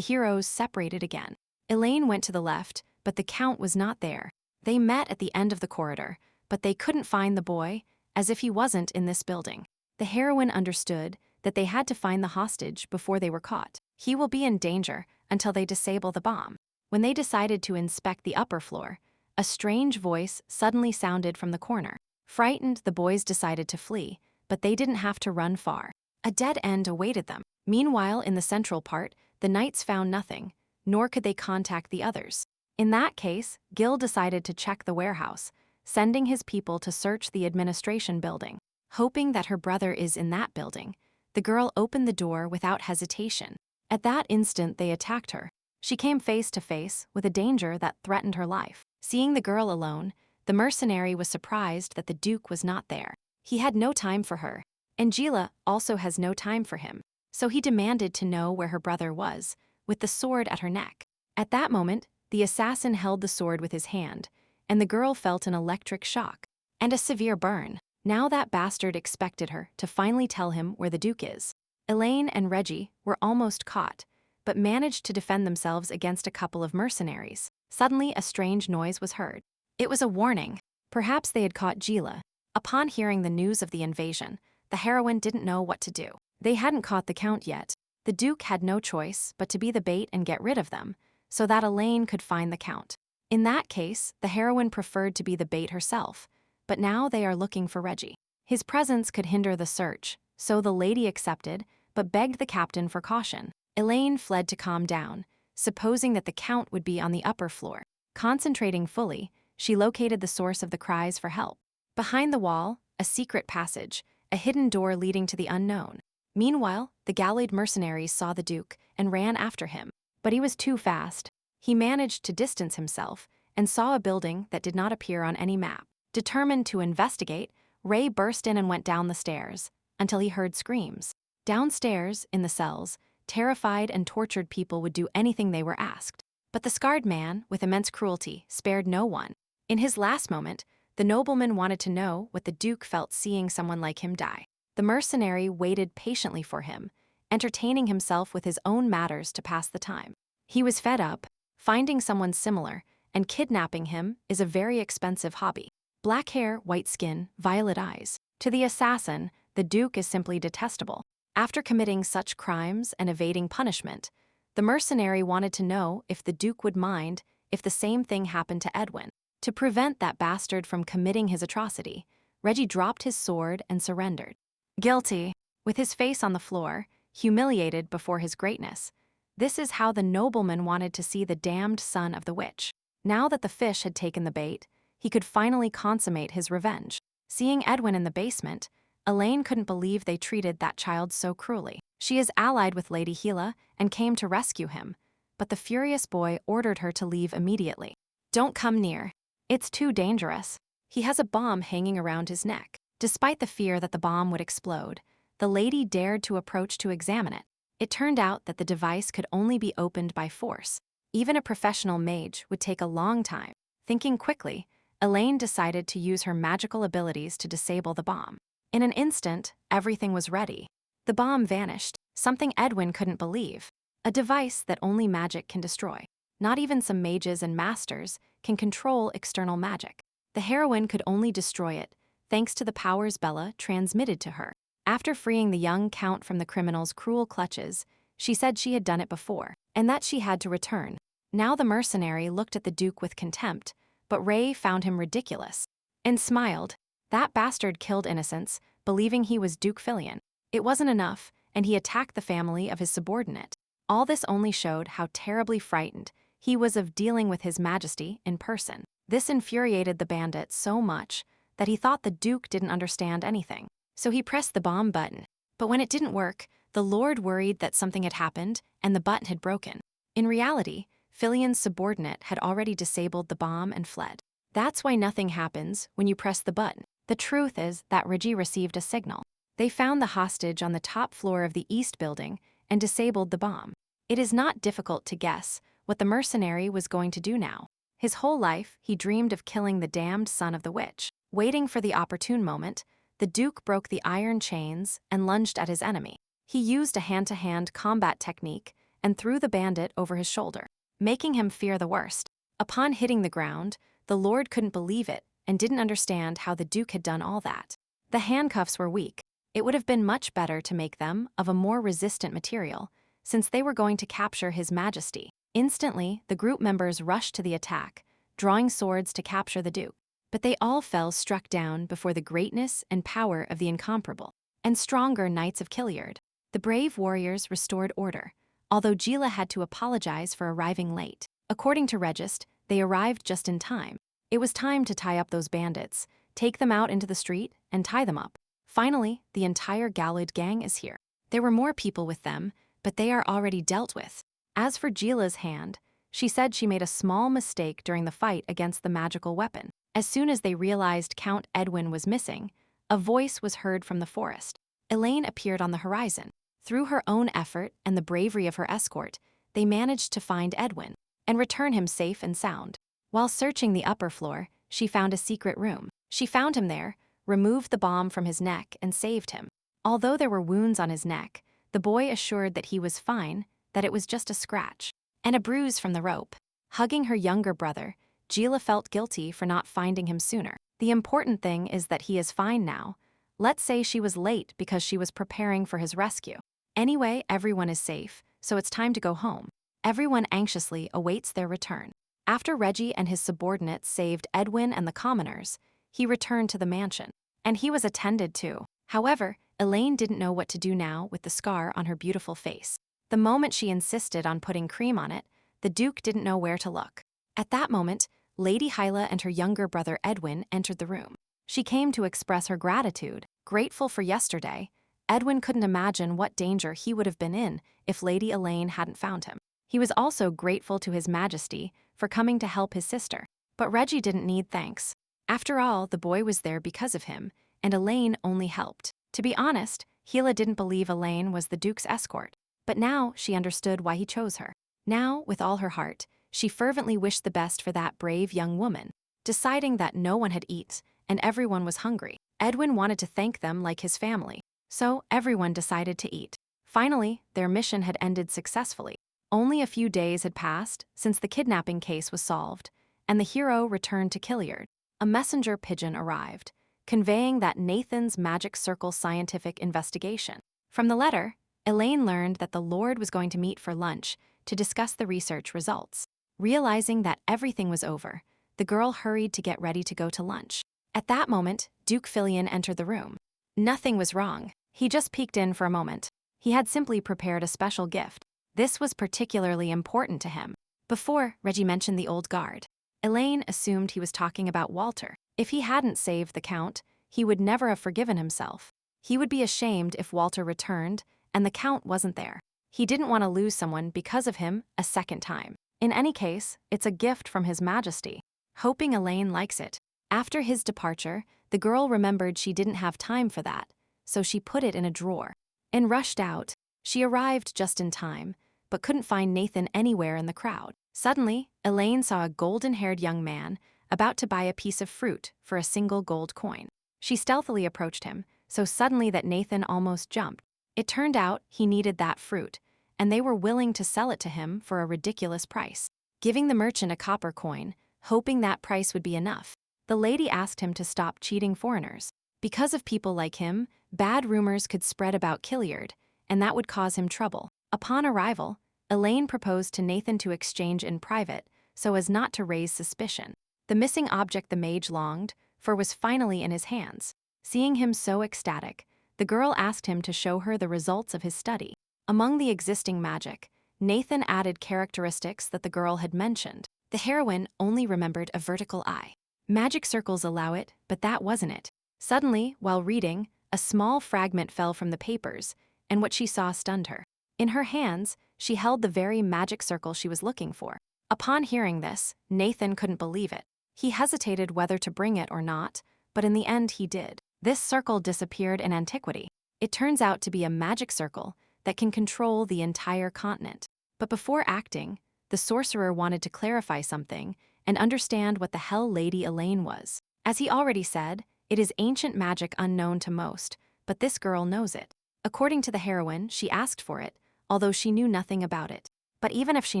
heroes separated again. Elaine went to the left, but the count was not there. They met at the end of the corridor, but they couldn't find the boy, as if he wasn't in this building. The heroine understood that they had to find the hostage before they were caught. He will be in danger until they disable the bomb. When they decided to inspect the upper floor, a strange voice suddenly sounded from the corner. Frightened, the boys decided to flee, but they didn't have to run far. A dead end awaited them. Meanwhile, in the central part, the knights found nothing, nor could they contact the others. In that case, Gil decided to check the warehouse, sending his people to search the administration building. Hoping that her brother is in that building, the girl opened the door without hesitation. At that instant, they attacked her. She came face to face with a danger that threatened her life. Seeing the girl alone, the mercenary was surprised that the Duke was not there. He had no time for her, and Gila also has no time for him, so he demanded to know where her brother was, with the sword at her neck. At that moment, the assassin held the sword with his hand, and the girl felt an electric shock and a severe burn. Now that bastard expected her to finally tell him where the Duke is. Elaine and Reggie were almost caught, but managed to defend themselves against a couple of mercenaries. Suddenly, a strange noise was heard. It was a warning. Perhaps they had caught Gila. Upon hearing the news of the invasion, the heroine didn't know what to do. They hadn't caught the count yet. The Duke had no choice but to be the bait and get rid of them, so that Elaine could find the count. In that case, the heroine preferred to be the bait herself, but now they are looking for Reggie. His presence could hinder the search, so the lady accepted, but begged the captain for caution. Elaine fled to calm down, supposing that the count would be on the upper floor. Concentrating fully, she located the source of the cries for help. Behind the wall, a secret passage, a hidden door leading to the unknown. Meanwhile, the gallied mercenaries saw the Duke and ran after him. But he was too fast. He managed to distance himself and saw a building that did not appear on any map. Determined to investigate, Ray burst in and went down the stairs until he heard screams. Downstairs, in the cells, terrified and tortured people would do anything they were asked. But the scarred man, with immense cruelty, spared no one. In his last moment, the nobleman wanted to know what the Duke felt seeing someone like him die. The mercenary waited patiently for him, entertaining himself with his own matters to pass the time. He was fed up. Finding someone similar and kidnapping him is a very expensive hobby. Black hair, white skin, violet eyes. To the assassin, the Duke is simply detestable. After committing such crimes and evading punishment, the mercenary wanted to know if the Duke would mind if the same thing happened to Edwin. To prevent that bastard from committing his atrocity, Reggie dropped his sword and surrendered. Guilty. With his face on the floor, humiliated before his greatness, this is how the nobleman wanted to see the damned son of the witch. Now that the fish had taken the bait, he could finally consummate his revenge. Seeing Edwin in the basement, Elaine couldn't believe they treated that child so cruelly. She is allied with Lady Gila and came to rescue him, but the furious boy ordered her to leave immediately. Don't come near. It's too dangerous. He has a bomb hanging around his neck. Despite the fear that the bomb would explode, the lady dared to approach to examine it. It turned out that the device could only be opened by force. Even a professional mage would take a long time. Thinking quickly, Elaine decided to use her magical abilities to disable the bomb. In an instant, everything was ready. The bomb vanished, something Edwin couldn't believe. A device that only magic can destroy. Not even some mages and masters can control external magic. The heroine could only destroy it, thanks to the powers Bella transmitted to her. After freeing the young count from the criminal's cruel clutches, she said she had done it before, and that she had to return. Now the mercenary looked at the Duke with contempt, but Ray found him ridiculous and smiled. That bastard killed innocents, believing he was Duke Filion. It wasn't enough, and he attacked the family of his subordinate. All this only showed how terribly frightened he was of dealing with His Majesty in person. This infuriated the bandit so much that he thought the Duke didn't understand anything. So he pressed the bomb button. But when it didn't work, the Lord worried that something had happened and the button had broken. In reality, Filion's subordinate had already disabled the bomb and fled. That's why nothing happens when you press the button. The truth is that Reggie received a signal. They found the hostage on the top floor of the East building and disabled the bomb. It is not difficult to guess what the mercenary was going to do now. His whole life, he dreamed of killing the damned son of the witch. Waiting for the opportune moment, the Duke broke the iron chains and lunged at his enemy. He used a hand-to-hand combat technique and threw the bandit over his shoulder, making him fear the worst. Upon hitting the ground, the Lord couldn't believe it and didn't understand how the Duke had done all that. The handcuffs were weak. It would have been much better to make them of a more resistant material, since they were going to capture His Majesty. Instantly, the group members rushed to the attack, drawing swords to capture the Duke. But they all fell struck down before the greatness and power of the incomparable and stronger Knights of Killiard. The brave warriors restored order, although Gila had to apologize for arriving late. According to Regist, they arrived just in time. It was time to tie up those bandits, take them out into the street, and tie them up. Finally, the entire Galid gang is here. There were more people with them, but they are already dealt with. As for Gila's hand, she said she made a small mistake during the fight against the magical weapon. As soon as they realized Count Edwin was missing, a voice was heard from the forest. Elaine appeared on the horizon. Through her own effort and the bravery of her escort, they managed to find Edwin and return him safe and sound. While searching the upper floor, she found a secret room. She found him there, removed the bomb from his neck, and saved him. Although there were wounds on his neck, the boy assured that he was fine, that it was just a scratch and a bruise from the rope. Hugging her younger brother, Gila felt guilty for not finding him sooner. The important thing is that he is fine now. Let's say she was late because she was preparing for his rescue. Anyway, everyone is safe, so it's time to go home. Everyone anxiously awaits their return. After Reggie and his subordinates saved Edwin and the commoners, he returned to the mansion. And he was attended to. However, Elaine didn't know what to do now with the scar on her beautiful face. The moment she insisted on putting cream on it, the Duke didn't know where to look. At that moment, Lady Hyla and her younger brother Edwin entered the room. She came to express her gratitude, grateful for yesterday, Edwin couldn't imagine what danger he would have been in if Lady Elaine hadn't found him. He was also grateful to His Majesty for coming to help his sister. But Reggie didn't need thanks. After all, the boy was there because of him, and Elaine only helped. To be honest, Gila didn't believe Elaine was the Duke's escort. But now she understood why he chose her. Now, with all her heart, she fervently wished the best for that brave young woman. Deciding that no one had eaten and everyone was hungry, Edwin wanted to thank them like his family. So everyone decided to eat. Finally, their mission had ended successfully. Only a few days had passed since the kidnapping case was solved, and the hero returned to Killiard. A messenger pigeon arrived, conveying that Nathan's magic circle scientific investigation. From the letter, Elaine learned that the Lord was going to meet for lunch to discuss the research results. Realizing that everything was over, the girl hurried to get ready to go to lunch. At that moment, Duke Filion entered the room. Nothing was wrong. He just peeked in for a moment. He had simply prepared a special gift. This was particularly important to him. Before Reggie mentioned the old guard, Elaine assumed he was talking about Walter. If he hadn't saved the Count, he would never have forgiven himself. He would be ashamed if Walter returned and the Count wasn't there. He didn't want to lose someone because of him a second time. In any case, it's a gift from His Majesty. Hoping Elaine likes it. After his departure, the girl remembered she didn't have time for that, so she put it in a drawer and rushed out. She arrived just in time, but couldn't find Nathan anywhere in the crowd. Suddenly, Elaine saw a golden-haired young man about to buy a piece of fruit for a single gold coin. She stealthily approached him, so suddenly that Nathan almost jumped. It turned out he needed that fruit, and they were willing to sell it to him for a ridiculous price. Giving the merchant a copper coin, hoping that price would be enough, the lady asked him to stop cheating foreigners. Because of people like him, bad rumors could spread about Killiard, and that would cause him trouble. Upon arrival, Elaine proposed to Nathan to exchange in private so as not to raise suspicion. The missing object the mage longed for was finally in his hands. Seeing him so ecstatic, the girl asked him to show her the results of his study. Among the existing magic, Nathan added characteristics that the girl had mentioned. The heroine only remembered a vertical eye. Magic circles allow it, but that wasn't it. Suddenly, while reading, a small fragment fell from the papers, and what she saw stunned her. In her hands, she held the very magic circle she was looking for. Upon hearing this, Nathan couldn't believe it. He hesitated whether to bring it or not, but in the end he did. This circle disappeared in antiquity. It turns out to be a magic circle that can control the entire continent. But before acting, the sorcerer wanted to clarify something and understand what the hell Lady Elaine was. As he already said, it is ancient magic unknown to most, but this girl knows it. According to the heroine, she asked for it, although she knew nothing about it. But even if she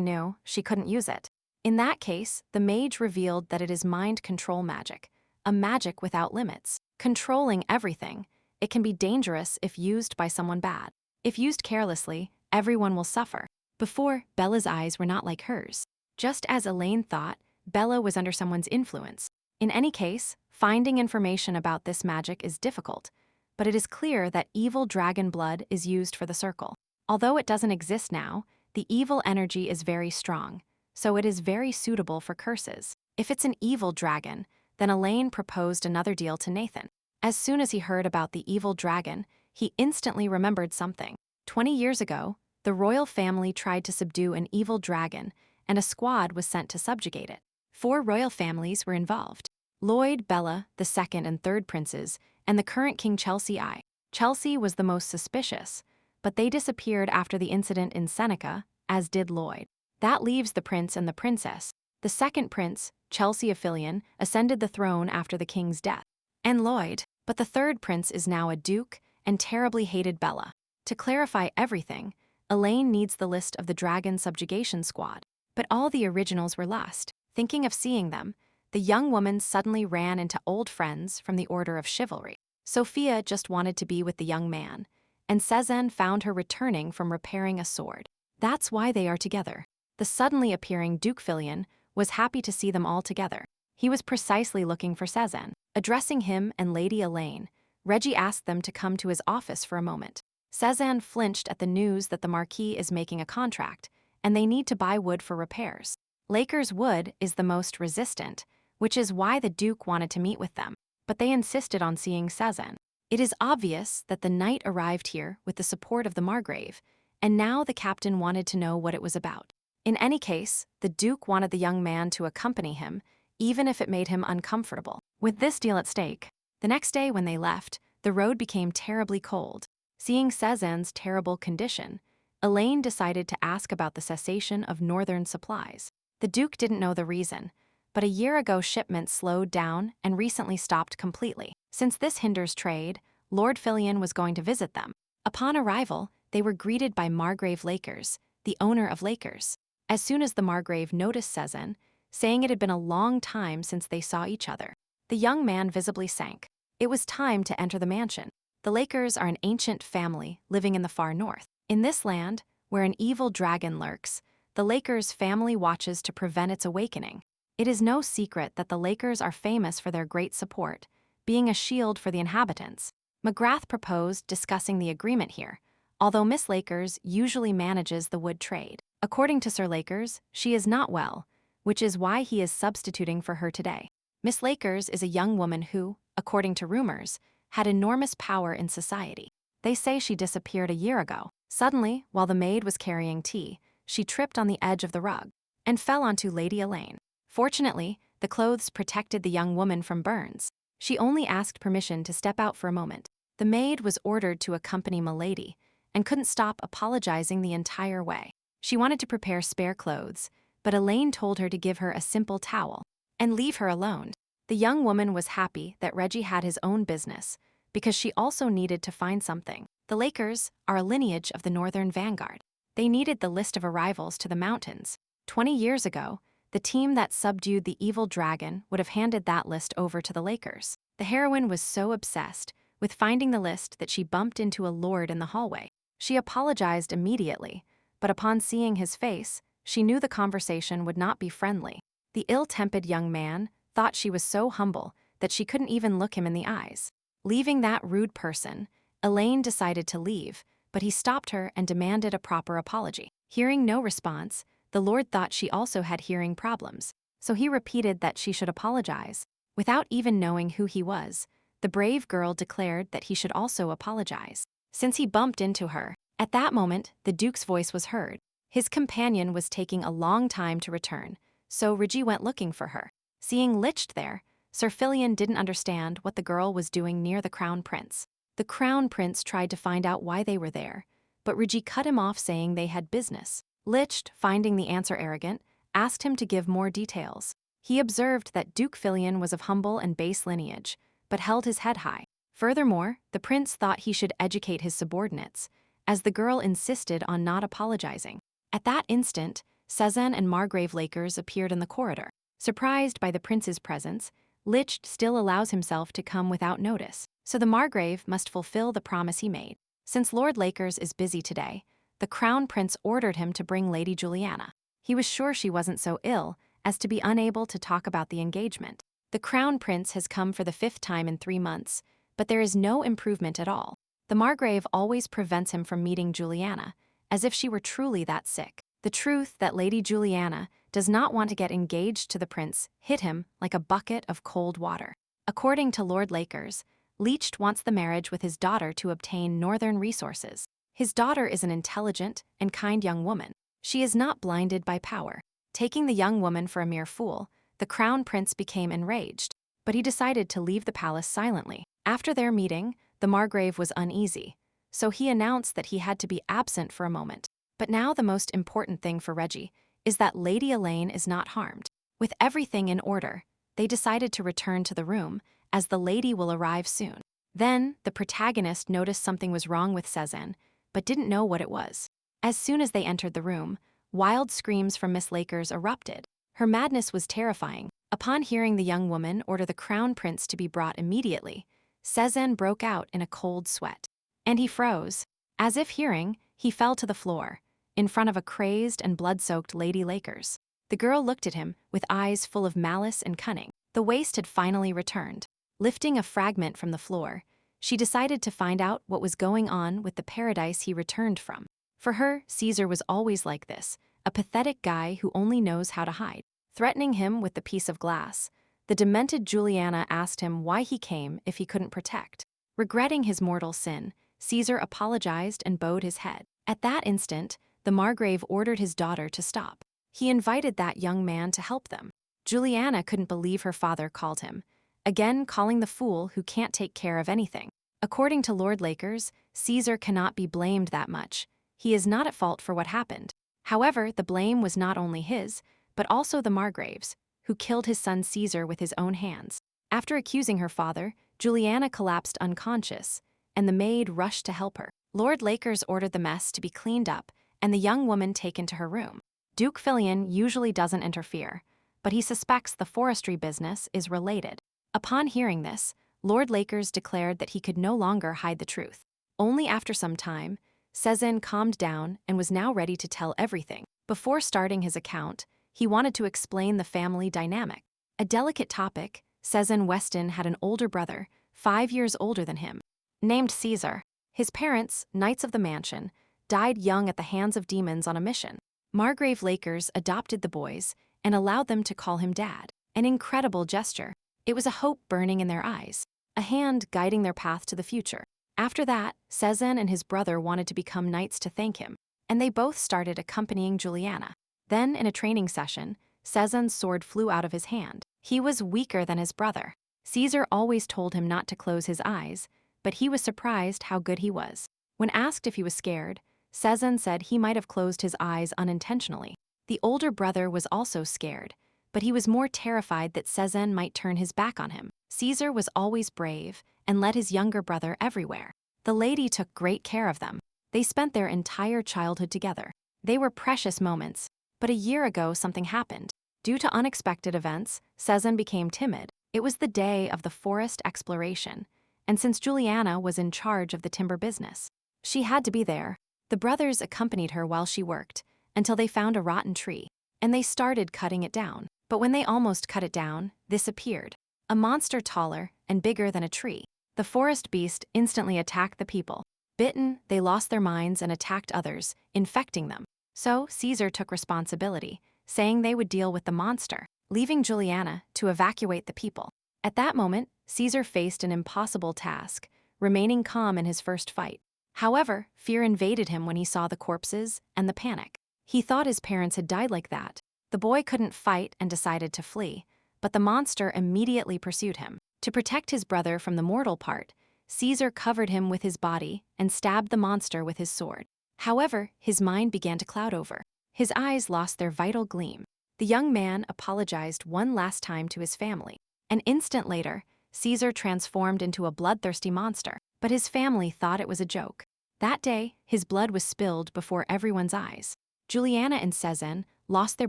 knew, she couldn't use it. In that case, the mage revealed that it is mind control magic, a magic without limits, controlling everything. It can be dangerous if used by someone bad. If used carelessly, everyone will suffer. Before, Bella's eyes were not like hers. Just as Elaine thought, Bella was under someone's influence. In any case, finding information about this magic is difficult, but it is clear that evil dragon blood is used for the circle. Although it doesn't exist now, the evil energy is very strong, so it is very suitable for curses. If it's an evil dragon, then Elaine proposed another deal to Nathan. As soon as he heard about the evil dragon, he instantly remembered something. 20 years ago, the royal family tried to subdue an evil dragon, and a squad was sent to subjugate it. 4 royal families were involved: Lloyd, Bella, the second and third princes, and the current King Chelsea I. Chelsea was the most suspicious, but they disappeared after the incident in Seneca, as did Lloyd. That leaves the prince and the princess. The second prince, Chelsea of Filion, ascended the throne after the king's death. And Lloyd, but the third prince is now a duke and terribly hated Bella. To clarify everything, Elaine needs the list of the dragon subjugation squad. But all the originals were lost. Thinking of seeing them, the young woman suddenly ran into old friends from the Order of Chivalry. Sophia just wanted to be with the young man, and Cezanne found her returning from repairing a sword. That's why they are together. The suddenly appearing Duke Filion was happy to see them all together. He was precisely looking for Cezanne. Addressing him and Lady Elaine, Reggie asked them to come to his office for a moment. Cezanne flinched at the news that the Marquis is making a contract, and they need to buy wood for repairs. Laker's wood is the most resistant, which is why the Duke wanted to meet with them, but they insisted on seeing Cezanne. It is obvious that the knight arrived here with the support of the Margrave, and now the captain wanted to know what it was about. In any case, the Duke wanted the young man to accompany him, even if it made him uncomfortable. With this deal at stake, the next day when they left, the road became terribly cold. Seeing Cézanne's terrible condition, Elaine decided to ask about the cessation of northern supplies. The Duke didn't know the reason, but a year ago shipments slowed down and recently stopped completely. Since this hinders trade, Lord Fillion was going to visit them. Upon arrival, they were greeted by Margrave Lakers, the owner of Lakers. As soon as the Margrave noticed Cézanne, saying it had been a long time since they saw each other, the young man visibly sank. It was time to enter the mansion. The Lakers are an ancient family living in the far north. In this land, where an evil dragon lurks, the Lakers family watches to prevent its awakening. It is no secret that the Lakers are famous for their great support, being a shield for the inhabitants. McGrath proposed discussing the agreement here, although Miss Lakers usually manages the wood trade. According to Sir Lakers, she is not well, which is why he is substituting for her today. Miss Lakers is a young woman who, according to rumors, had enormous power in society. They say she disappeared a year ago. Suddenly, while the maid was carrying tea, she tripped on the edge of the rug and fell onto Lady Elaine. Fortunately, the clothes protected the young woman from burns. She only asked permission to step out for a moment. The maid was ordered to accompany Milady and couldn't stop apologizing the entire way. She wanted to prepare spare clothes, but Elaine told her to give her a simple towel and leave her alone. The young woman was happy that Reggie had his own business because she also needed to find something. The Lakers are a lineage of the Northern Vanguard. They needed the list of arrivals to the mountains. 20 years ago, the team that subdued the evil dragon would have handed that list over to the Lakers. The heroine was so obsessed with finding the list that she bumped into a lord in the hallway. She apologized immediately, but upon seeing his face, she knew the conversation would not be friendly. The ill-tempered young man thought she was so humble that she couldn't even look him in the eyes. Leaving that rude person, Elaine decided to leave, but he stopped her and demanded a proper apology. Hearing no response, the Lord thought she also had hearing problems, so he repeated that she should apologize. Without even knowing who he was, the brave girl declared that he should also apologize, since he bumped into her. At that moment, the Duke's voice was heard. His companion was taking a long time to return, so Reggie went looking for her. Seeing Licht there, Sir Fillion didn't understand what the girl was doing near the Crown Prince. The Crown Prince tried to find out why they were there, but Reggie cut him off saying they had business. Licht, finding the answer arrogant, asked him to give more details. He observed that Duke Fillion was of humble and base lineage, but held his head high. Furthermore, the prince thought he should educate his subordinates, as the girl insisted on not apologizing. At that instant, Cézanne and Margrave Lakers appeared in the corridor. Surprised by the prince's presence, Licht still allows himself to come without notice, so the Margrave must fulfill the promise he made. Since Lord Lakers is busy today, the Crown Prince ordered him to bring Lady Juliana. He was sure she wasn't so ill as to be unable to talk about the engagement. The Crown Prince has come for the 5th time in 3 months, but there is no improvement at all. The Margrave always prevents him from meeting Juliana, as if she were truly that sick. The truth that Lady Juliana does not want to get engaged to the prince hit him like a bucket of cold water. According to Lord Lakers, Licht wants the marriage with his daughter to obtain northern resources. His daughter is an intelligent and kind young woman. She is not blinded by power. Taking the young woman for a mere fool, the Crown Prince became enraged, but he decided to leave the palace silently. After their meeting, the Margrave was uneasy, so he announced that he had to be absent for a moment. But now the most important thing for Reggie is that Lady Elaine is not harmed. With everything in order, they decided to return to the room, as the lady will arrive soon. Then, the protagonist noticed something was wrong with Cézanne, but didn't know what it was. As soon as they entered the room, wild screams from Miss Lakers erupted. Her madness was terrifying. Upon hearing the young woman order the Crown Prince to be brought immediately, Cézanne broke out in a cold sweat. And he froze. As if hearing, he fell to the floor, in front of a crazed and blood-soaked Lady Lakers. The girl looked at him with eyes full of malice and cunning. The waste had finally returned. Lifting a fragment from the floor, she decided to find out what was going on with the paradise he returned from. For her, Caesar was always like this, a pathetic guy who only knows how to hide. Threatening him with the piece of glass, the demented Juliana asked him why he came if he couldn't protect. Regretting his mortal sin, Caesar apologized and bowed his head. At that instant, the Margrave ordered his daughter to stop. He invited that young man to help them. Juliana couldn't believe her father called him, again calling the fool who can't take care of anything. According to Lord Lakers, Caesar cannot be blamed that much. He is not at fault for what happened. However, the blame was not only his, but also the Margrave's, who killed his son Caesar with his own hands. After accusing her father, Juliana collapsed unconscious, and the maid rushed to help her. Lord Lakers ordered the mess to be cleaned up and the young woman taken to her room. Duke Filion usually doesn't interfere, but he suspects the forestry business is related. Upon hearing this, Lord Lakers declared that he could no longer hide the truth. Only after some time, Cezanne calmed down and was now ready to tell everything. Before starting his account, he wanted to explain the family dynamic. A delicate topic, Cezanne Weston had an older brother, 5 years older than him, named Caesar. His parents, knights of the mansion, died young at the hands of demons on a mission. Margrave Lakers adopted the boys and allowed them to call him Dad. An incredible gesture. It was a hope burning in their eyes, a hand guiding their path to the future. After that, Cezanne and his brother wanted to become knights to thank him, and they both started accompanying Juliana. Then, in a training session, Cezanne's sword flew out of his hand. He was weaker than his brother. Caesar always told him not to close his eyes, but he was surprised how good he was. When asked if he was scared, Cezanne said he might have closed his eyes unintentionally. The older brother was also scared, but he was more terrified that Cezanne might turn his back on him. Caesar was always brave and led his younger brother everywhere. The lady took great care of them. They spent their entire childhood together. They were precious moments, but a year ago something happened. Due to unexpected events, Cezanne became timid. It was the day of the forest exploration, and since Juliana was in charge of the timber business, she had to be there. The brothers accompanied her while she worked, until they found a rotten tree, and they started cutting it down. But when they almost cut it down, this appeared. A monster taller and bigger than a tree. The forest beast instantly attacked the people. Bitten, they lost their minds and attacked others, infecting them. So Caesar took responsibility, saying they would deal with the monster, leaving Juliana to evacuate the people. At that moment, Caesar faced an impossible task, remaining calm in his first fight. However, fear invaded him when he saw the corpses and the panic. He thought his parents had died like that. The boy couldn't fight and decided to flee, but the monster immediately pursued him. To protect his brother from the mortal part, Caesar covered him with his body and stabbed the monster with his sword. However, his mind began to cloud over. His eyes lost their vital gleam. The young man apologized one last time to his family. An instant later, Caesar transformed into a bloodthirsty monster, but his family thought it was a joke. That day, his blood was spilled before everyone's eyes. Juliana and Cezanne lost their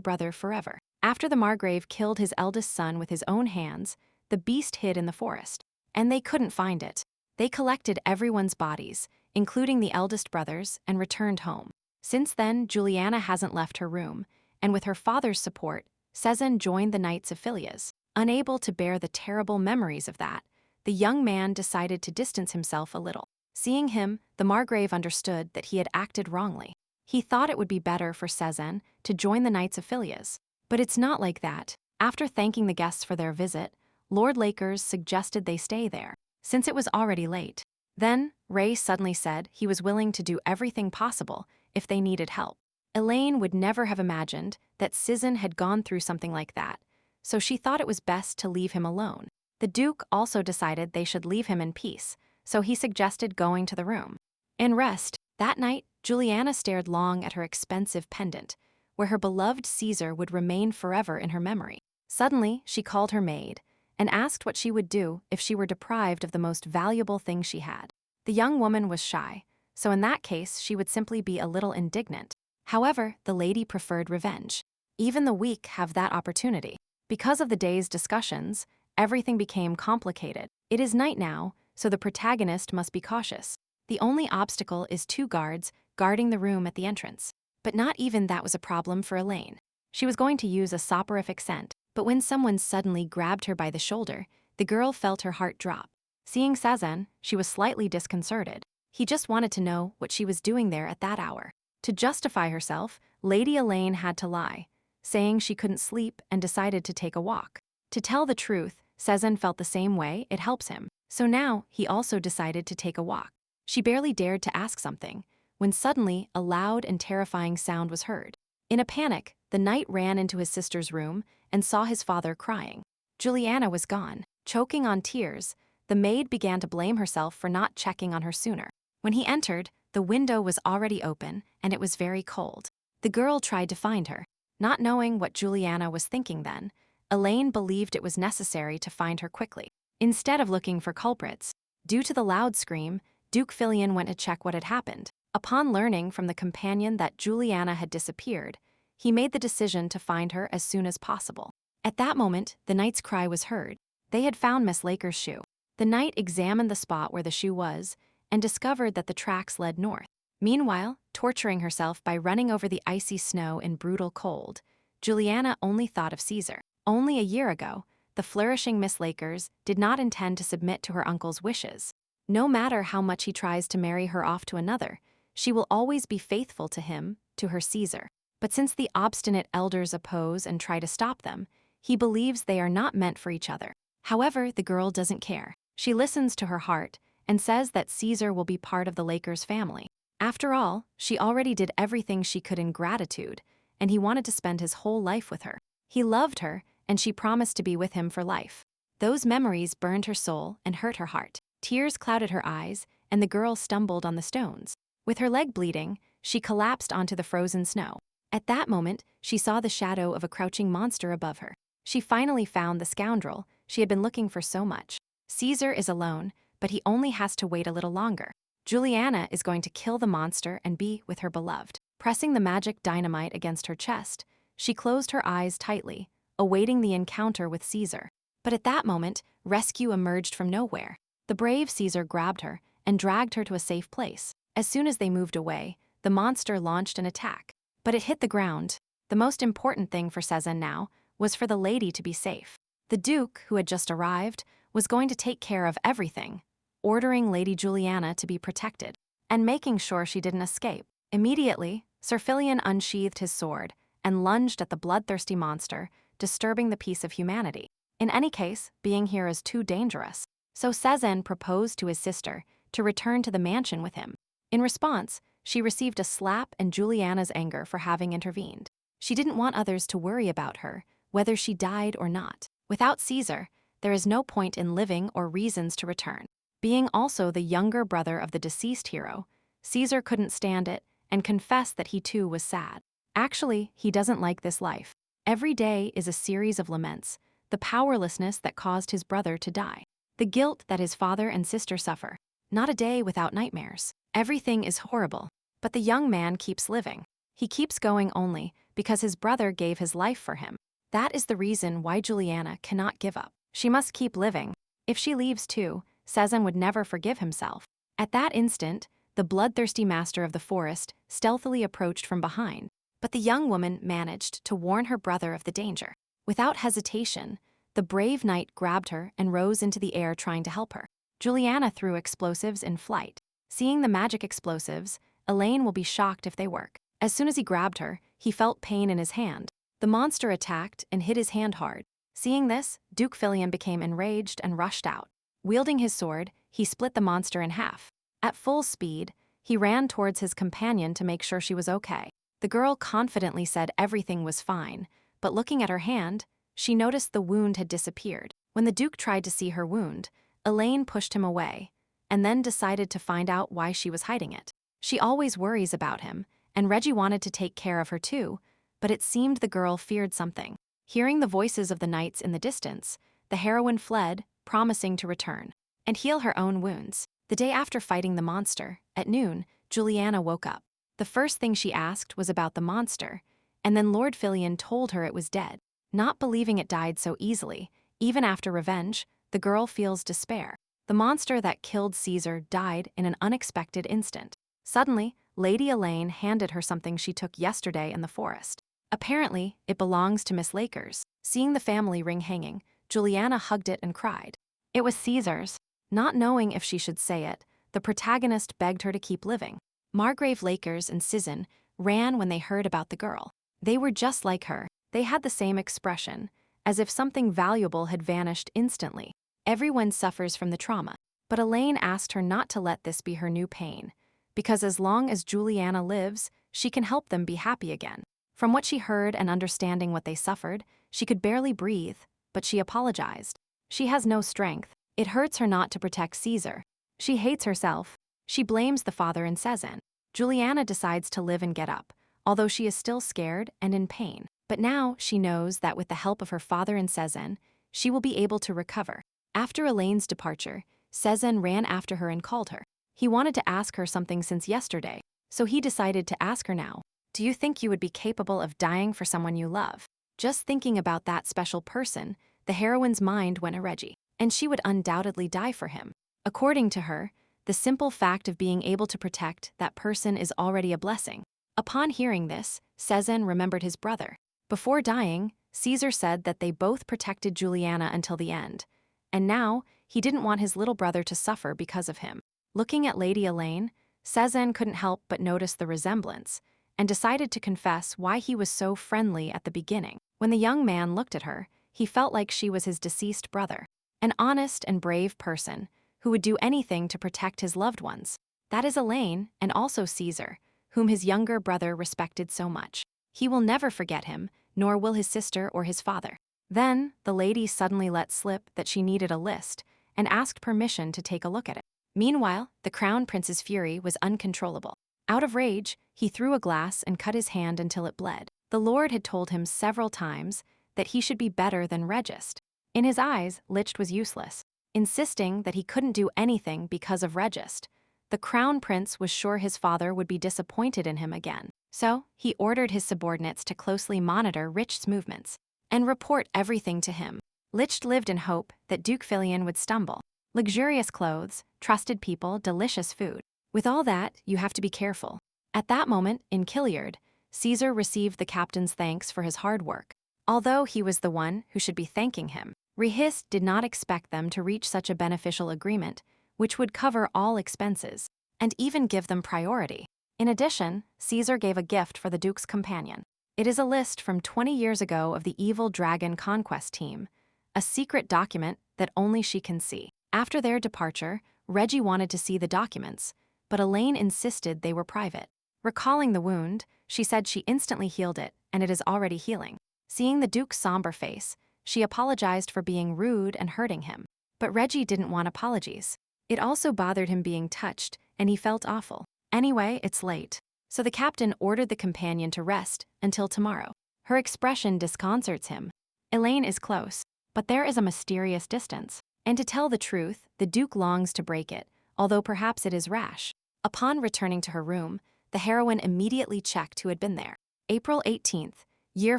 brother forever. After the Margrave killed his eldest son with his own hands, the beast hid in the forest, and they couldn't find it. They collected everyone's bodies, including the eldest brother's, and returned home. Since then, Juliana hasn't left her room, and with her father's support, Cezanne joined the Knights of Philias. Unable to bear the terrible memories of that, the young man decided to distance himself a little. Seeing him, the Margrave understood that he had acted wrongly. He thought it would be better for Cezanne to join the Knights of Philias. But it's not like that. After thanking the guests for their visit, Lord Lakers suggested they stay there, since it was already late. Then, Ray suddenly said he was willing to do everything possible if they needed help. Elaine would never have imagined that Cezanne had gone through something like that, so she thought it was best to leave him alone. The Duke also decided they should leave him in peace, so he suggested going to the room and rest. That night, Juliana stared long at her expensive pendant, where her beloved Caesar would remain forever in her memory. Suddenly, she called her maid and asked what she would do if she were deprived of the most valuable thing she had. The young woman was shy, so in that case she would simply be a little indignant. However, the lady preferred revenge. Even the weak have that opportunity. Because of the day's discussions, everything became complicated. It is night now, so the protagonist must be cautious. The only obstacle is 2 guards guarding the room at the entrance. But not even that was a problem for Elaine. She was going to use a soporific scent, but when someone suddenly grabbed her by the shoulder, the girl felt her heart drop. Seeing Cezanne, she was slightly disconcerted. He just wanted to know what she was doing there at that hour. To justify herself, Lady Elaine had to lie, saying she couldn't sleep and decided to take a walk. To tell the truth, Cezanne felt the same way. It helps him. So now he also decided to take a walk. She barely dared to ask something, when suddenly a loud and terrifying sound was heard. In a panic, the knight ran into his sister's room and saw his father crying. Juliana was gone. Choking on tears, the maid began to blame herself for not checking on her sooner. When he entered, the window was already open and it was very cold. The girl tried to find her. Not knowing what Juliana was thinking then, Elaine believed it was necessary to find her quickly. Instead of looking for culprits, due to the loud scream, Duke Filion went to check what had happened. Upon learning from the companion that Juliana had disappeared, he made the decision to find her as soon as possible. At that moment, the knight's cry was heard. They had found Miss Laker's shoe. The knight examined the spot where the shoe was and discovered that the tracks led north. Meanwhile, torturing herself by running over the icy snow in brutal cold, Juliana only thought of Caesar. Only a year ago, the flourishing Miss Lakers did not intend to submit to her uncle's wishes. No matter how much he tries to marry her off to another, she will always be faithful to him, to her Caesar. But since the obstinate elders oppose and try to stop them, he believes they are not meant for each other. However, the girl doesn't care. She listens to her heart and says that Caesar will be part of the Lakers family. After all, she already did everything she could in gratitude, and he wanted to spend his whole life with her. He loved her, and she promised to be with him for life. Those memories burned her soul and hurt her heart. Tears clouded her eyes, and the girl stumbled on the stones. With her leg bleeding, she collapsed onto the frozen snow. At that moment, she saw the shadow of a crouching monster above her. She finally found the scoundrel she had been looking for so much. Caesar is alone, but he only has to wait a little longer. Juliana is going to kill the monster and be with her beloved. Pressing the magic dynamite against her chest, she closed her eyes tightly, awaiting the encounter with Caesar. But at that moment, rescue emerged from nowhere. The brave Caesar grabbed her and dragged her to a safe place. As soon as they moved away, the monster launched an attack. But it hit the ground. The most important thing for Cezanne now was for the lady to be safe. The Duke, who had just arrived, was going to take care of everything, ordering Lady Juliana to be protected, and making sure she didn't escape. Immediately, Sir Filion unsheathed his sword and lunged at the bloodthirsty monster, disturbing the peace of humanity. In any case, being here is too dangerous. So Cezanne proposed to his sister to return to the mansion with him. In response, she received a slap and Juliana's anger for having intervened. She didn't want others to worry about her, whether she died or not. Without Caesar, there is no point in living or reasons to return. Being also the younger brother of the deceased hero, Caesar couldn't stand it and confessed that he too was sad. Actually, he doesn't like this life. Every day is a series of laments, the powerlessness that caused his brother to die, the guilt that his father and sister suffer. Not a day without nightmares. Everything is horrible, but the young man keeps living. He keeps going only because his brother gave his life for him. That is the reason why Juliana cannot give up. She must keep living. If she leaves too, Cezanne would never forgive himself. At that instant, the bloodthirsty master of the forest stealthily approached from behind, but the young woman managed to warn her brother of the danger. Without hesitation, the brave knight grabbed her and rose into the air trying to help her. Juliana threw explosives in flight. Seeing the magic explosives, Elaine will be shocked if they work. As soon as he grabbed her, he felt pain in his hand. The monster attacked and hit his hand hard. Seeing this, Duke Filion became enraged and rushed out. Wielding his sword, he split the monster in half. At full speed, he ran towards his companion to make sure she was okay. The girl confidently said everything was fine, but looking at her hand, she noticed the wound had disappeared. When the Duke tried to see her wound, Elaine pushed him away, and then decided to find out why she was hiding it. She always worries about him, and Reggie wanted to take care of her too, but it seemed the girl feared something. Hearing the voices of the knights in the distance, the heroine fled, promising to return and heal her own wounds. The day after fighting the monster, at noon, Juliana woke up. The first thing she asked was about the monster, and then Lord Filion told her it was dead. Not believing it died so easily, even after revenge, the girl feels despair. The monster that killed Caesar died in an unexpected instant. Suddenly, Lady Elaine handed her something she took yesterday in the forest. Apparently, it belongs to Miss Lakers. Seeing the family ring hanging, Juliana hugged it and cried. It was Caesar's. Not knowing if she should say it, the protagonist begged her to keep living. Margrave Lakers and Cezanne ran when they heard about the girl. They were just like her. They had the same expression, as if something valuable had vanished instantly. Everyone suffers from the trauma. But Elaine asked her not to let this be her new pain, because as long as Juliana lives, she can help them be happy again. From what she heard and understanding what they suffered, she could barely breathe, but she apologized. She has no strength. It hurts her not to protect Caesar. She hates herself. She blames the father and Cezanne. Juliana decides to live and get up, although she is still scared and in pain. But now she knows that with the help of her father and Cezanne, she will be able to recover. After Elaine's departure, Cezanne ran after her and called her. He wanted to ask her something since yesterday, so he decided to ask her now. Do you think you would be capable of dying for someone you love? Just thinking about that special person, the heroine's mind went a Reggie, and she would undoubtedly die for him. According to her, the simple fact of being able to protect that person is already a blessing. Upon hearing this, Cezanne remembered his brother. Before dying, Caesar said that they both protected Juliana until the end, and now he didn't want his little brother to suffer because of him. Looking at Lady Elaine, Cezanne couldn't help but notice the resemblance, and decided to confess why he was so friendly at the beginning. When the young man looked at her, he felt like she was his deceased brother, an honest and brave person who would do anything to protect his loved ones. That is Elaine and also Caesar, whom his younger brother respected so much. He will never forget him, nor will his sister or his father. Then, the lady suddenly let slip that she needed a list and asked permission to take a look at it. Meanwhile, the Crown Prince's fury was uncontrollable. Out of rage, he threw a glass and cut his hand until it bled. The Lord had told him several times that he should be better than Regist. In his eyes, Licht was useless. Insisting that he couldn't do anything because of Regist, the Crown Prince was sure his father would be disappointed in him again. So, he ordered his subordinates to closely monitor Licht's movements and report everything to him. Licht lived in hope that Duke Filion would stumble. Luxurious clothes, trusted people, delicious food. With all that, you have to be careful. At that moment, in Killiard, Caesar received the captain's thanks for his hard work. Although he was the one who should be thanking him, Regis did not expect them to reach such a beneficial agreement, which would cover all expenses, and even give them priority. In addition, Caesar gave a gift for the Duke's companion. It is a list from 20 years ago of the evil dragon conquest team, a secret document that only she can see. After their departure, Reggie wanted to see the documents, but Elaine insisted they were private. Recalling the wound, she said she instantly healed it, and it is already healing. Seeing the Duke's somber face, she apologized for being rude and hurting him. But Reggie didn't want apologies. It also bothered him being touched, and he felt awful. Anyway, it's late. So the captain ordered the companion to rest until tomorrow. Her expression disconcerts him. Elaine is close, but there is a mysterious distance. And to tell the truth, the Duke longs to break it, although perhaps it is rash. Upon returning to her room, the heroine immediately checked who had been there. April 18th, year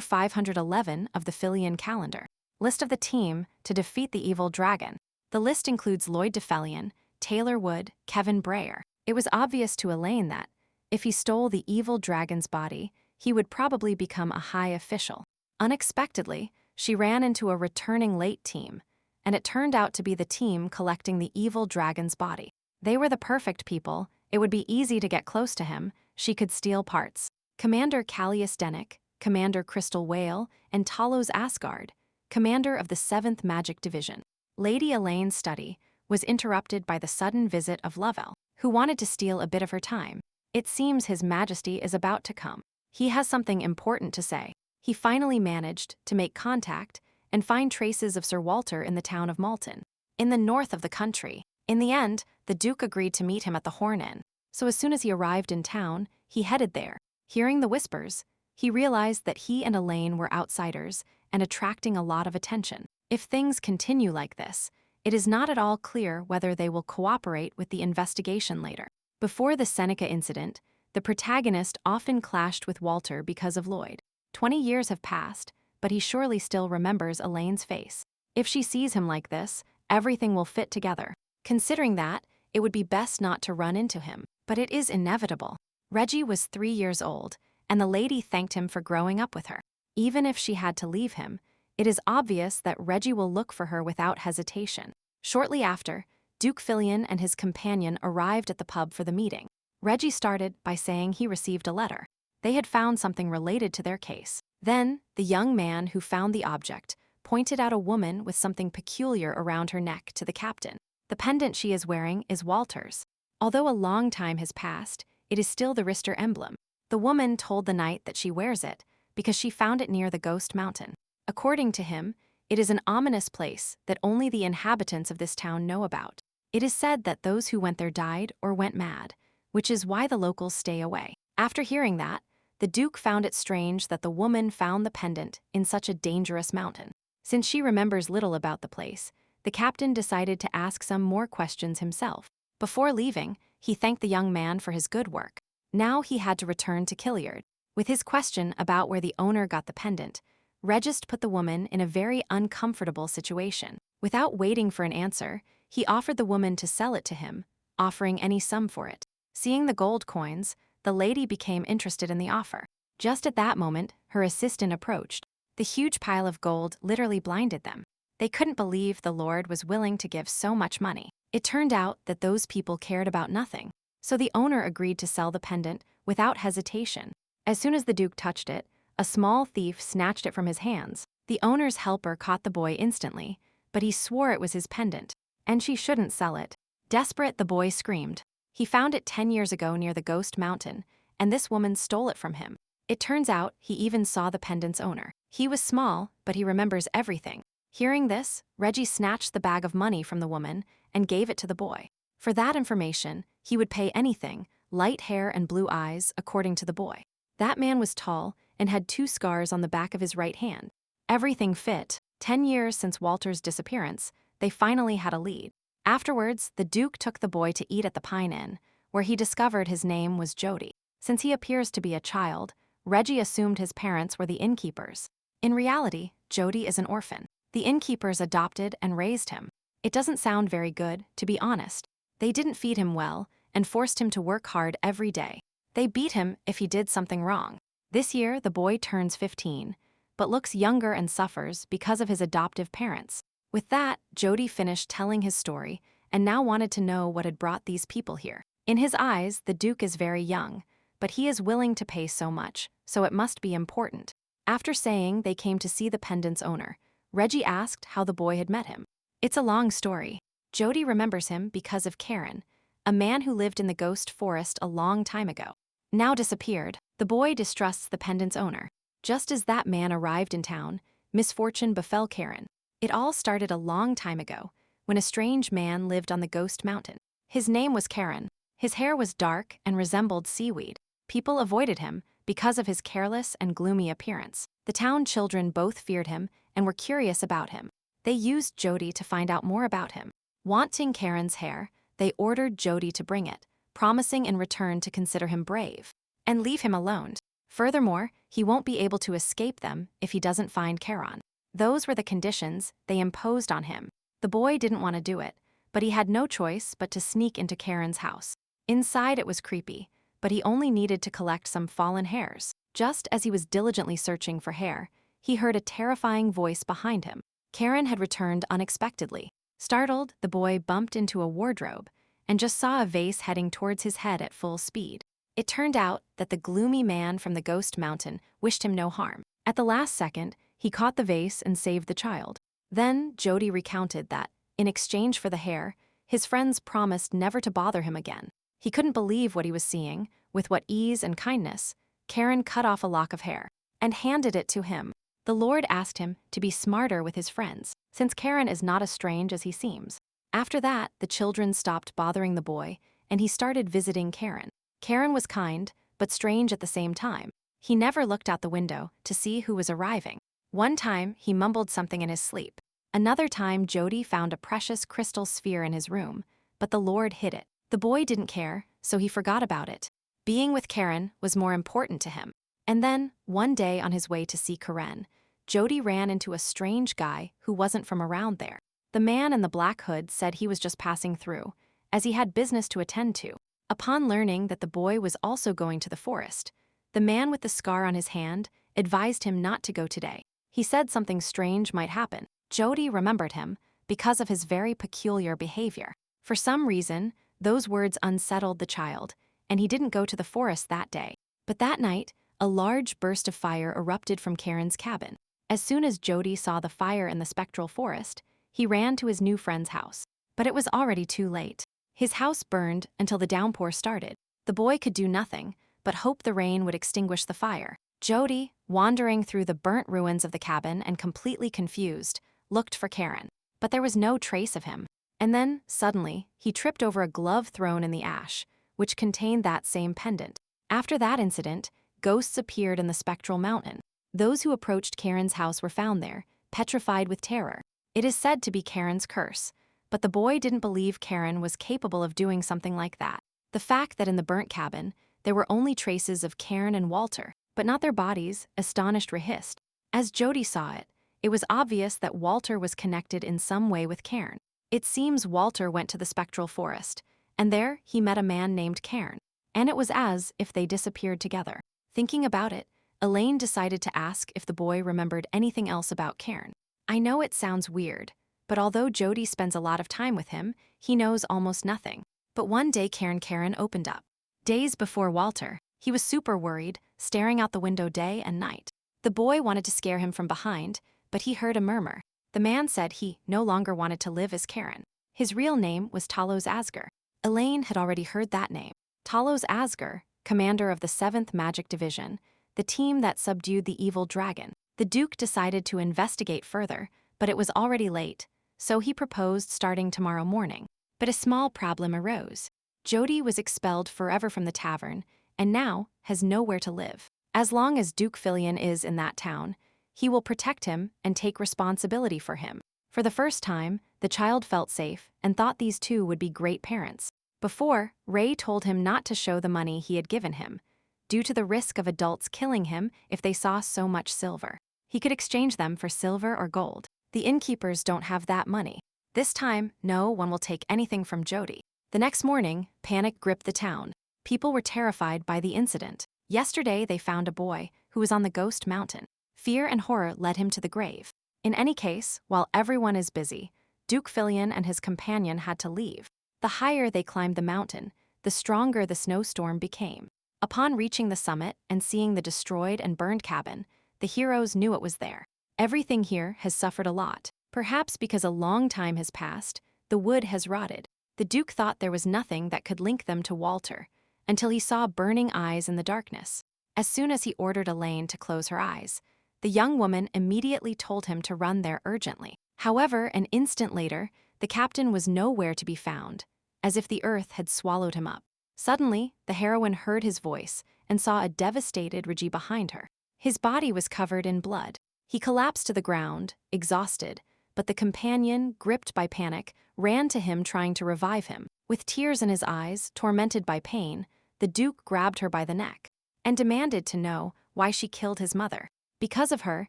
511 of the Filion calendar. List of the team to defeat the evil dragon. The list includes Lloyd de Felion, Taylor Wood, Kevin Breyer. It was obvious to Elaine that, if he stole the evil dragon's body, he would probably become a high official. Unexpectedly, she ran into a returning late team, and it turned out to be the team collecting the evil dragon's body. They were the perfect people. It would be easy to get close to him. She could steal parts. Commander Callius Denick, Commander Crystal Whale, and Talos Asgard, commander of the 7th Magic Division. Lady Elaine's study was interrupted by the sudden visit of Lovell, who wanted to steal a bit of her time. It seems His Majesty is about to come. He has something important to say. He finally managed to make contact and find traces of Sir Walter in the town of Malton, in the north of the country. In the end, the Duke agreed to meet him at the Horn Inn, so as soon as he arrived in town, he headed there. Hearing the whispers, he realized that he and Elaine were outsiders and attracting a lot of attention. If things continue like this, it is not at all clear whether they will cooperate with the investigation later. Before the Seneca incident, the protagonist often clashed with Walter because of Lloyd. 20 years have passed, but he surely still remembers Elaine's face. If she sees him like this, everything will fit together. Considering that, it would be best not to run into him, but it is inevitable. Reggie was 3 years old, and the lady thanked him for growing up with her. Even if she had to leave him, it is obvious that Reggie will look for her without hesitation. Shortly after, Duke Filion and his companion arrived at the pub for the meeting. Reggie started by saying he received a letter. They had found something related to their case. Then, the young man who found the object pointed out a woman with something peculiar around her neck to the captain. The pendant she is wearing is Walter's. Although a long time has passed, it is still the Rister emblem. The woman told the knight that she wears it because she found it near the Ghost Mountain. According to him, it is an ominous place that only the inhabitants of this town know about. It is said that those who went there died or went mad, which is why the locals stay away. After hearing that, the Duke found it strange that the woman found the pendant in such a dangerous mountain. Since she remembers little about the place, the captain decided to ask some more questions himself. Before leaving, he thanked the young man for his good work. Now he had to return to Killiard. With his question about where the owner got the pendant, Regis put the woman in a very uncomfortable situation. Without waiting for an answer, he offered the woman to sell it to him, offering any sum for it. Seeing the gold coins, the lady became interested in the offer. Just at that moment, her assistant approached. The huge pile of gold literally blinded them. They couldn't believe the Lord was willing to give so much money. It turned out that those people cared about nothing, so the owner agreed to sell the pendant without hesitation. As soon as the Duke touched it, a small thief snatched it from his hands. The owner's helper caught the boy instantly, but he swore it was his pendant, and she shouldn't sell it. Desperate, the boy screamed. He found it 10 years ago near the Ghost Mountain, and this woman stole it from him. It turns out he even saw the pendant's owner. He was small, but he remembers everything. Hearing this, Reggie snatched the bag of money from the woman and gave it to the boy. For that information, he would pay anything, light hair and blue eyes, according to the boy. That man was tall and had 2 scars on the back of his right hand. Everything fit. 10 years since Walter's disappearance, they finally had a lead. Afterwards, the Duke took the boy to eat at the Pine Inn, where he discovered his name was Jody. Since he appears to be a child, Reggie assumed his parents were the innkeepers. In reality, Jody is an orphan. The innkeepers adopted and raised him. It doesn't sound very good, to be honest. They didn't feed him well and forced him to work hard every day. They beat him if he did something wrong. This year, the boy turns 15, but looks younger and suffers because of his adoptive parents. With that, Jody finished telling his story and now wanted to know what had brought these people here. In his eyes, the Duke is very young, but he is willing to pay so much, so it must be important. After saying they came to see the pendant's owner, Reggie asked how the boy had met him. It's a long story. Jody remembers him because of Karen, a man who lived in the ghost forest a long time ago. Now disappeared. The boy distrusts the pendant's owner. Just as that man arrived in town, misfortune befell Karen. It all started a long time ago, when a strange man lived on the Ghost Mountain. His name was Karen. His hair was dark and resembled seaweed. People avoided him because of his careless and gloomy appearance. The town children both feared him and were curious about him. They used Jody to find out more about him. Wanting Karen's hair, they ordered Jody to bring it, promising in return to consider him brave and leave him alone. Furthermore, he won't be able to escape them if he doesn't find Karen. Those were the conditions they imposed on him. The boy didn't want to do it, but he had no choice but to sneak into Karen's house. Inside it was creepy, but he only needed to collect some fallen hairs. Just as he was diligently searching for hair, he heard a terrifying voice behind him. Karen had returned unexpectedly. Startled, the boy bumped into a wardrobe and just saw a vase heading towards his head at full speed. It turned out that the gloomy man from the Ghost Mountain wished him no harm. At the last second, he caught the vase and saved the child. Then Jody recounted that, in exchange for the hair, his friends promised never to bother him again. He couldn't believe what he was seeing. With what ease and kindness, Karen cut off a lock of hair and handed it to him. The Lord asked him to be smarter with his friends, since Karen is not as strange as he seems. After that, the children stopped bothering the boy, and he started visiting Karen. Karen was kind, but strange at the same time. He never looked out the window to see who was arriving. One time, he mumbled something in his sleep. Another time, Jody found a precious crystal sphere in his room, but the Lord hid it. The boy didn't care, so he forgot about it. Being with Karen was more important to him. And then, one day on his way to see Karen, Jody ran into a strange guy who wasn't from around there. The man in the black hood said he was just passing through, as he had business to attend to. Upon learning that the boy was also going to the forest, the man with the scar on his hand advised him not to go today. He said something strange might happen. Jody remembered him because of his very peculiar behavior. For some reason, those words unsettled the child, and he didn't go to the forest that day. But that night, a large burst of fire erupted from Karen's cabin. As soon as Jody saw the fire in the spectral forest, he ran to his new friend's house. But it was already too late. His house burned until the downpour started. The boy could do nothing but hope the rain would extinguish the fire. Jody, wandering through the burnt ruins of the cabin and completely confused, looked for Karen. But there was no trace of him. And then, suddenly, he tripped over a glove thrown in the ash, which contained that same pendant. After that incident, ghosts appeared in the spectral mountain. Those who approached Karen's house were found there, petrified with terror. It is said to be Karen's curse, but the boy didn't believe Karen was capable of doing something like that. The fact that in the burnt cabin, there were only traces of Karen and Walter, but not their bodies, astonished Rahist. As Jody saw it, it was obvious that Walter was connected in some way with Karen. It seems Walter went to the spectral forest, and there he met a man named Karen, and it was as if they disappeared together. Thinking about it, Elaine decided to ask if the boy remembered anything else about Karen. I know it sounds weird, but although Jody spends a lot of time with him, he knows almost nothing. But one day Karen opened up. Days before Walter, he was super worried, staring out the window day and night. The boy wanted to scare him from behind, but he heard a murmur. The man said he no longer wanted to live as Karen. His real name was Talos Asger. Elaine had already heard that name. Talos Asger, commander of the 7th Magic Division, the team that subdued the evil dragon. The Duke decided to investigate further, but it was already late, so he proposed starting tomorrow morning. But a small problem arose. Jody was expelled forever from the tavern, and now has nowhere to live. As long as Duke Fillion is in that town, he will protect him and take responsibility for him. For the first time, the child felt safe and thought these two would be great parents. Before, Ray told him not to show the money he had given him, due to the risk of adults killing him if they saw so much silver. He could exchange them for silver or gold. The innkeepers don't have that money. This time, no one will take anything from Jody. The next morning, panic gripped the town. People were terrified by the incident. Yesterday, they found a boy who was on the ghost mountain. Fear and horror led him to the grave. In any case, while everyone is busy, Duke Fillion and his companion had to leave. The higher they climbed the mountain, the stronger the snowstorm became. Upon reaching the summit and seeing the destroyed and burned cabin, the heroes knew it was there. Everything here has suffered a lot. Perhaps because a long time has passed, the wood has rotted. The Duke thought there was nothing that could link them to Walter, until he saw burning eyes in the darkness. As soon as he ordered Elaine to close her eyes, the young woman immediately told him to run there urgently. However, an instant later, the captain was nowhere to be found, as if the earth had swallowed him up. Suddenly, the heroine heard his voice and saw a devastated Reggie behind her. His body was covered in blood. He collapsed to the ground, exhausted, but the companion, gripped by panic, ran to him trying to revive him. With tears in his eyes, tormented by pain, the Duke grabbed her by the neck and demanded to know why she killed his mother. Because of her,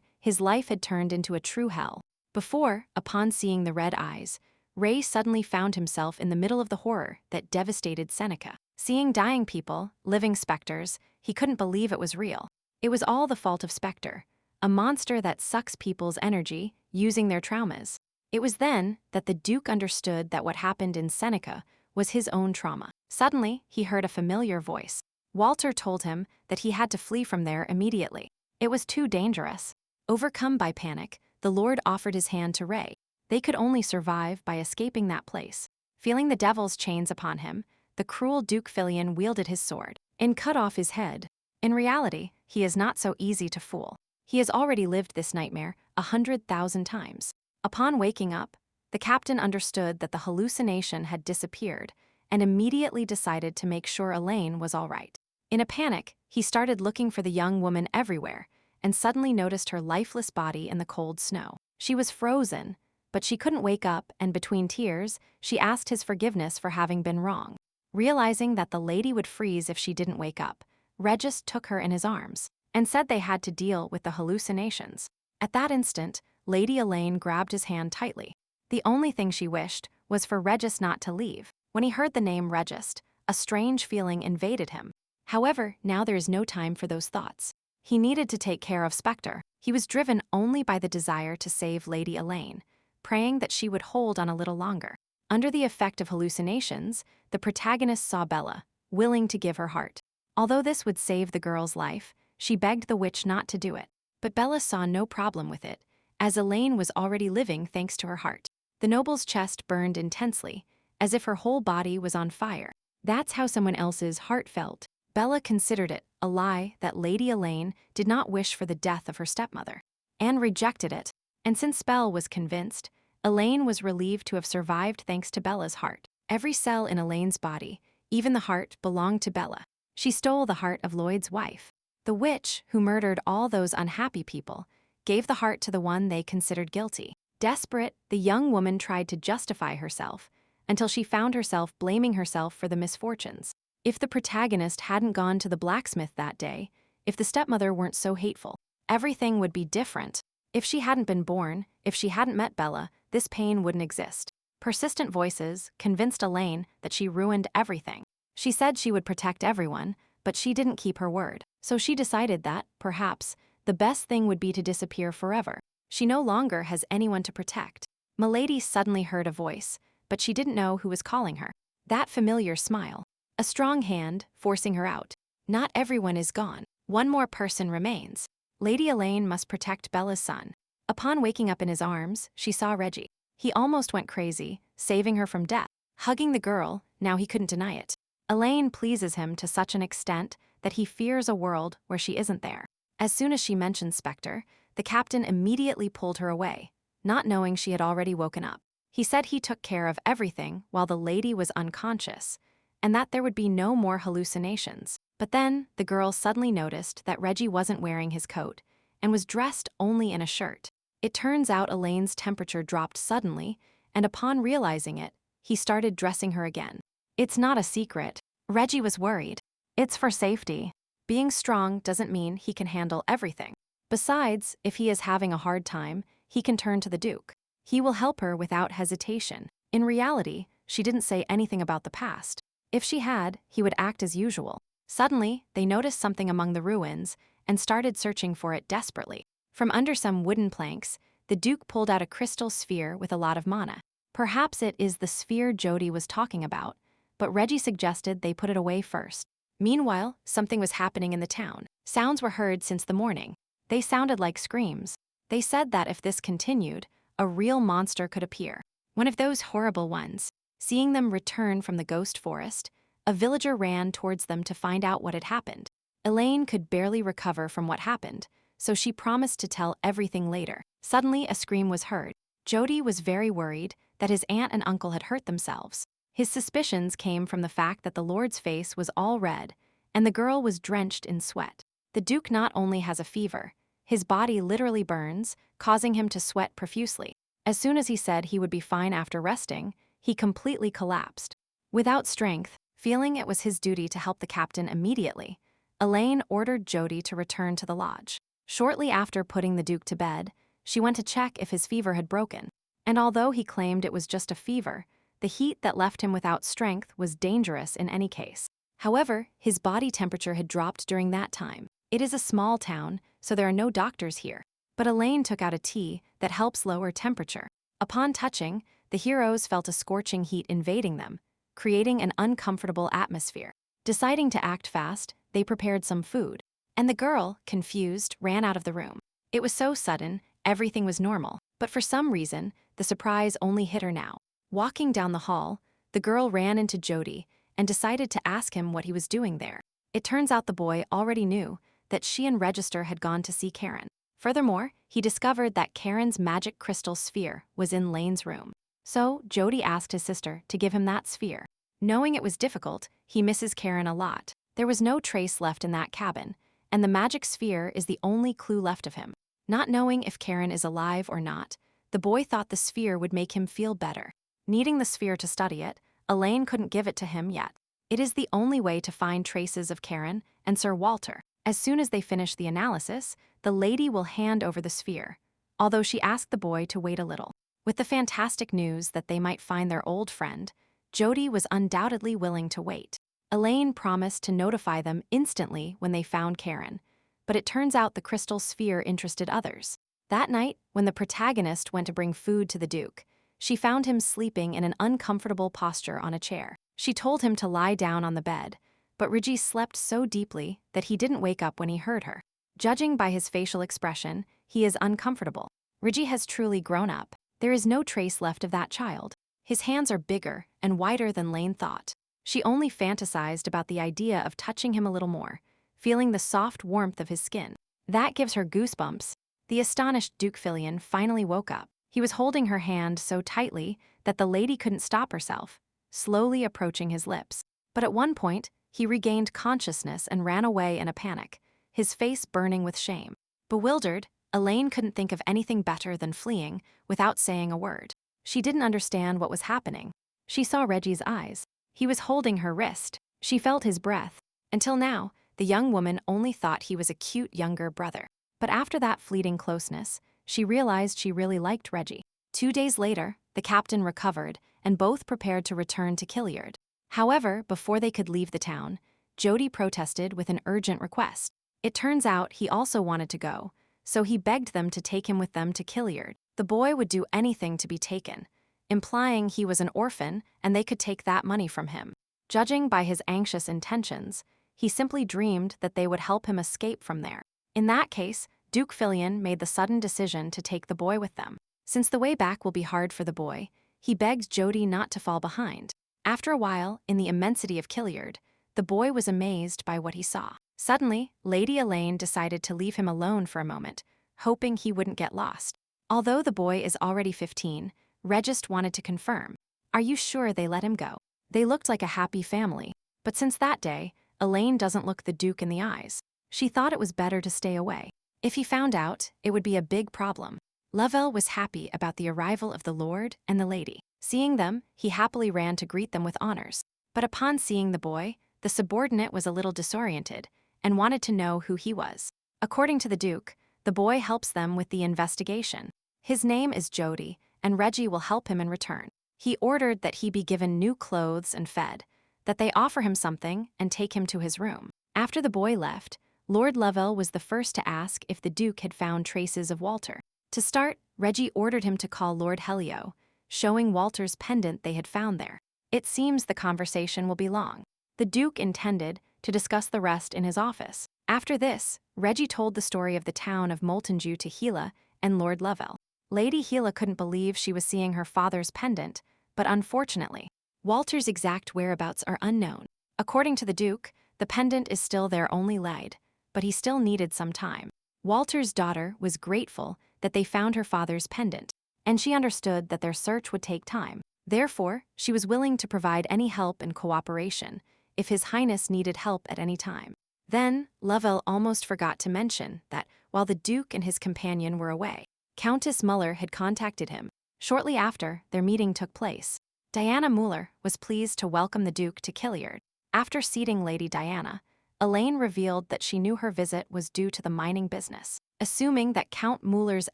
his life had turned into a true hell. Before, upon seeing the red eyes, Ray suddenly found himself in the middle of the horror that devastated Seneca. Seeing dying people, living specters, he couldn't believe it was real. It was all the fault of Spectre, a monster that sucks people's energy, using their traumas. It was then that the Duke understood that what happened in Seneca was his own trauma. Suddenly, he heard a familiar voice. Walter told him that he had to flee from there immediately. It was too dangerous. Overcome by panic, the Lord offered his hand to Ray. They could only survive by escaping that place. Feeling the devil's chains upon him, the cruel Duke Fillion wielded his sword and cut off his head. In reality, he is not so easy to fool. He has already lived this nightmare 100,000 times. Upon waking up, the captain understood that the hallucination had disappeared and immediately decided to make sure Elaine was all right. In a panic, he started looking for the young woman everywhere and suddenly noticed her lifeless body in the cold snow. She was frozen, but she couldn't wake up, and between tears, she asked his forgiveness for having been wrong. Realizing that the lady would freeze if she didn't wake up, Regis took her in his arms and said they had to deal with the hallucinations. At that instant, Lady Elaine grabbed his hand tightly. The only thing she wished was for Regis not to leave. When he heard the name Regis, a strange feeling invaded him. However, now there is no time for those thoughts. He needed to take care of Spectre. He was driven only by the desire to save Lady Elaine, praying that she would hold on a little longer. Under the effect of hallucinations, the protagonist saw Bella, willing to give her heart. Although this would save the girl's life, she begged the witch not to do it. But Bella saw no problem with it, as Elaine was already living thanks to her heart. The noble's chest burned intensely, as if her whole body was on fire. That's how someone else's heart felt. Bella considered it a lie that Lady Elaine did not wish for the death of her stepmother. Anne rejected it, and since Belle was convinced, Elaine was relieved to have survived thanks to Bella's heart. Every cell in Elaine's body, even the heart, belonged to Bella. She stole the heart of Lloyd's wife. The witch, who murdered all those unhappy people, gave the heart to the one they considered guilty. Desperate, the young woman tried to justify herself, until she found herself blaming herself for the misfortunes. If the protagonist hadn't gone to the blacksmith that day, if the stepmother weren't so hateful, everything would be different. If she hadn't been born, if she hadn't met Bella, this pain wouldn't exist. Persistent voices convinced Elaine that she ruined everything. She said she would protect everyone, but she didn't keep her word. So she decided that, perhaps, the best thing would be to disappear forever. She no longer has anyone to protect. Milady suddenly heard a voice, but she didn't know who was calling her. That familiar smile. A strong hand, forcing her out. Not everyone is gone. One more person remains. Lady Elaine must protect Bella's son. Upon waking up in his arms, she saw Reggie. He almost went crazy, saving her from death. Hugging the girl, now he couldn't deny it. Elaine pleases him to such an extent that he fears a world where she isn't there. As soon as she mentioned Spectre, the captain immediately pulled her away, not knowing she had already woken up. He said he took care of everything while the lady was unconscious, and that there would be no more hallucinations. But then, the girl suddenly noticed that Reggie wasn't wearing his coat and was dressed only in a shirt. It turns out Elaine's temperature dropped suddenly, and upon realizing it, he started dressing her again. It's not a secret. Reggie was worried. It's for safety. Being strong doesn't mean he can handle everything. Besides, if he is having a hard time, he can turn to the Duke. He will help her without hesitation. In reality, she didn't say anything about the past. If she had, he would act as usual. Suddenly, they noticed something among the ruins and started searching for it desperately. From under some wooden planks, the Duke pulled out a crystal sphere with a lot of mana. Perhaps it is the sphere Jody was talking about, but Reggie suggested they put it away first. Meanwhile, something was happening in the town. Sounds were heard since the morning. They sounded like screams. They said that if this continued, a real monster could appear. One of those horrible ones. Seeing them return from the ghost forest, a villager ran towards them to find out what had happened. Elaine could barely recover from what happened, so she promised to tell everything later. Suddenly, a scream was heard. Jody was very worried that his aunt and uncle had hurt themselves. His suspicions came from the fact that the Lord's face was all red, and the girl was drenched in sweat. The Duke not only has a fever, his body literally burns, causing him to sweat profusely. As soon as he said he would be fine after resting, he completely collapsed. Without strength, feeling it was his duty to help the captain immediately, Elaine ordered Jody to return to the lodge. Shortly after putting the Duke to bed, she went to check if his fever had broken. And although he claimed it was just a fever, the heat that left him without strength was dangerous in any case. However, his body temperature had dropped during that time. It is a small town, so there are no doctors here. But Elaine took out a tea that helps lower temperature. Upon touching, the heroes felt a scorching heat invading them, creating an uncomfortable atmosphere. Deciding to act fast, they prepared some food. And the girl, confused, ran out of the room. It was so sudden, everything was normal. But for some reason, the surprise only hit her now. Walking down the hall, the girl ran into Jody and decided to ask him what he was doing there. It turns out the boy already knew that she and Register had gone to see Karen. Furthermore, he discovered that Karen's magic crystal sphere was in Lane's room. So, Jody asked his sister to give him that sphere. Knowing it was difficult, he misses Karen a lot. There was no trace left in that cabin, and the magic sphere is the only clue left of him. Not knowing if Karen is alive or not, the boy thought the sphere would make him feel better. Needing the sphere to study it, Elaine couldn't give it to him yet. It is the only way to find traces of Karen and Sir Walter. As soon as they finish the analysis, the lady will hand over the sphere, although she asked the boy to wait a little. With the fantastic news that they might find their old friend, Jody was undoubtedly willing to wait. Elaine promised to notify them instantly when they found Karen, but it turns out the crystal sphere interested others. That night, when the protagonist went to bring food to the Duke, she found him sleeping in an uncomfortable posture on a chair. She told him to lie down on the bed, but Reggie slept so deeply that he didn't wake up when he heard her. Judging by his facial expression, he is uncomfortable. Reggie has truly grown up. There is no trace left of that child. His hands are bigger and wider than Lane thought. She only fantasized about the idea of touching him a little more, feeling the soft warmth of his skin. That gives her goosebumps. The astonished Duke Filion finally woke up. He was holding her hand so tightly that the lady couldn't stop herself, slowly approaching his lips. But at one point, he regained consciousness and ran away in a panic, his face burning with shame. Bewildered, Elaine couldn't think of anything better than fleeing without saying a word. She didn't understand what was happening. She saw Reggie's eyes. He was holding her wrist. She felt his breath. Until now, the young woman only thought he was a cute younger brother. But after that fleeting closeness, she realized she really liked Reggie. 2 days later, the captain recovered, and both prepared to return to Killiard. However, before they could leave the town, Jody protested with an urgent request. It turns out he also wanted to go, so he begged them to take him with them to Killiard. The boy would do anything to be taken, implying he was an orphan and they could take that money from him. Judging by his anxious intentions, he simply dreamed that they would help him escape from there. In that case, Duke Filion made the sudden decision to take the boy with them. Since the way back will be hard for the boy, he begged Jody not to fall behind. After a while, in the immensity of Killiard, the boy was amazed by what he saw. Suddenly, Lady Elaine decided to leave him alone for a moment, hoping he wouldn't get lost. Although the boy is already 15, Regis wanted to confirm. Are you sure they let him go? They looked like a happy family, but since that day, Elaine doesn't look the Duke in the eyes. She thought it was better to stay away. If he found out, it would be a big problem. Lovell was happy about the arrival of the Lord and the Lady. Seeing them, he happily ran to greet them with honors. But upon seeing the boy, the subordinate was a little disoriented and wanted to know who he was. According to the Duke, the boy helps them with the investigation. His name is Jody, and Reggie will help him in return. He ordered that he be given new clothes and fed, that they offer him something and take him to his room. After the boy left, Lord Lovell was the first to ask if the Duke had found traces of Walter. To start, Reggie ordered him to call Lord Helio, showing Walter's pendant they had found there. It seems the conversation will be long. The Duke intended to discuss the rest in his office. After this, Reggie told the story of the town of Moltenju to Gila and Lord Lovell. Lady Gila couldn't believe she was seeing her father's pendant, but unfortunately, Walter's exact whereabouts are unknown. According to the Duke, the pendant is still their only lead, but he still needed some time. Walter's daughter was grateful that they found her father's pendant, and she understood that their search would take time. Therefore, she was willing to provide any help and cooperation if His Highness needed help at any time. Then, Lovell almost forgot to mention that while the Duke and his companion were away, Countess Muller had contacted him. Shortly after, their meeting took place. Diana Muller was pleased to welcome the Duke to Killiard. After seating Lady Diana, Elaine revealed that she knew her visit was due to the mining business. Assuming that Count Muller's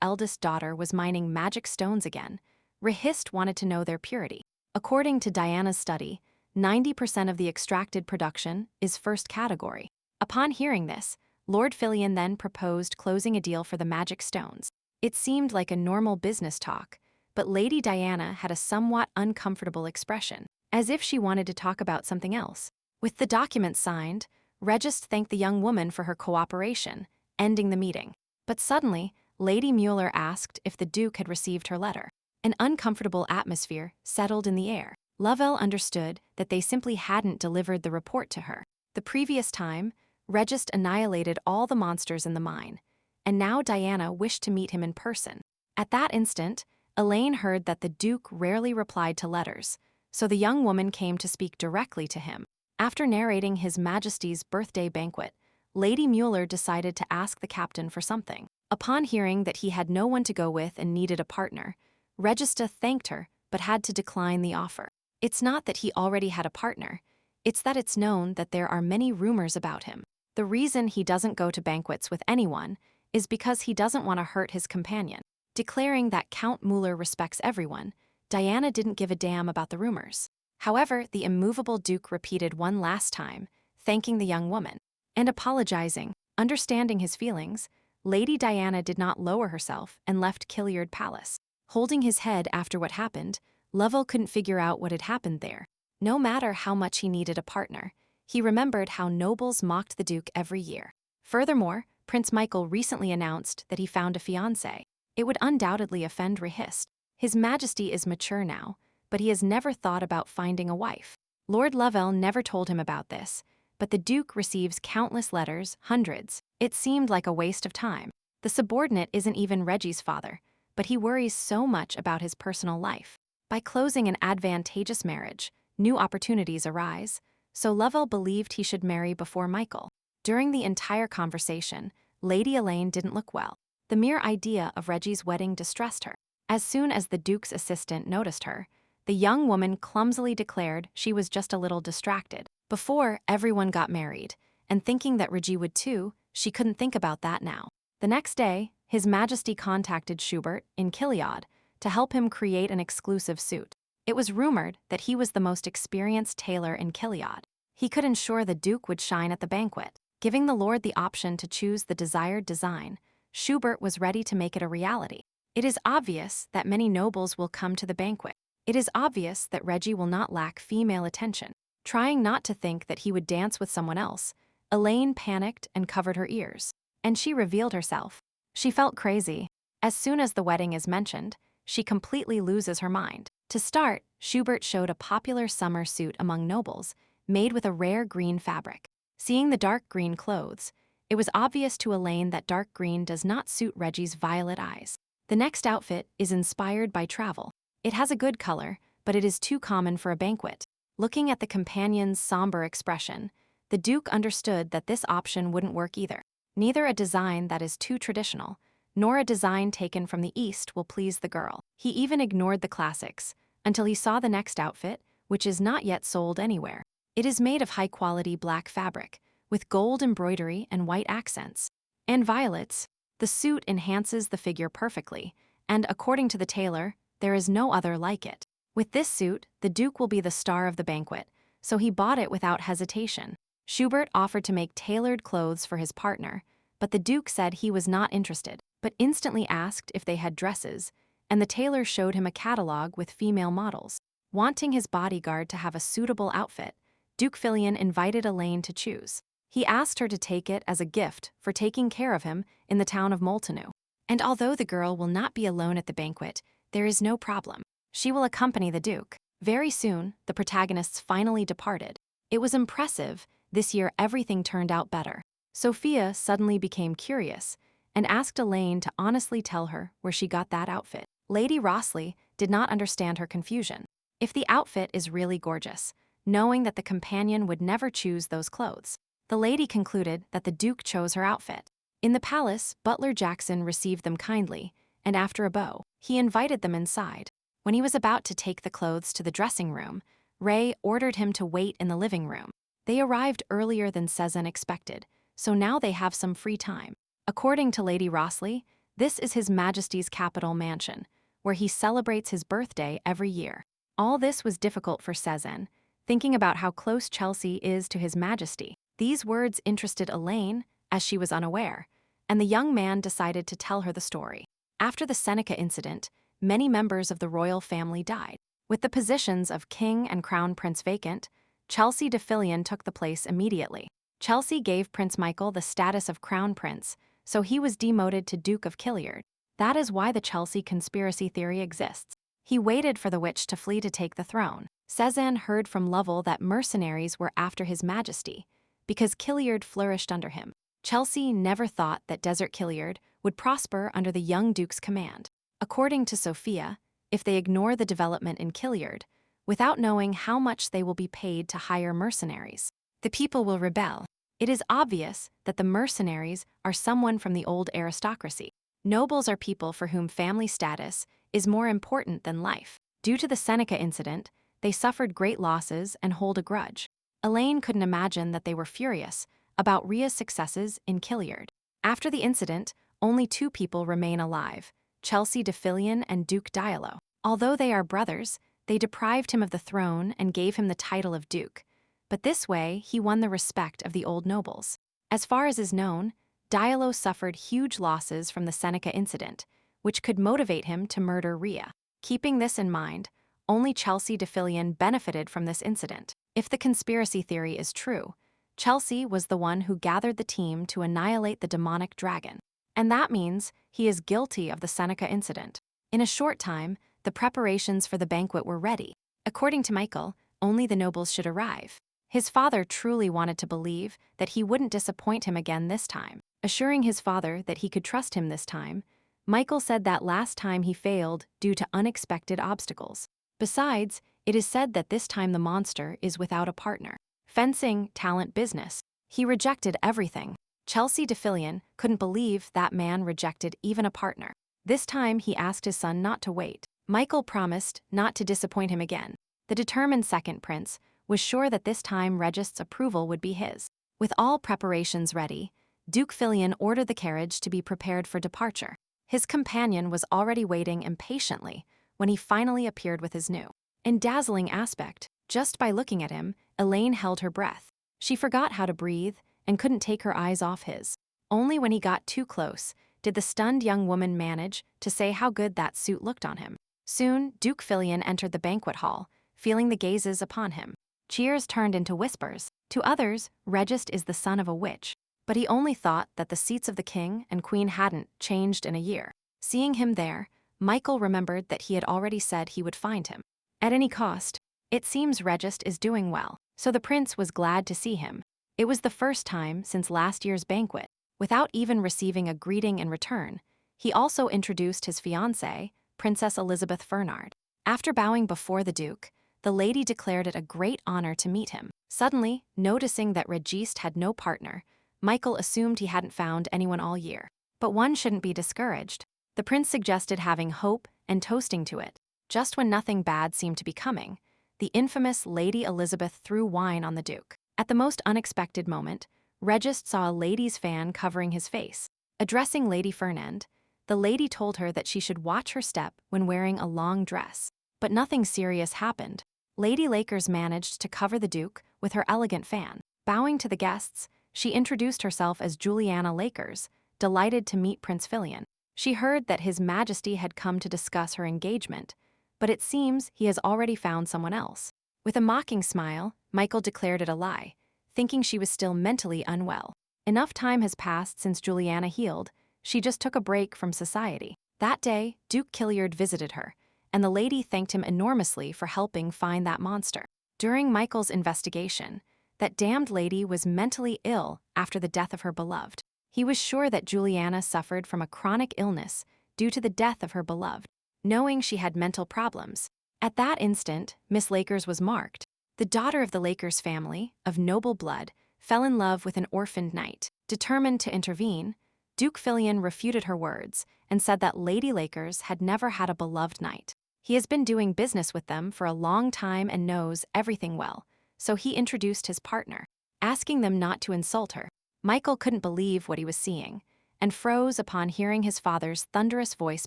eldest daughter was mining magic stones again, Rehist wanted to know their purity. According to Diana's study, 90% of the extracted production is first category. Upon hearing this, Lord Filion then proposed closing a deal for the magic stones. It seemed like a normal business talk, but Lady Diana had a somewhat uncomfortable expression, as if she wanted to talk about something else. With the documents signed, Regis thanked the young woman for her cooperation, ending the meeting. But suddenly, Lady Mueller asked if the Duke had received her letter. An uncomfortable atmosphere settled in the air. Lovell understood that they simply hadn't delivered the report to her. The previous time, Regis annihilated all the monsters in the mine, and now Diana wished to meet him in person. At that instant, Elaine heard that the Duke rarely replied to letters, so the young woman came to speak directly to him. After narrating His Majesty's birthday banquet, Lady Mueller decided to ask the captain for something. Upon hearing that he had no one to go with and needed a partner, Regista thanked her but had to decline the offer. It's not that he already had a partner, it's that it's known that there are many rumors about him. The reason he doesn't go to banquets with anyone is because he doesn't want to hurt his companion. Declaring that Count Mueller respects everyone, Diana didn't give a damn about the rumors. However, the immovable Duke repeated one last time, thanking the young woman, and apologizing. Understanding his feelings, Lady Diana did not lower herself and left Killiard Palace. Holding his head after what happened, Lovell couldn't figure out what had happened there. No matter how much he needed a partner, he remembered how nobles mocked the Duke every year. Furthermore, Prince Michael recently announced that he found a fiancée. It would undoubtedly offend Rehist. His Majesty is mature now, but he has never thought about finding a wife. Lord Lovell never told him about this, but the Duke receives countless letters, hundreds. It seemed like a waste of time. The subordinate isn't even Reggie's father, but he worries so much about his personal life. By closing an advantageous marriage, new opportunities arise, so Lovell believed he should marry before Michael. During the entire conversation, Lady Elaine didn't look well. The mere idea of Reggie's wedding distressed her. As soon as the Duke's assistant noticed her, the young woman clumsily declared she was just a little distracted. Before, everyone got married, and thinking that Reggie would too, she couldn't think about that now. The next day, His Majesty contacted Schubert in Kiliad to help him create an exclusive suit. It was rumored that he was the most experienced tailor in Kiliad. He could ensure the Duke would shine at the banquet. Giving the Lord the option to choose the desired design, Schubert was ready to make it a reality. It is obvious that many nobles will come to the banquet. It is obvious that Reggie will not lack female attention. Trying not to think that he would dance with someone else, Elaine panicked and covered her ears. And she revealed herself. She felt crazy. As soon as the wedding is mentioned, she completely loses her mind. To start, Schubert showed a popular summer suit among nobles, made with a rare green fabric. Seeing the dark green clothes, it was obvious to Elaine that dark green does not suit Reggie's violet eyes. The next outfit is inspired by travel. It has a good color, but it is too common for a banquet. Looking at the companion's somber expression, the Duke understood that this option wouldn't work either. Neither a design that is too traditional, nor a design taken from the East will please the girl. He even ignored the classics, until he saw the next outfit, which is not yet sold anywhere. It is made of high-quality black fabric, with gold embroidery and white accents. And violets. The suit enhances the figure perfectly, and according to the tailor, there is no other like it. With this suit, the Duke will be the star of the banquet, so he bought it without hesitation. Schubert offered to make tailored clothes for his partner, but the Duke said he was not interested, but instantly asked if they had dresses, and the tailor showed him a catalog with female models. Wanting his bodyguard to have a suitable outfit, Duke Filion invited Elaine to choose. He asked her to take it as a gift for taking care of him in the town of Moltenau. And although the girl will not be alone at the banquet, there is no problem. She will accompany the Duke. Very soon, the protagonists finally departed. It was impressive. This year everything turned out better. Sophia suddenly became curious and asked Elaine to honestly tell her where she got that outfit. Lady Rossley did not understand her confusion. If the outfit is really gorgeous, knowing that the companion would never choose those clothes, the lady concluded that the Duke chose her outfit. In the palace, Butler Jackson received them kindly, and after a bow, he invited them inside. When he was about to take the clothes to the dressing room, Ray ordered him to wait in the living room. They arrived earlier than Cezanne expected, so now they have some free time. According to Lady Rossley, this is His Majesty's capital mansion, where he celebrates his birthday every year. All this was difficult for Cezanne, thinking about how close Chelsea is to His Majesty. These words interested Elaine, as she was unaware, and the young man decided to tell her the story. After the Seneca incident, many members of the royal family died. With the positions of king and crown prince vacant, Chelsea de Filion took the place immediately. Chelsea gave Prince Michael the status of crown prince, so he was demoted to Duke of Kiliard. That is why the Chelsea conspiracy theory exists. He waited for the witch to flee to take the throne. Cezanne heard from Lovell that mercenaries were after His Majesty, because Kiliard flourished under him. Chelsea never thought that Desert Kiliard would prosper under the young Duke's command. According to Sophia, if they ignore the development in Kiliard, without knowing how much they will be paid to hire mercenaries, the people will rebel. It is obvious that the mercenaries are someone from the old aristocracy. Nobles are people for whom family status is more important than life. Due to the Seneca incident, they suffered great losses and hold a grudge. Elaine couldn't imagine that they were furious about Ria's successes in Kiliard. After the incident, only two people remain alive, Chelsea de Filion and Duke Diallo. Although they are brothers, they deprived him of the throne and gave him the title of Duke. But this way, he won the respect of the old nobles. As far as is known, Diallo suffered huge losses from the Seneca incident, which could motivate him to murder Ria. Keeping this in mind, only Chelsea de Filion benefited from this incident. If the conspiracy theory is true, Chelsea was the one who gathered the team to annihilate the demonic dragon. And that means he is guilty of the Seneca incident. In a short time, the preparations for the banquet were ready. According to Michael, only the nobles should arrive. His father truly wanted to believe that he wouldn't disappoint him again this time. Assuring his father that he could trust him this time, Michael said that last time he failed due to unexpected obstacles. Besides, it is said that this time the monster is without a partner. Fencing, talent, business. He rejected everything. Chelsea DeFillion couldn't believe that man rejected even a partner. This time he asked his son not to wait. Michael promised not to disappoint him again. The determined second prince was sure that this time Regist's approval would be his. With all preparations ready, Duke Fillion ordered the carriage to be prepared for departure. His companion was already waiting impatiently when he finally appeared with his new and dazzling aspect. Just by looking at him, Elaine held her breath. She forgot how to breathe and couldn't take her eyes off his. Only when he got too close did the stunned young woman manage to say how good that suit looked on him. Soon, Duke Fillion entered the banquet hall, feeling the gazes upon him. Cheers turned into whispers. To others, Regist is the son of a witch, but he only thought that the seats of the king and queen hadn't changed in a year. Seeing him there, Michael remembered that he had already said he would find him. At any cost. It seems Regist is doing well, so the prince was glad to see him. It was the first time since last year's banquet. Without even receiving a greeting in return, he also introduced his fiancée, Princess Elizabeth Fernard. After bowing before the duke, the lady declared it a great honor to meet him. Suddenly, noticing that Registe had no partner, Michael assumed he hadn't found anyone all year. But one shouldn't be discouraged. The prince suggested having hope and toasting to it. Just when nothing bad seemed to be coming, the infamous Lady Elizabeth threw wine on the duke. At the most unexpected moment, Regist saw a lady's fan covering his face. Addressing Lady Fernand, the lady told her that she should watch her step when wearing a long dress. But nothing serious happened. Lady Lakers managed to cover the duke with her elegant fan. Bowing to the guests, she introduced herself as Juliana Lakers, delighted to meet Prince Fillion. She heard that His Majesty had come to discuss her engagement, but it seems he has already found someone else. With a mocking smile, Michael declared it a lie, thinking she was still mentally unwell. Enough time has passed since Juliana healed, she just took a break from society. That day, Duke Killiard visited her, and the lady thanked him enormously for helping find that monster. During Michael's investigation, that damned lady was mentally ill after the death of her beloved. He was sure that Juliana suffered from a chronic illness due to the death of her beloved, knowing she had mental problems. At that instant, Miss Lakers was marked. The daughter of the Lakers family, of noble blood, fell in love with an orphaned knight. Determined to intervene, Duke Fillion refuted her words and said that Lady Lakers had never had a beloved knight. He has been doing business with them for a long time and knows everything well, so he introduced his partner, asking them not to insult her. Michael couldn't believe what he was seeing, and froze upon hearing his father's thunderous voice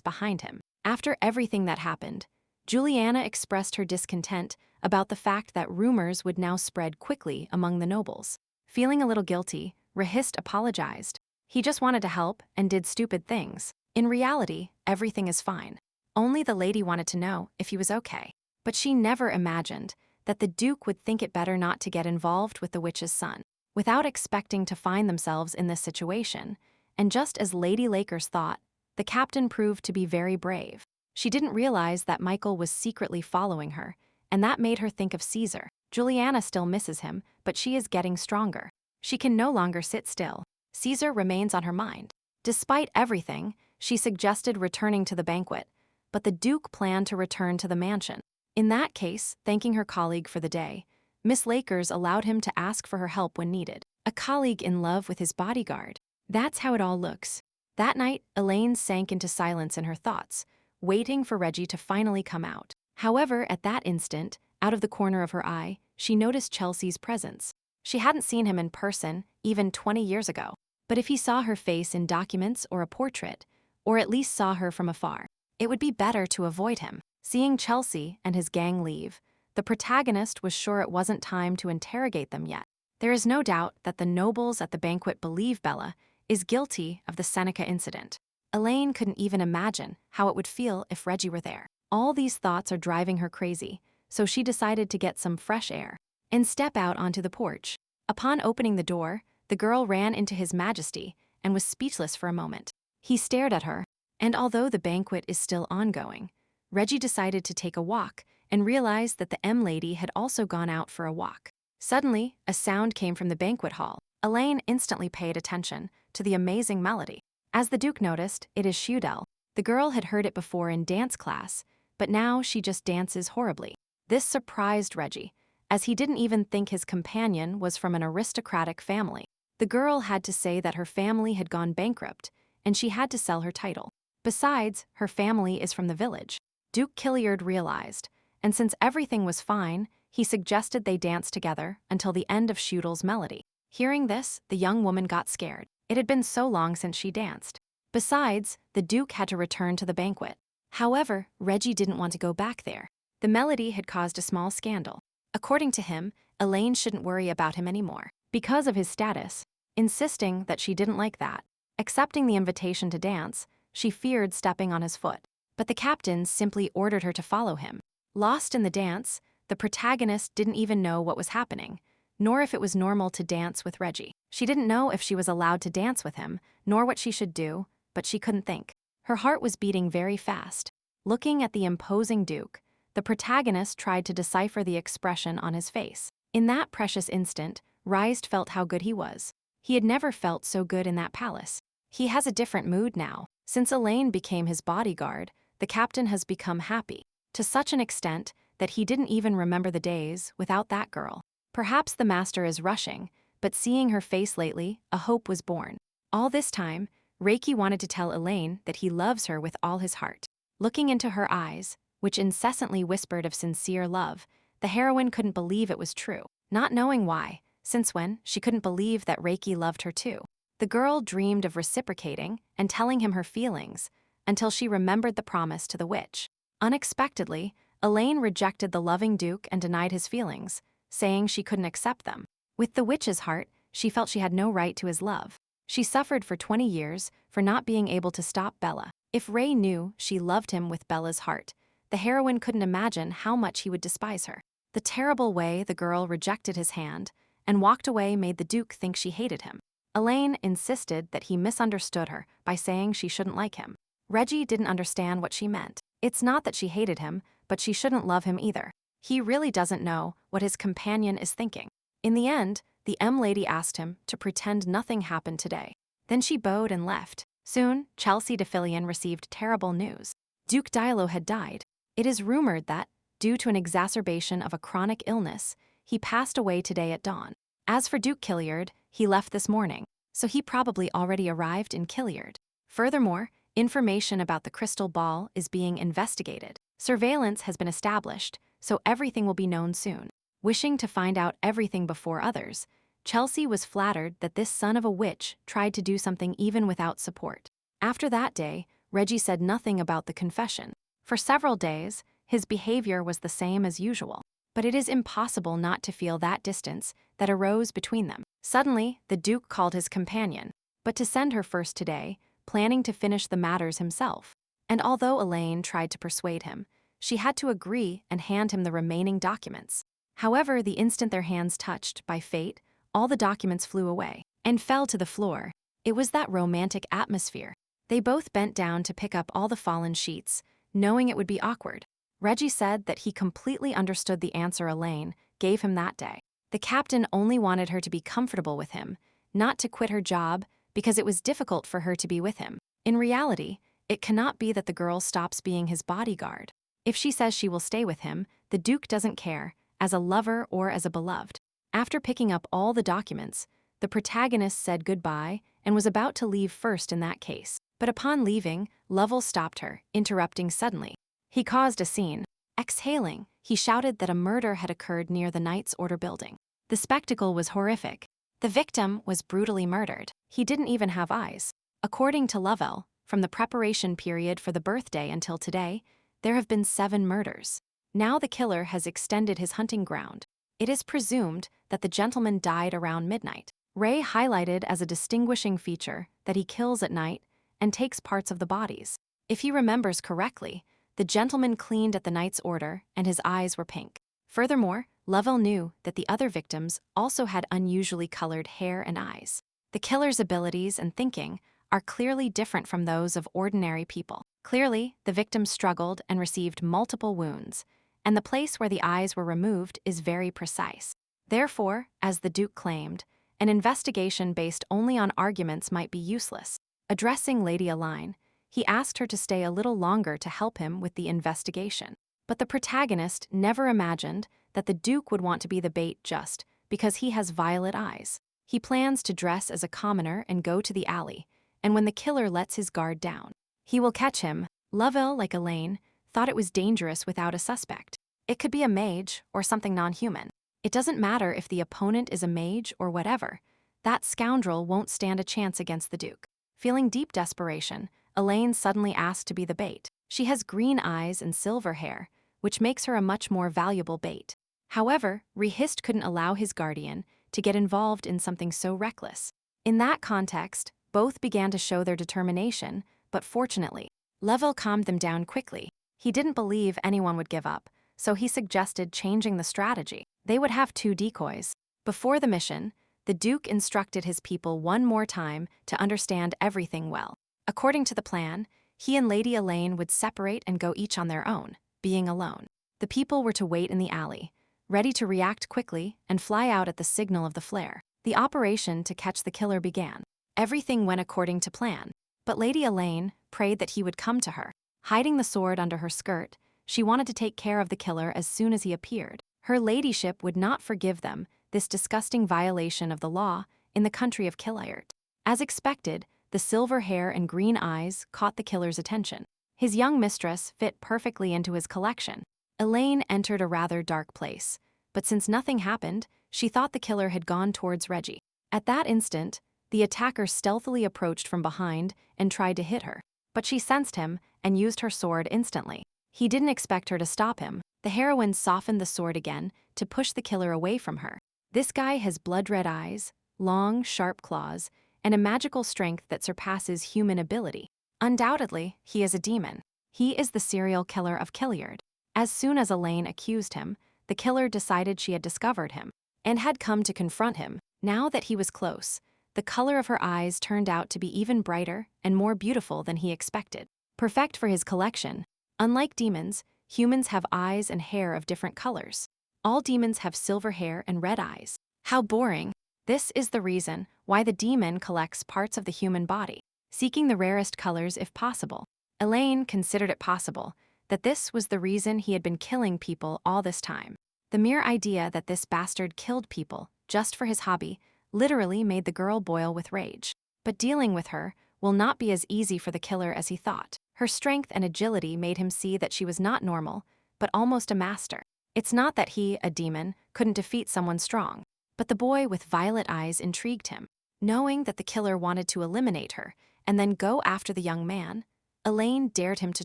behind him. After everything that happened, Juliana expressed her discontent about the fact that rumors would now spread quickly among the nobles. Feeling a little guilty, Regist apologized. He just wanted to help and did stupid things. In reality, everything is fine. Only the lady wanted to know if he was okay. But she never imagined that the duke would think it better not to get involved with the witch's son. Without expecting to find themselves in this situation, and just as Lady Lakers thought, the captain proved to be very brave. She didn't realize that Michael was secretly following her, and that made her think of Caesar. Juliana still misses him, but she is getting stronger. She can no longer sit still. Caesar remains on her mind. Despite everything, she suggested returning to the banquet, but the duke planned to return to the mansion. In that case, thanking her colleague for the day, Miss Lakers allowed him to ask for her help when needed. A colleague in love with his bodyguard. That's how it all looks. That night, Elaine sank into silence in her thoughts, waiting for Reggie to finally come out. However, at that instant, out of the corner of her eye, she noticed Chelsea's presence. She hadn't seen him in person, even 20 years ago. But if he saw her face in documents or a portrait, or at least saw her from afar, it would be better to avoid him. Seeing Chelsea and his gang leave, the protagonist was sure it wasn't time to interrogate them yet. There is no doubt that the nobles at the banquet believe Bella is guilty of the Seneca incident. Elaine couldn't even imagine how it would feel if Reggie were there. All these thoughts are driving her crazy, so she decided to get some fresh air and step out onto the porch. Upon opening the door, the girl ran into His Majesty and was speechless for a moment. He stared at her, and although the banquet is still ongoing, Reggie decided to take a walk and realized that the M lady had also gone out for a walk. Suddenly, a sound came from the banquet hall. Elaine instantly paid attention to the amazing melody. As the Duke noticed, it is Shudel. The girl had heard it before in dance class, but now she just dances horribly. This surprised Reggie, as he didn't even think his companion was from an aristocratic family. The girl had to say that her family had gone bankrupt, and she had to sell her title. Besides, her family is from the village. Duke Killiard realized, and since everything was fine, he suggested they dance together until the end of Shudel's melody. Hearing this, the young woman got scared. It had been so long since she danced. Besides, the Duke had to return to the banquet. However, Reggie didn't want to go back there. The melody had caused a small scandal. According to him, Elaine shouldn't worry about him anymore because of his status, insisting that she didn't like that. Accepting the invitation to dance, she feared stepping on his foot. But the captain simply ordered her to follow him. Lost in the dance, the protagonist didn't even know what was happening, nor if it was normal to dance with Reggie. She didn't know if she was allowed to dance with him, nor what she should do, but she couldn't think. Her heart was beating very fast. Looking at the imposing Duke, the protagonist tried to decipher the expression on his face. In that precious instant, Rhysd felt how good he was. He had never felt so good in that palace. He has a different mood now. Since Elaine became his bodyguard, the captain has become happy, to such an extent that he didn't even remember the days without that girl. Perhaps the master is rushing, but seeing her face lately, a hope was born. All this time, Reiki wanted to tell Elaine that he loves her with all his heart. Looking into her eyes, which incessantly whispered of sincere love, the heroine couldn't believe it was true. Not knowing why, since when, she couldn't believe that Reiki loved her too. The girl dreamed of reciprocating and telling him her feelings until she remembered the promise to the witch. Unexpectedly, Elaine rejected the loving Duke and denied his feelings, saying she couldn't accept them. With the witch's heart, she felt she had no right to his love. She suffered for 20 years for not being able to stop Bella. If Ray knew she loved him with Bella's heart, the heroine couldn't imagine how much he would despise her. The terrible way the girl rejected his hand and walked away made the Duke think she hated him. Elaine insisted that he misunderstood her by saying she shouldn't like him. Reggie didn't understand what she meant. It's not that she hated him, but she shouldn't love him either. He really doesn't know what his companion is thinking. In the end, the M lady asked him to pretend nothing happened today. Then she bowed and left. Soon, Chelsea de Fillion received terrible news. Duke Dilo had died. It is rumored that, due to an exacerbation of a chronic illness, he passed away today at dawn. As for Duke Killiard, he left this morning, so he probably already arrived in Killiard. Furthermore, information about the crystal ball is being investigated. Surveillance has been established, so everything will be known soon. Wishing to find out everything before others, Chelsea was flattered that this son of a witch tried to do something even without support. After that day, Reggie said nothing about the confession. For several days, his behavior was the same as usual. But it is impossible not to feel that distance that arose between them. Suddenly, the Duke called his companion, but to send her first today, planning to finish the matters himself. And although Elaine tried to persuade him, she had to agree and hand him the remaining documents. However, the instant their hands touched, by fate, all the documents flew away and fell to the floor. It was that romantic atmosphere. They both bent down to pick up all the fallen sheets, knowing it would be awkward. Reggie said that he completely understood the answer Elaine gave him that day. The captain only wanted her to be comfortable with him, not to quit her job because it was difficult for her to be with him. In reality, it cannot be that the girl stops being his bodyguard. If she says she will stay with him, the Duke doesn't care, as a lover or as a beloved. After picking up all the documents, the protagonist said goodbye and was about to leave first in that case. But upon leaving, Lovell stopped her, interrupting suddenly. He caused a scene. Exhaling, he shouted that a murder had occurred near the Knight's Order building. The spectacle was horrific. The victim was brutally murdered. He didn't even have eyes. According to Lovell, from the preparation period for the birthday until today, there have been 7 murders. Now the killer has extended his hunting ground. It is presumed that the gentleman died around midnight. Ray highlighted as a distinguishing feature that he kills at night and takes parts of the bodies. If he remembers correctly, the gentleman cleaned at the Knight's Order and his eyes were pink. Furthermore, Lovell knew that the other victims also had unusually colored hair and eyes. The killer's abilities and thinking are clearly different from those of ordinary people. Clearly, the victim struggled and received multiple wounds, and the place where the eyes were removed is very precise. Therefore, as the Duke claimed, an investigation based only on arguments might be useless. Addressing Lady Aline, he asked her to stay a little longer to help him with the investigation. But the protagonist never imagined that the Duke would want to be the bait just because he has violet eyes. He plans to dress as a commoner and go to the alley, and when the killer lets his guard down, he will catch him. Lovell, like Elaine, thought it was dangerous without a suspect. It could be a mage or something non-human. It doesn't matter if the opponent is a mage or whatever. That scoundrel won't stand a chance against the Duke. Feeling deep desperation, Elaine suddenly asked to be the bait. She has green eyes and silver hair, which makes her a much more valuable bait. However, Rehist couldn't allow his guardian to get involved in something so reckless. In that context, both began to show their determination, but fortunately, Lovell calmed them down quickly. He didn't believe anyone would give up, so he suggested changing the strategy. They would have 2 decoys. Before the mission, the Duke instructed his people one more time to understand everything well. According to the plan, he and Lady Elaine would separate and go each on their own, being alone. The people were to wait in the alley, ready to react quickly and fly out at the signal of the flare. The operation to catch the killer began. Everything went according to plan, but Lady Elaine prayed that he would come to her. Hiding the sword under her skirt, she wanted to take care of the killer as soon as he appeared. Her ladyship would not forgive them this disgusting violation of the law in the country of Killiart. As expected, the silver hair and green eyes caught the killer's attention. His young mistress fit perfectly into his collection. Elaine entered a rather dark place, but since nothing happened, she thought the killer had gone towards Reggie. At that instant, the attacker stealthily approached from behind and tried to hit her, but she sensed him and used her sword instantly. He didn't expect her to stop him. The heroine softened the sword again to push the killer away from her. This guy has blood-red eyes, long, sharp claws, and a magical strength that surpasses human ability. Undoubtedly, he is a demon. He is the serial killer of Killiard. As soon as Elaine accused him, the killer decided she had discovered him and had come to confront him. Now that he was close, the color of her eyes turned out to be even brighter and more beautiful than he expected. Perfect for his collection, unlike demons, humans have eyes and hair of different colors. All demons have silver hair and red eyes. How boring. This is the reason why the demon collects parts of the human body, seeking the rarest colors if possible. Elaine considered it possible that this was the reason he had been killing people all this time. The mere idea that this bastard killed people just for his hobby literally made the girl boil with rage. But dealing with her will not be as easy for the killer as he thought. Her strength and agility made him see that she was not normal, but almost a master. It's not that he, a demon, couldn't defeat someone strong, but the boy with violet eyes intrigued him. Knowing that the killer wanted to eliminate her and then go after the young man, Elaine dared him to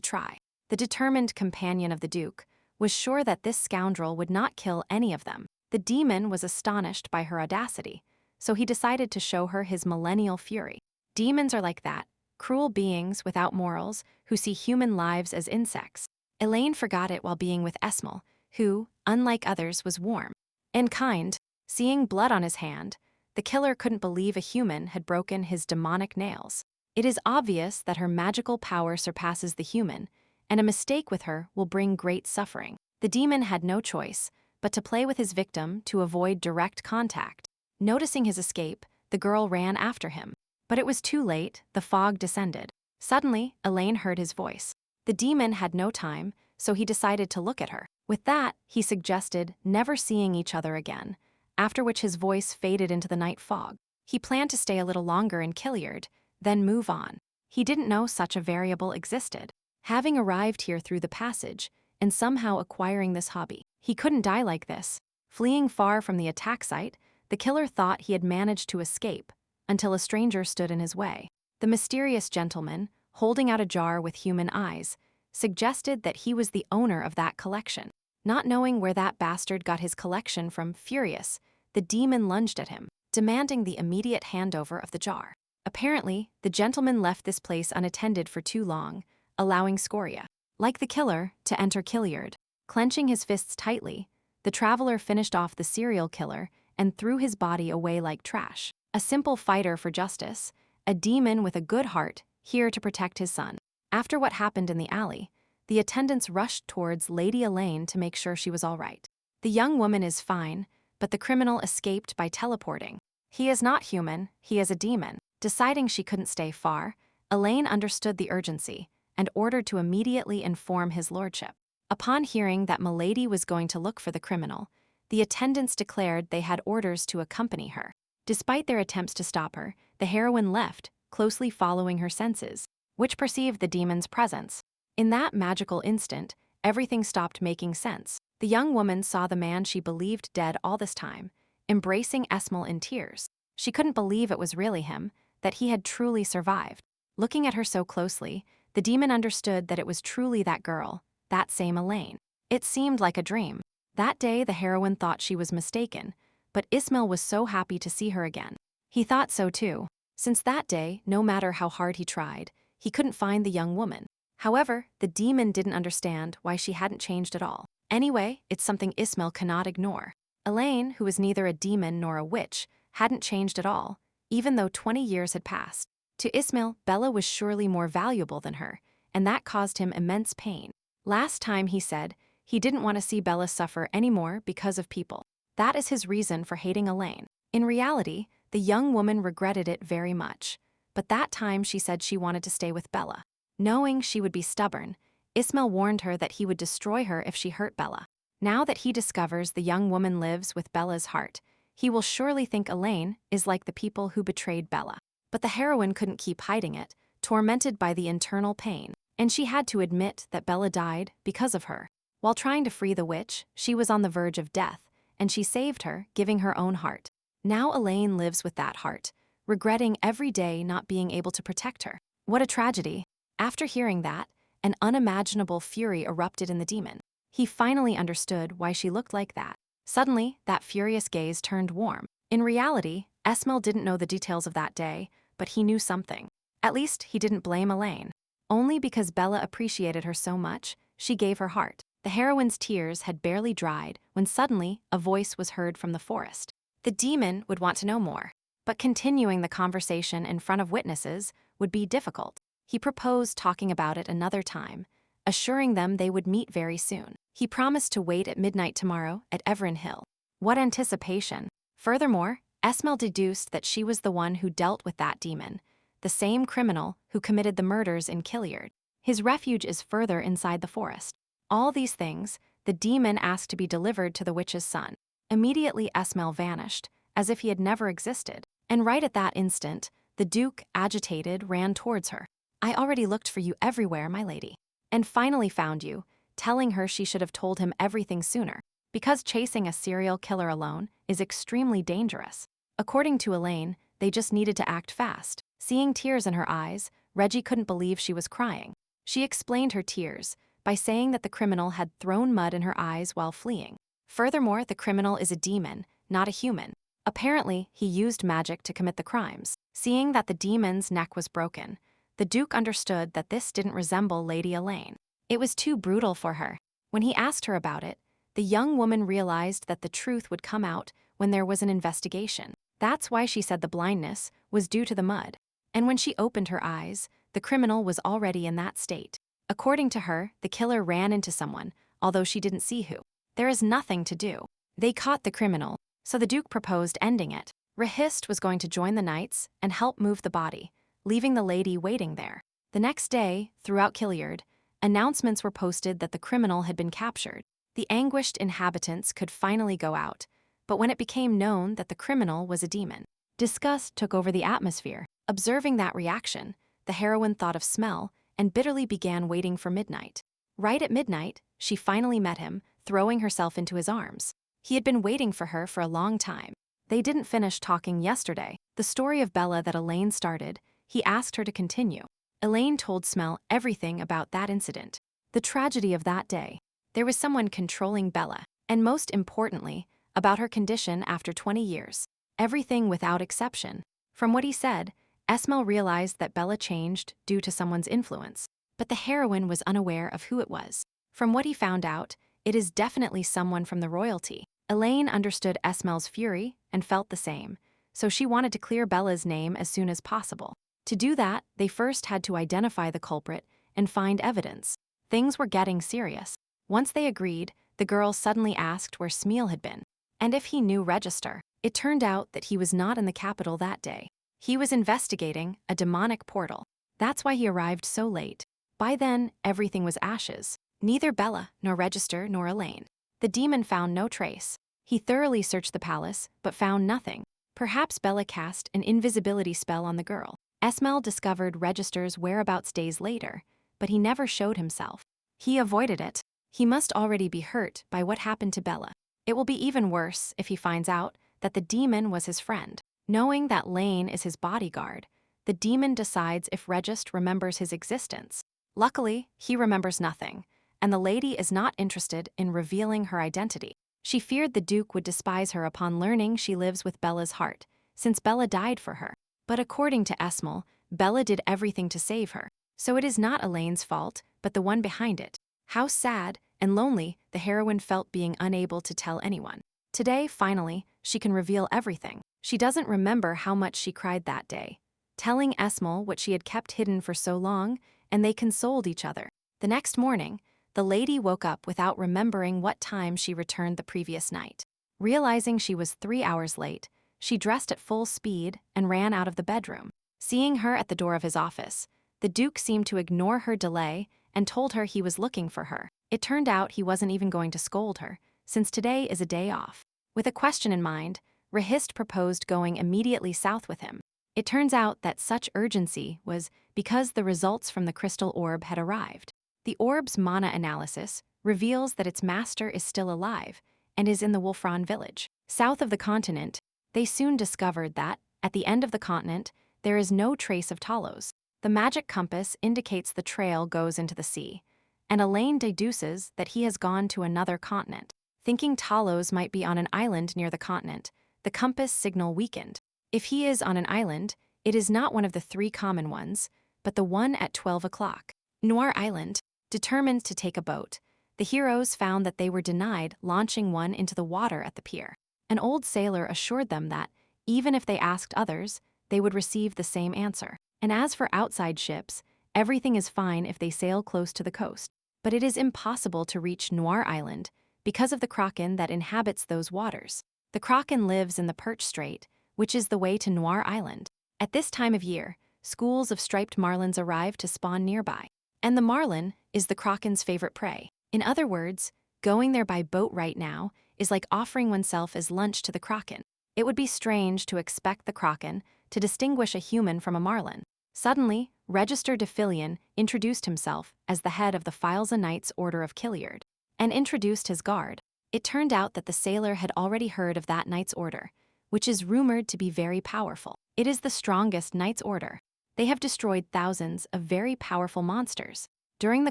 try. The determined companion of the Duke was sure that this scoundrel would not kill any of them. The demon was astonished by her audacity, so he decided to show her his millennial fury. Demons are like that, cruel beings without morals who see human lives as insects. Elaine forgot it while being with Esmel, who, unlike others, was warm and kind. Seeing blood on his hand, the killer couldn't believe a human had broken his demonic nails. It is obvious that her magical power surpasses the human, and a mistake with her will bring great suffering. The demon had no choice but to play with his victim to avoid direct contact. Noticing his escape, the girl ran after him. But it was too late. The fog descended. Suddenly, Elaine heard his voice. The demon had no time, so he decided to look at her. With that, he suggested never seeing each other again, after which his voice faded into the night fog. He planned to stay a little longer in Killiard, then move on. He didn't know such a variable existed. Having arrived here through the passage, and somehow acquiring this hobby, he couldn't die like this. Fleeing far from the attack site, the killer thought he had managed to escape, until a stranger stood in his way. The mysterious gentleman, holding out a jar with human eyes, suggested that he was the owner of that collection. Not knowing where that bastard got his collection from, furious, the demon lunged at him, demanding the immediate handover of the jar. Apparently, the gentleman left this place unattended for too long, allowing Scoria, like the killer, to enter Killiard. Clenching his fists tightly, the traveler finished off the serial killer and threw his body away like trash. A simple fighter for justice, a demon with a good heart, here to protect his son. After what happened in the alley, the attendants rushed towards Lady Elaine to make sure she was all right. The young woman is fine, but the criminal escaped by teleporting. He is not human, he is a demon. Deciding she couldn't stay far, Elaine understood the urgency and ordered to immediately inform his lordship. Upon hearing that Milady was going to look for the criminal, the attendants declared they had orders to accompany her. Despite their attempts to stop her, the heroine left, closely following her senses, which perceived the demon's presence. In that magical instant, everything stopped making sense. The young woman saw the man she believed dead all this time, embracing Esmel in tears. She couldn't believe it was really him, that he had truly survived. Looking at her so closely, the demon understood that it was truly that girl, that same Elaine. It seemed like a dream. That day the heroine thought she was mistaken, but Ismail was so happy to see her again. He thought so too. Since that day, no matter how hard he tried, he couldn't find the young woman. However, the demon didn't understand why she hadn't changed at all. Anyway, it's something Ismail cannot ignore. Elaine, who was neither a demon nor a witch, hadn't changed at all, even though 20 years had passed. To Ismail, Bella was surely more valuable than her, and that caused him immense pain. Last time he said he didn't want to see Bella suffer anymore because of people. That is his reason for hating Elaine. In reality, the young woman regretted it very much, but that time she said she wanted to stay with Bella. Knowing she would be stubborn, Ismail warned her that he would destroy her if she hurt Bella. Now that he discovers the young woman lives with Bella's heart, he will surely think Elaine is like the people who betrayed Bella. But the heroine couldn't keep hiding it, tormented by the internal pain, and she had to admit that Bella died because of her. While trying to free the witch, she was on the verge of death, and she saved her, giving her own heart. Now Elaine lives with that heart, regretting every day not being able to protect her. What a tragedy. After hearing that, an unimaginable fury erupted in the demon. He finally understood why she looked like that. Suddenly, that furious gaze turned warm. In reality, Esmel didn't know the details of that day, but he knew something. At least, he didn't blame Elaine. Only because Bella appreciated her so much, she gave her heart. The heroine's tears had barely dried when suddenly a voice was heard from the forest. The demon would want to know more, but continuing the conversation in front of witnesses would be difficult. He proposed talking about it another time, assuring them they would meet very soon. He promised to wait at midnight tomorrow at Everin Hill. What anticipation! Furthermore, Esmel deduced that she was the one who dealt with that demon, the same criminal who committed the murders in Killiard. His refuge is further inside the forest. All these things, the demon asked to be delivered to the witch's son. Immediately Esmel vanished, as if he had never existed. And right at that instant, the Duke, agitated, ran towards her. "I already looked for you everywhere, my lady, and finally found you," telling her she should have told him everything sooner, because chasing a serial killer alone is extremely dangerous. According to Elaine, they just needed to act fast. Seeing tears in her eyes, Reggie couldn't believe she was crying. She explained her tears by saying that the criminal had thrown mud in her eyes while fleeing. Furthermore, the criminal is a demon, not a human. Apparently, he used magic to commit the crimes. Seeing that the demon's neck was broken, the Duke understood that this didn't resemble Lady Elaine. It was too brutal for her. When he asked her about it, the young woman realized that the truth would come out when there was an investigation. That's why she said the blindness was due to the mud. And when she opened her eyes, the criminal was already in that state. According to her, the killer ran into someone, although she didn't see who. There is nothing to do. They caught the criminal, so the Duke proposed ending it. Rahist was going to join the knights and help move the body, leaving the lady waiting there. The next day, throughout Killiard, announcements were posted that the criminal had been captured. The anguished inhabitants could finally go out, but when it became known that the criminal was a demon, disgust took over the atmosphere. Observing that reaction, the heroine thought of Smell and bitterly began waiting for midnight. Right at midnight, she finally met him, throwing herself into his arms. He had been waiting for her for a long time. They didn't finish talking yesterday. The story of Bella that Elaine started, he asked her to continue. Elaine told Smell everything about that incident, the tragedy of that day. There was someone controlling Bella, and most importantly, about her condition after 20 years. Everything without exception. From what he said, Esmel realized that Bella changed due to someone's influence, but the heroine was unaware of who it was. From what he found out, it is definitely someone from the royalty. Elaine understood Esmel's fury and felt the same, so she wanted to clear Bella's name as soon as possible. To do that, they first had to identify the culprit and find evidence. Things were getting serious. Once they agreed, the girl suddenly asked where Smeal had been, and if he knew Register. It turned out that he was not in the capital that day. He was investigating a demonic portal. That's why he arrived so late. By then, everything was ashes. Neither Bella, nor Register, nor Elaine. The demon found no trace. He thoroughly searched the palace, but found nothing. Perhaps Bella cast an invisibility spell on the girl. Esmel discovered Register's whereabouts days later, but he never showed himself. He avoided it. He must already be hurt by what happened to Bella. It will be even worse if he finds out that the demon was his friend. Knowing that Lane is his bodyguard, the demon decides if Regist remembers his existence. Luckily, he remembers nothing, and the lady is not interested in revealing her identity. She feared the Duke would despise her upon learning she lives with Bella's heart, since Bella died for her. But according to Esmel, Bella did everything to save her, so it is not Elaine's fault, but the one behind it. How sad and lonely the heroine felt being unable to tell anyone. Today, finally, she can reveal everything. She doesn't remember how much she cried that day, telling Esmel what she had kept hidden for so long, and they consoled each other. The next morning, the lady woke up without remembering what time she returned the previous night. Realizing she was 3 hours late, she dressed at full speed and ran out of the bedroom. Seeing her at the door of his office, the Duke seemed to ignore her delay and told her he was looking for her. It turned out he wasn't even going to scold her, since today is a day off. With a question in mind, Rahist proposed going immediately south with him. It turns out that such urgency was because the results from the crystal orb had arrived. The orb's mana analysis reveals that its master is still alive and is in the Wolfron village. South of the continent, they soon discovered that, at the end of the continent, there is no trace of Talos. The magic compass indicates the trail goes into the sea, and Elaine deduces that he has gone to another continent. Thinking Talos might be on an island near the continent, the compass signal weakened. If he is on an island, it is not one of the 3 common ones, but the one at 12 o'clock. Noir Island. Determined to take a boat, the heroes found that they were denied launching one into the water at the pier. An old sailor assured them that, even if they asked others, they would receive the same answer. And as for outside ships, everything is fine if they sail close to the coast. But it is impossible to reach Noir Island because of the kraken that inhabits those waters. The kraken lives in the Perch Strait, which is the way to Noir Island. At this time of year, schools of striped marlins arrive to spawn nearby. And the marlin is the kraken's favorite prey. In other words, going there by boat right now is like offering oneself as lunch to the kraken. It would be strange to expect the kraken to distinguish a human from a marlin. Suddenly, Register de Filion introduced himself as the head of the Files a Knights Order of Killiard, and introduced his guard. It turned out that the sailor had already heard of that knight's order, which is rumored to be very powerful. It is the strongest knight's order. They have destroyed thousands of very powerful monsters. During the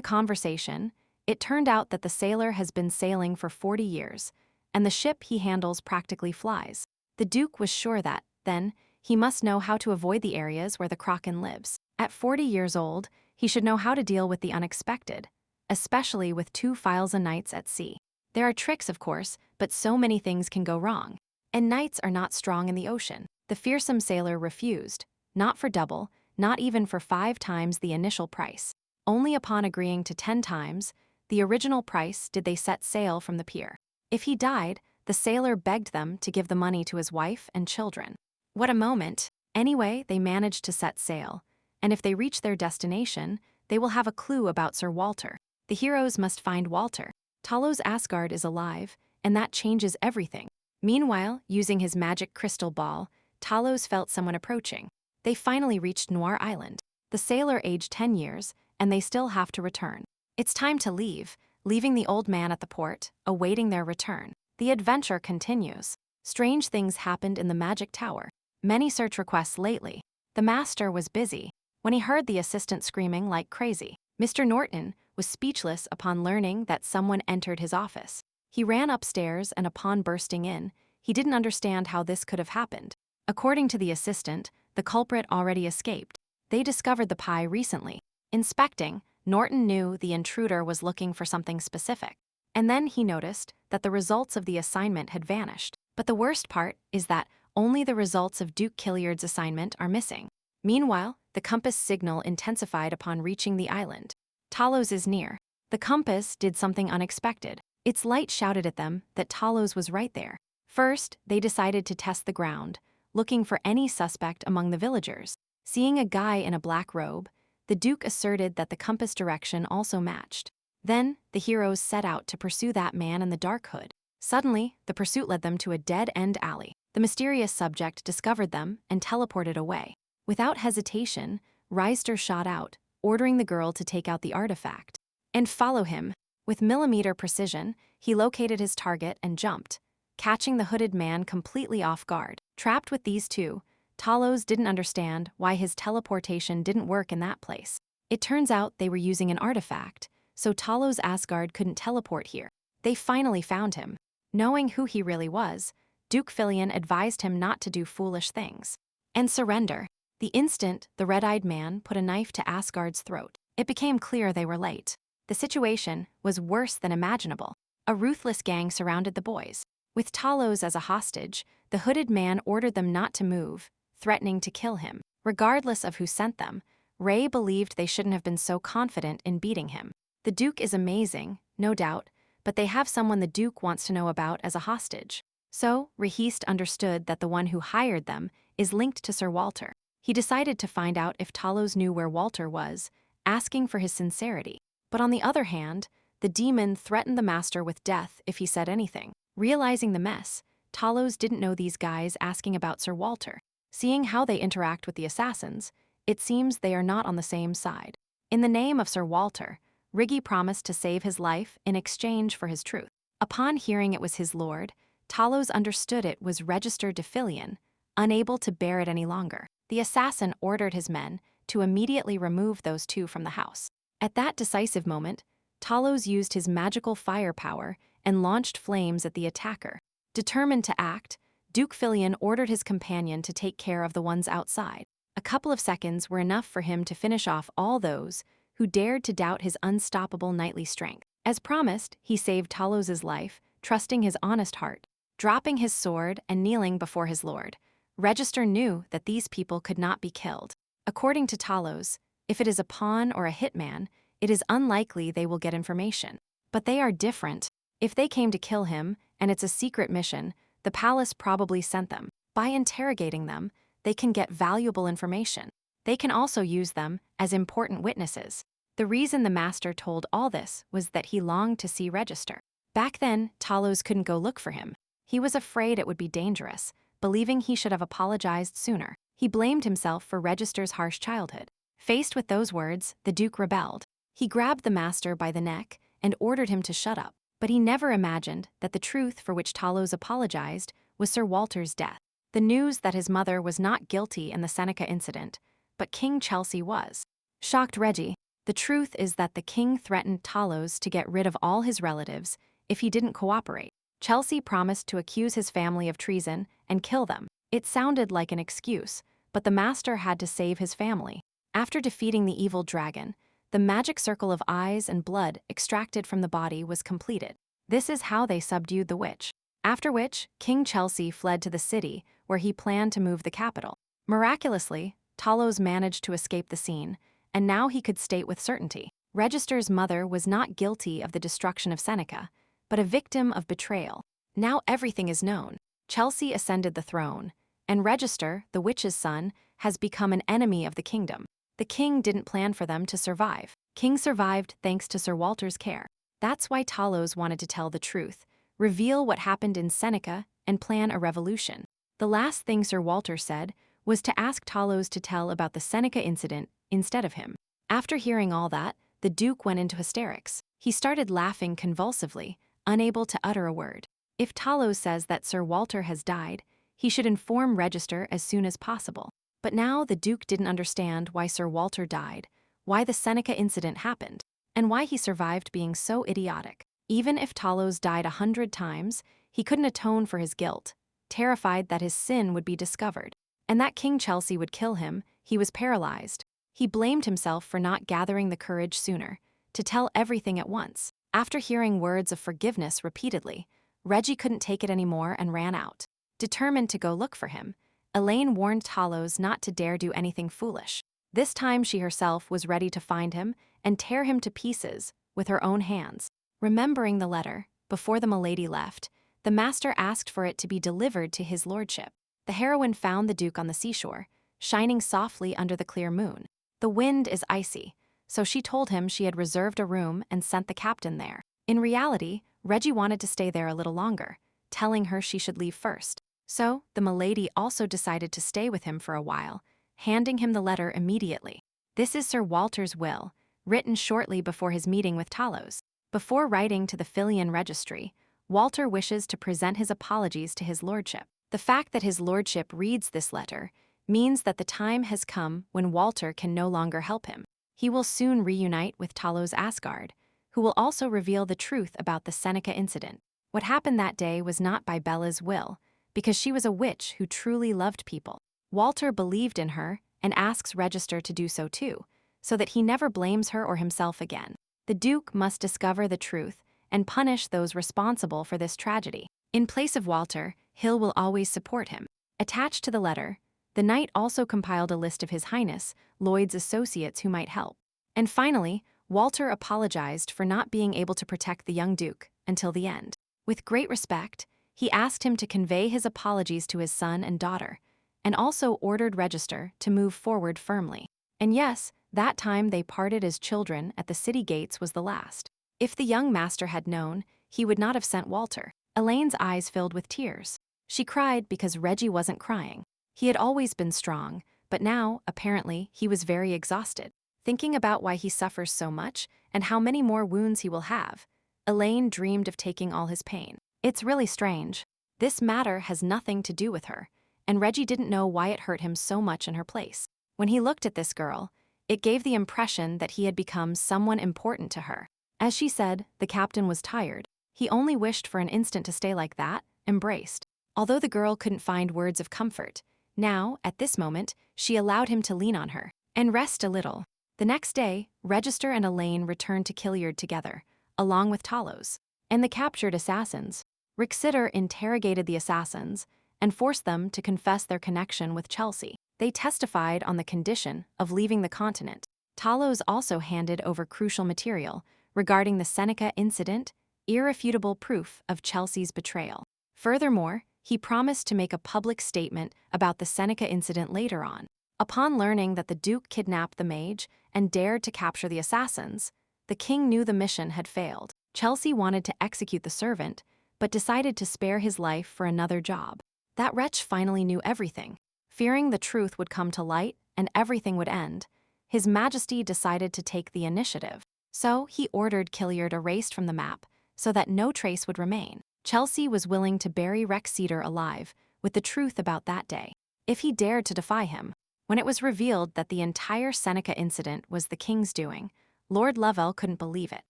conversation, it turned out that the sailor has been sailing for 40 years, and the ship he handles practically flies. The Duke was sure that, then, he must know how to avoid the areas where the kraken lives. At 40 years old, he should know how to deal with the unexpected, especially with 2 Files a Knights at sea. There are tricks, of course, but so many things can go wrong. And knights are not strong in the ocean. The fearsome sailor refused, not for double, not even for 5 times the initial price. Only upon agreeing to 10 times the original price did they set sail from the pier. If he died, the sailor begged them to give the money to his wife and children. What a moment! Anyway, they managed to set sail, and if they reach their destination, they will have a clue about Sir Walter. The heroes must find Walter. Talos Asgard is alive, and that changes everything. Meanwhile, using his magic crystal ball, Talos felt someone approaching. They finally reached Noir Island. The sailor aged 10 years, and they still have to return. It's time to leave, leaving the old man at the port, awaiting their return. The adventure continues. Strange things happened in the magic tower. Many search requests lately. The master was busy when he heard the assistant screaming like crazy. Mr. Norton was speechless upon learning that someone entered his office. He ran upstairs, and upon bursting in, he didn't understand how this could have happened. According to the assistant, the culprit already escaped. They discovered the pie recently. Inspecting, Norton knew the intruder was looking for something specific. And then he noticed that the results of the assignment had vanished. But the worst part is that only the results of Duke Killiard's assignment are missing. Meanwhile, the compass signal intensified upon reaching the island. Talos is near. The compass did something unexpected. Its light shouted at them that Talos was right there. First, they decided to test the ground, looking for any suspect among the villagers. Seeing a guy in a black robe, the Duke asserted that the compass direction also matched. Then, the heroes set out to pursue that man in the dark hood. Suddenly, the pursuit led them to a dead-end alley. The mysterious subject discovered them and teleported away. Without hesitation, Reister shot out, ordering the girl to take out the artifact and follow him. With millimeter precision, he located his target and jumped, catching the hooded man completely off guard. Trapped with these two, Talos didn't understand why his teleportation didn't work in that place. It turns out they were using an artifact, so Talos' Asgard couldn't teleport here. They finally found him. Knowing who he really was, Duke Filion advised him not to do foolish things and surrender. The instant the red-eyed man put a knife to Asgard's throat, it became clear they were late. The situation was worse than imaginable. A ruthless gang surrounded the boys. With Talos as a hostage, the hooded man ordered them not to move, threatening to kill him. Regardless of who sent them, Ray believed they shouldn't have been so confident in beating him. The Duke is amazing, no doubt, but they have someone the Duke wants to know about as a hostage. So, Rahist understood that the one who hired them is linked to Sir Walter. He decided to find out if Talos knew where Walter was, asking for his sincerity. But on the other hand, the demon threatened the master with death if he said anything. Realizing the mess, Talos didn't know these guys asking about Sir Walter. Seeing how they interact with the assassins, it seems they are not on the same side. In the name of Sir Walter, Riggy promised to save his life in exchange for his truth. Upon hearing it was his lord, Talos understood it was registered to Filion, unable to bear it any longer. The assassin ordered his men to immediately remove those two from the house. At that decisive moment, Talos used his magical firepower and launched flames at the attacker. Determined to act, Duke Filion ordered his companion to take care of the ones outside. A couple of seconds were enough for him to finish off all those who dared to doubt his unstoppable knightly strength. As promised, he saved Talos' life, trusting his honest heart. Dropping his sword and kneeling before his lord, Register knew that these people could not be killed. According to Talos, if it is a pawn or a hitman, it is unlikely they will get information. But they are different. If they came to kill him, and it's a secret mission, the palace probably sent them. By interrogating them, they can get valuable information. They can also use them as important witnesses. The reason the master told all this was that he longed to see Register. Back then, Talos couldn't go look for him. He was afraid it would be dangerous, believing he should have apologized sooner. He blamed himself for Register's harsh childhood. Faced with those words, the Duke rebelled. He grabbed the master by the neck and ordered him to shut up. But he never imagined that the truth for which Talos apologized was Sir Walter's death. The news that his mother was not guilty in the Seneca incident, but King Chelsea was, shocked Reggie. The truth is that the king threatened Talos to get rid of all his relatives if he didn't cooperate. Chelsea promised to accuse his family of treason and kill them. It sounded like an excuse, but the master had to save his family. After defeating the evil dragon, the magic circle of eyes and blood extracted from the body was completed. This is how they subdued the witch. After which, King Chelsea fled to the city, where he planned to move the capital. Miraculously, Talos managed to escape the scene, and now he could state with certainty. Register's mother was not guilty of the destruction of Seneca, but a victim of betrayal. Now everything is known. Chelsea ascended the throne, and Register, the witch's son, has become an enemy of the kingdom. The king didn't plan for them to survive. King survived thanks to Sir Walter's care. That's why Talos wanted to tell the truth, reveal what happened in Seneca, and plan a revolution. The last thing Sir Walter said was to ask Talos to tell about the Seneca incident instead of him. After hearing all that, the Duke went into hysterics. He started laughing convulsively, unable to utter a word. If Talos says that Sir Walter has died, he should inform Register as soon as possible. But now the Duke didn't understand why Sir Walter died, why the Seneca incident happened, and why he survived being so idiotic. Even if Talos died 100 times, he couldn't atone for his guilt. Terrified that his sin would be discovered, and that King Chelsea would kill him, he was paralyzed. He blamed himself for not gathering the courage sooner, to tell everything at once. After hearing words of forgiveness repeatedly, Reggie couldn't take it anymore and ran out. Determined to go look for him, Elaine warned Talos not to dare do anything foolish. This time she herself was ready to find him and tear him to pieces with her own hands. Remembering the letter, before the milady left, the master asked for it to be delivered to his lordship. The heroine found the Duke on the seashore, shining softly under the clear moon. The wind is icy, so she told him she had reserved a room and sent the captain there. In reality, Reggie wanted to stay there a little longer, telling her she should leave first. So, the milady also decided to stay with him for a while, handing him the letter immediately. This is Sir Walter's will, written shortly before his meeting with Talos. Before writing to the Filion registry, Walter wishes to present his apologies to his lordship. The fact that his lordship reads this letter means that the time has come when Walter can no longer help him. He will soon reunite with Talos Asgard, who will also reveal the truth about the Seneca incident. What happened that day was not by Bella's will, because she was a witch who truly loved people. Walter believed in her and asks Register to do so too, so that he never blames her or himself again. The Duke must discover the truth and punish those responsible for this tragedy. In place of Walter, Hill will always support him. Attached to the letter, the knight also compiled a list of His Highness Lloyd's associates who might help. And finally, Walter apologized for not being able to protect the young Duke until the end. With great respect, he asked him to convey his apologies to his son and daughter, and also ordered Register to move forward firmly. And yes, that time they parted as children at the city gates was the last. If the young master had known, he would not have sent Walter. Elaine's eyes filled with tears. She cried because Reggie wasn't crying. He had always been strong, but now, apparently, he was very exhausted. Thinking about why he suffers so much and how many more wounds he will have, Elaine dreamed of taking all his pain. It's really strange. This matter has nothing to do with her, and Reggie didn't know why it hurt him so much in her place. When he looked at this girl, it gave the impression that he had become someone important to her. As she said, the captain was tired. He only wished for an instant to stay like that, embraced. Although the girl couldn't find words of comfort, now, at this moment, she allowed him to lean on her and rest a little. The next day, Register and Elaine returned to Killiard together, along with Talos and the captured assassins. Rixiter interrogated the assassins and forced them to confess their connection with Chelsea. They testified on the condition of leaving the continent. Talos also handed over crucial material regarding the Seneca incident, irrefutable proof of Chelsea's betrayal. Furthermore, he promised to make a public statement about the Seneca incident later on. Upon learning that the Duke kidnapped the mage and dared to capture the assassins, the king knew the mission had failed. Chelsea wanted to execute the servant, but decided to spare his life for another job. That wretch finally knew everything. Fearing the truth would come to light and everything would end, His Majesty decided to take the initiative. So he ordered Killiard erased from the map so that no trace would remain. Chelsea was willing to bury Rexeter alive with the truth about that day, if he dared to defy him. When it was revealed that the entire Seneca incident was the king's doing, Lord Lovell couldn't believe it.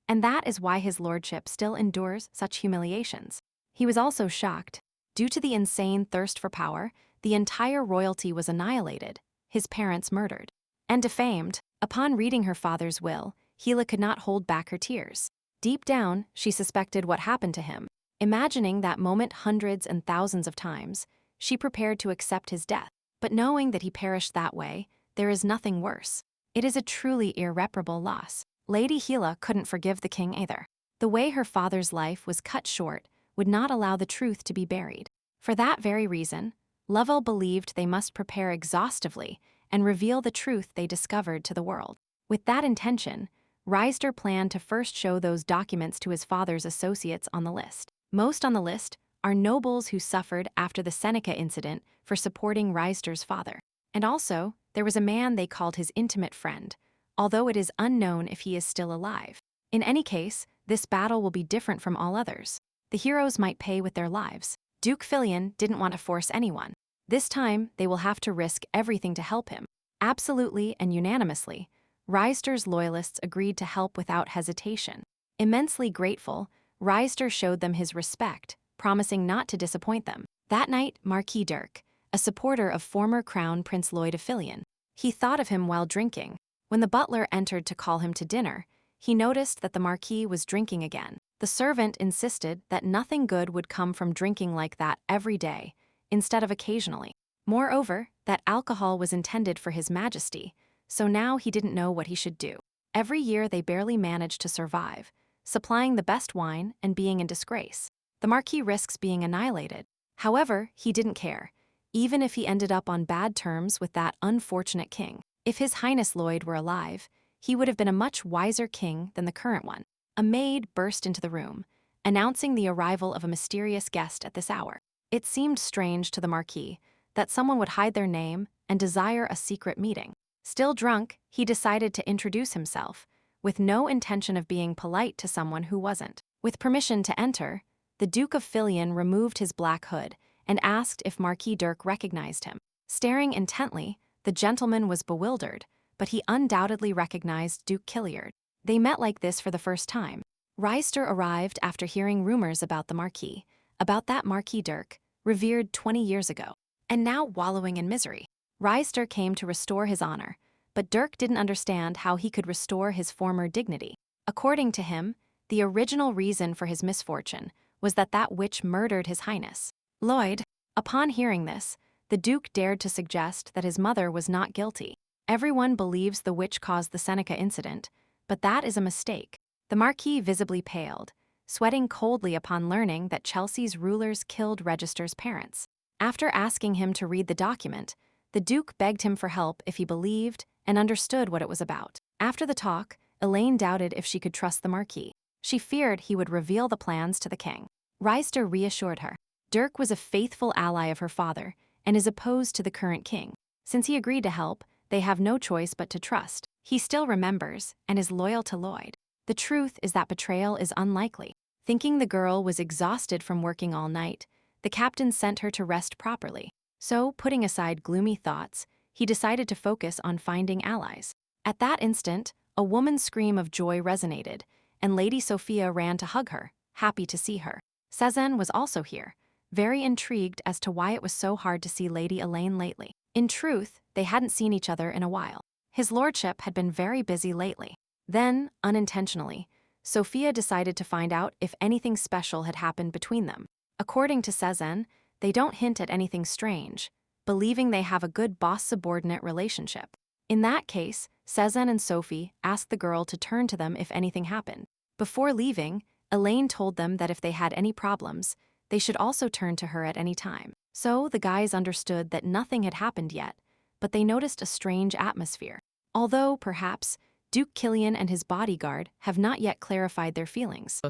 And that is why his lordship still endures such humiliations. He was also shocked. Due to the insane thirst for power, the entire royalty was annihilated, his parents murdered, and defamed. Upon reading her father's will, Gila could not hold back her tears. Deep down, she suspected what happened to him. Imagining that moment hundreds and thousands of times, she prepared to accept his death. But knowing that he perished that way, there is nothing worse. It is a truly irreparable loss. Lady Gila couldn't forgive the king either. The way her father's life was cut short would not allow the truth to be buried. For that very reason, Lovell believed they must prepare exhaustively and reveal the truth they discovered to the world. With that intention, Reister planned to first show those documents to his father's associates on the list. Most on the list are nobles who suffered after the Seneca incident for supporting Reister's father. And also, there was a man they called his intimate friend, although it is unknown if he is still alive. In any case, this battle will be different from all others. The heroes might pay with their lives. Duke Filion didn't want to force anyone. This time, they will have to risk everything to help him. Absolutely and unanimously, Reister's loyalists agreed to help without hesitation. Immensely grateful, Reister showed them his respect, promising not to disappoint them. That night, Marquis Dirk, a supporter of former Crown Prince Lloyd of Filion, he thought of him while drinking. When the butler entered to call him to dinner, he noticed that the Marquis was drinking again. The servant insisted that nothing good would come from drinking like that every day, instead of occasionally. Moreover, that alcohol was intended for His Majesty, so now he didn't know what he should do. Every year they barely managed to survive, supplying the best wine and being in disgrace. The Marquis risks being annihilated. However, he didn't care, even if he ended up on bad terms with that unfortunate king. If His Highness Lloyd were alive, he would have been a much wiser king than the current one. A maid burst into the room, announcing the arrival of a mysterious guest at this hour. It seemed strange to the Marquis that someone would hide their name and desire a secret meeting. Still drunk, he decided to introduce himself, with no intention of being polite to someone who wasn't. With permission to enter, the Duke of Filion removed his black hood and asked if Marquis Dirk recognized him. Staring intently, the gentleman was bewildered, but he undoubtedly recognized Duke Killiard. They met like this for the first time. Reister arrived after hearing rumors about the Marquis, about that Marquis Dirk, revered 20 years ago, and now wallowing in misery. Reister came to restore his honor, but Dirk didn't understand how he could restore his former dignity. According to him, the original reason for his misfortune was that witch murdered His Highness Lloyd. Upon hearing this, the Duke dared to suggest that his mother was not guilty. Everyone believes the witch caused the Seneca incident, but that is a mistake. The Marquis visibly paled, sweating coldly upon learning that Chelsea's rulers killed Register's parents. After asking him to read the document, the Duke begged him for help if he believed and understood what it was about. After the talk, Elaine doubted if she could trust the Marquis. She feared he would reveal the plans to the king. Reister reassured her. Dirk was a faithful ally of her father and is opposed to the current king. Since he agreed to help, they have no choice but to trust. He still remembers and is loyal to Lloyd. The truth is that betrayal is unlikely. Thinking the girl was exhausted from working all night, the captain sent her to rest properly. So, putting aside gloomy thoughts, he decided to focus on finding allies. At that instant, a woman's scream of joy resonated, and Lady Sophia ran to hug her, happy to see her. Cezanne was also here, very intrigued as to why it was so hard to see Lady Elaine lately. In truth, they hadn't seen each other in a while. His lordship had been very busy lately. Then, unintentionally, Sophia decided to find out if anything special had happened between them. According to Cezanne, they don't hint at anything strange, believing they have a good boss-subordinate relationship. In that case, Cezanne and Sophie asked the girl to turn to them if anything happened. Before leaving, Elaine told them that if they had any problems, they should also turn to her at any time. So the guys understood that nothing had happened yet, but they noticed a strange atmosphere. Although, perhaps, Duke Killian and his bodyguard have not yet clarified their feelings.